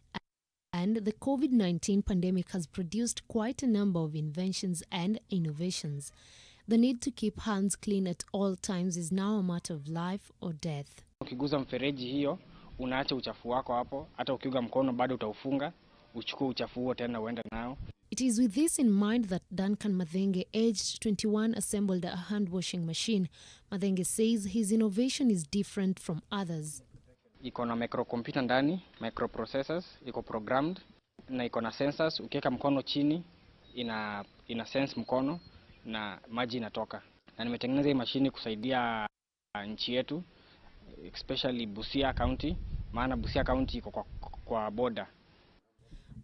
Speaker 5: and the COVID-19 pandemic has produced quite a number of inventions and innovations. The need to keep hands clean at all times is now a matter of life or death.
Speaker 6: Ukiguza mfereji hiyo, unaacha uchafu wako hapo, hata ukiuga mkono bado utaufunga, uchukue uchafu huo tena uende nao.
Speaker 5: It is with this in mind that Duncan Mathenge, aged 21, assembled a hand-washing machine. Mathenge says his innovation is different from others.
Speaker 6: Iko na microcomputer ndani, microprocessors, iko programmed, na iko na sensors. Ukiweka mkono chini, ina sense mkono na maji inatoka. Na nimetengeneza hii mashini kusaidia nchi yetu, especially Busia County, maana Busia County iko kwa border.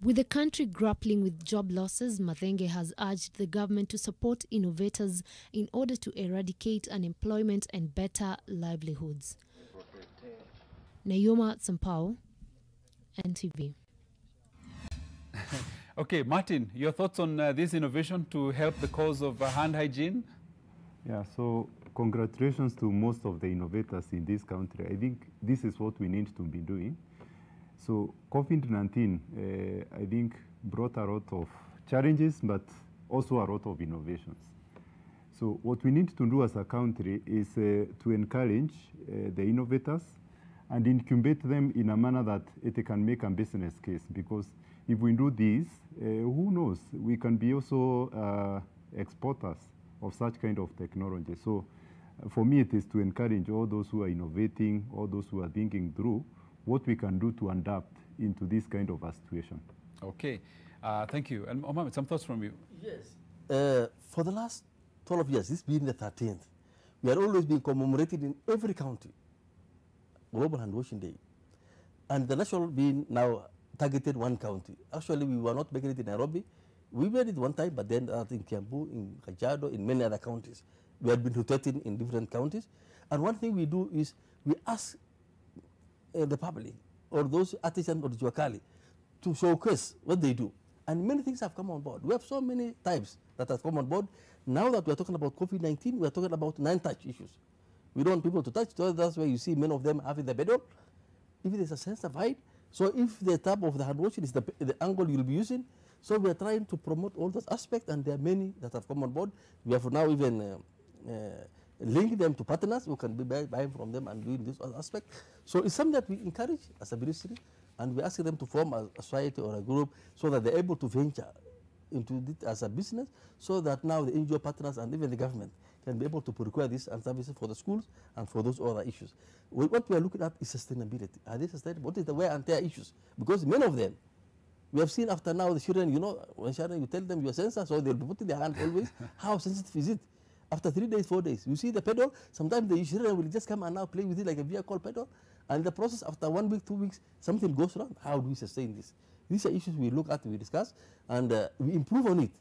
Speaker 5: With the country grappling with job losses, Mathenge has urged the government to support innovators in order to eradicate unemployment and better livelihoods. Nayoma Sampao, NTV.
Speaker 14: Okay, Martin, your thoughts on this innovation to help the cause of hand hygiene?
Speaker 8: Yeah, so congratulations to most of the innovators in this country. I think this is what we need to be doing. So COVID-19, I think, brought a lot of challenges, but also a lot of innovations. So what we need to do as a country is to encourage the innovators and incubate them in a manner that it can make a business case. Because if we do this, who knows, we can be also exporters of such kind of technology. So for me, it is to encourage all those who are innovating, all those who are thinking through what we can do to adapt into this kind of a situation.
Speaker 14: Okay, thank you. And Mohammed, some thoughts from you?
Speaker 4: Yes. For the last 12 years, this being the 13th, we are always being commemorated in every county, Global Hand Washing Day. And the national being now targeted one county. Actually, we were not making it in Nairobi. We made it one time, but then in Kiambu, in Kajiado, in many other counties. We had been rotating in different counties. And one thing we do is we ask the public or those artisans or Juakali to showcase what they do. And many things have come on board. We have so many types that have come on board. Now that we are talking about COVID-19, we are talking about non-touch issues. We don't want people to touch. So that's why you see many of them having the bedroll. If there's a sense of height, so if the type of the hand washing is the angle you'll be using, so we are trying to promote all those aspects, and there are many that have come on board. We have now even link them to partners who can be buying from them and doing this aspect. So it's something that we encourage as a ministry, and we ask them to form a society or a group so that they're able to venture into it as a business, so that now the NGO partners and even the government can be able to procure this and services for the schools and for those other issues. What we are looking at is sustainability. Are they sustainable? What is the wear and tear issues? Because many of them, We have seen after now the children, you know, when children, you tell them your sensor, so they'll be putting their hand always. How sensitive is it? After 3 days, 4 days, you see the pedal, sometimes the children will just come and now play with it like a vehicle pedal. And the process after 1 week, 2 weeks, something goes wrong. How do we sustain this? These are issues we look at, we discuss, and we improve on it.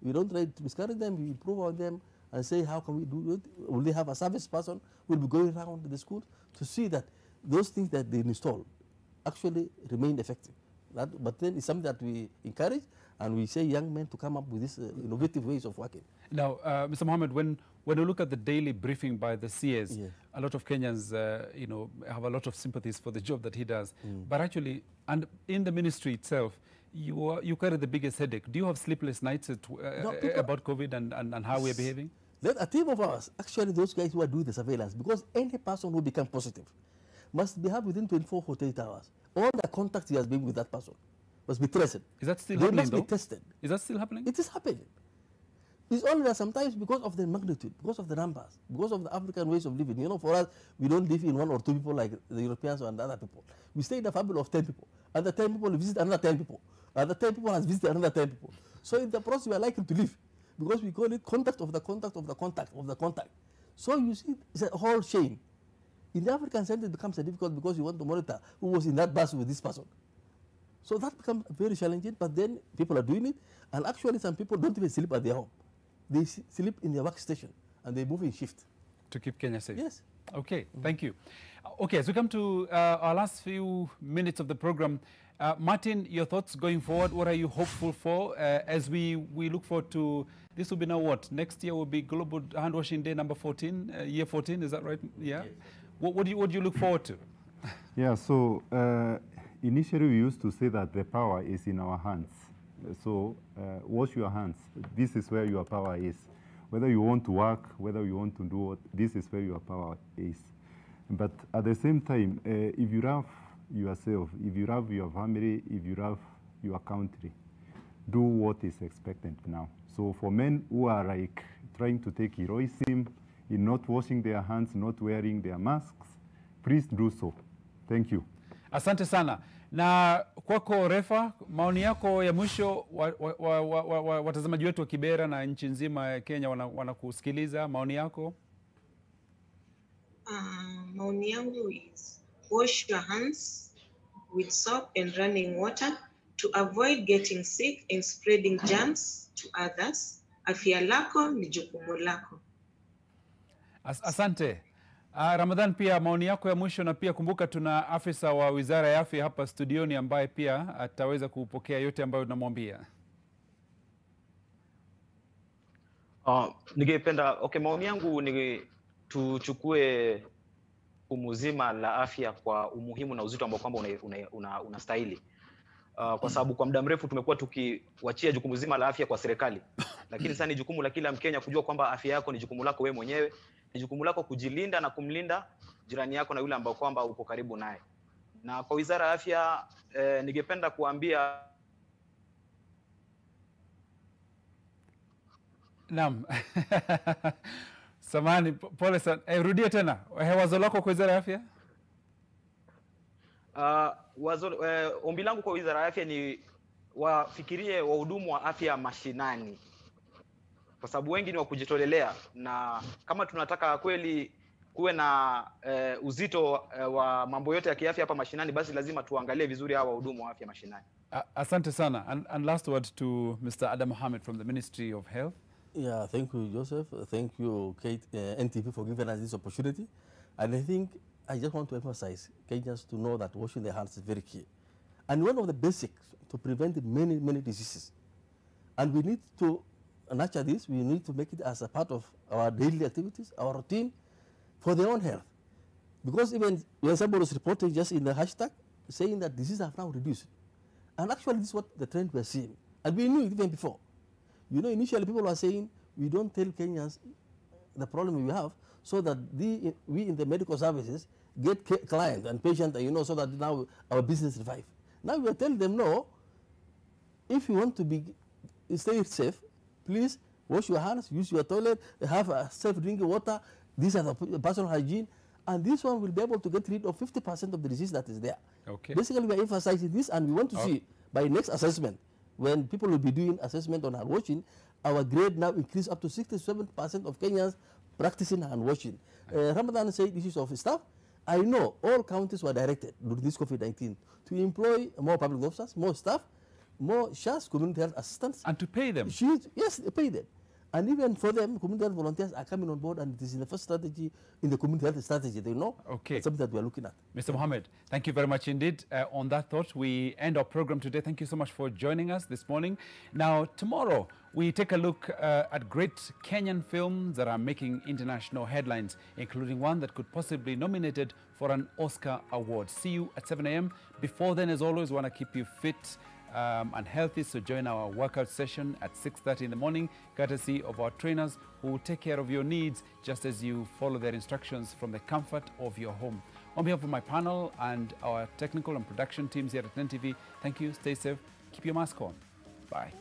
Speaker 4: We don't try to discourage them, we improve on them and say, how can we do it? Will they have a service person who will be going around the schools to see that those things that they install actually remain effective? But then it's something that we encourage, and we say young men to come up with these innovative ways of working.
Speaker 14: Now, Mr. Mohammed, when you look at the daily briefing by the CS, a lot of Kenyans, you know, have a lot of sympathies for the job that he does. But actually, and in the ministry itself, you carry the biggest headache. Do you have sleepless nights about COVID and how we are behaving?
Speaker 4: A team of ours, actually those guys who are doing the surveillance, because any person who becomes positive must be have within 24 or 48 hours. All the contacts he has been with that person must be traced.
Speaker 14: Is that still happening,
Speaker 4: must be tested.
Speaker 14: Is that still happening?
Speaker 4: It is happening. It's only that sometimes because of the magnitude, because of the numbers, because of the African ways of living. You know, for us, we don't live in 1 or 2 people like the Europeans and other people. We stay in a family of 10 people. And the 10 people visit another 10 people. And the 10 people has visited another 10 people. So in the process, we are likely to live, because we call it contact of the contact of the contact of the contact. So you see, it's a whole chain. In the African center, it becomes difficult because you want to monitor who was in that bus with this person. So that becomes very challenging, but then people are doing it, and actually some people don't even sleep at their home. They sleep in their workstation, and they move in shift.
Speaker 14: To keep Kenya safe?
Speaker 4: Yes.
Speaker 14: Okay, thank you. Okay, as we come to our last few minutes of the program, Martin, your thoughts going forward, what are you hopeful for as we look forward to, this will be now what? Next year will be Global Hand Washing Day number 14, year 14, is that right? Yeah. Yes. What do you look forward to?
Speaker 8: Yeah, so initially we used to say that the power is in our hands. So wash your hands. This is where your power is. Whether you want to work, whether you want to do what, this is where your power is. But at the same time, if you love yourself, if you love your family, if you love your country, do what is expected now. So for men who are like trying to take heroism in not washing their hands, not wearing their masks, please do so. Thank you.
Speaker 14: Asante sana. Na kwako Refa, maoni yako ya mwisho, watazamaji wetu wa Kibera na nchi nzima ya Kenya wanakusikiliza, maoni yako?
Speaker 10: Maoni yangu is wash your hands with soap and running water to avoid getting sick and spreading germs to others. Afya lako ni jukumu lako.
Speaker 14: Asante. Ramadhan, pia maoni yako ya mwisho, na pia kumbuka tuna afisa wa Wizara ya Afya hapa studioni ambaye pia ataweza kupokea yote ambayo tunamwambia.
Speaker 11: Ningependa, maoni yangu ni tuchukue umuzima la afya kwa umuhimu na uzito ambao kwamba unastahili. Kwa sababu kwa muda mrefu tumekuwa tukiwachia jukumu zima la afya kwa serikali. Lakini sasa ni jukumu la kila Mkenya kujua kwamba afya yako ni jukumu lako wewe mwenyewe. Ni jukumu lako kujilinda na kumlinda jirani yako na yule ambao kwamba uko karibu naye. Na kwa Wizara ya Afya ningependa kuambia
Speaker 14: Naam. Samahani, pole sana. Rudia tena. Wazo lako kwa Wizara ya Afya?
Speaker 11: Ombi langu kwa Wizara ya Afya ni wafikirie wahudumu wa afya mashinani. Kwa sababu wengi ni wa kujitolelea, na kama tunataka kweli kuwe na uzito wa mambo yote ya kiafya hapa mashinani, basi lazima tuangalie vizuri hawa wahudumu wa afya mashinani.
Speaker 14: Asante sana. And last word to Mr. Adam Mohammed from the Ministry of Health.
Speaker 4: Yeah, thank you, Joseph. Thank you, Kate, NTV, for giving us this opportunity. And I think I just want to emphasize Kenyans to know that washing their hands is very key. And one of the basics to prevent many, many diseases. And we need to nurture this. We need to make it as a part of our daily activities, our routine, for their own health. Because even when somebody was reporting just in the hashtag, saying that diseases have now reduced. And actually this is what the trend we're seeing. And we knew it even before. You know, initially people were saying, we don't tell Kenyans the problem we have, so that we in the medical services get clients and patients, you know, so that now our business revive. Now we are telling them, no, if you want to stay safe, please wash your hands, use your toilet, have a safe drinking water. These are the personal hygiene, And this one will be able to get rid of 50% of the disease that is there.
Speaker 14: Okay.
Speaker 4: Basically, we are emphasizing this, and we want to see by next assessment, when people will be doing assessment on hand washing, our grade now increase up to 67% of Kenyans practicing hand washing. Ramadan said issues of staff. I know all counties were directed during this COVID-19 to employ more public officers, more staff, more SHAS, community health assistants.
Speaker 14: And to pay them.
Speaker 4: Yes, pay them. And even for them, community health volunteers are coming on board, and it is in the first strategy, in the community health strategy, they know.
Speaker 14: Okay.
Speaker 4: It's something that we are looking at.
Speaker 14: Mr. Mohammed, thank you very much indeed. On that thought, we end our program today. Thank you so much for joining us this morning. Now, tomorrow, we take a look at great Kenyan films that are making international headlines, including one that could possibly be nominated for an Oscar award. See you at 7 a.m. Before then, as always, we want to keep you fit and healthy, so join our workout session at 6:30 in the morning, courtesy of our trainers who will take care of your needs just as you follow their instructions from the comfort of your home. On behalf of my panel and our technical and production teams here at NTV, thank you, stay safe, keep your mask on. Bye.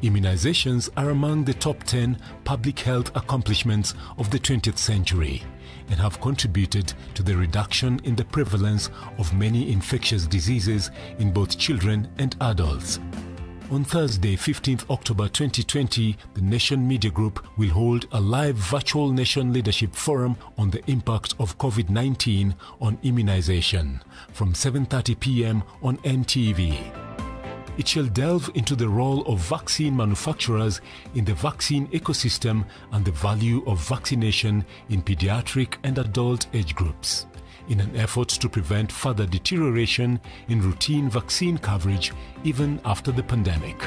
Speaker 18: Immunizations are among the top 10 public health accomplishments of the 20th century and have contributed to the reduction in the prevalence of many infectious diseases in both children and adults. On Thursday, 15th October 2020, the Nation Media Group will hold a live virtual Nation Leadership Forum on the impact of COVID-19 on immunization from 7:30 p.m. on NTV. It shall delve into the role of vaccine manufacturers in the vaccine ecosystem and the value of vaccination in pediatric and adult age groups, in an effort to prevent further deterioration in routine vaccine coverage even after the pandemic.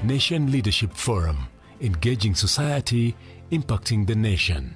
Speaker 18: Nation Leadership Forum, engaging society, impacting the nation.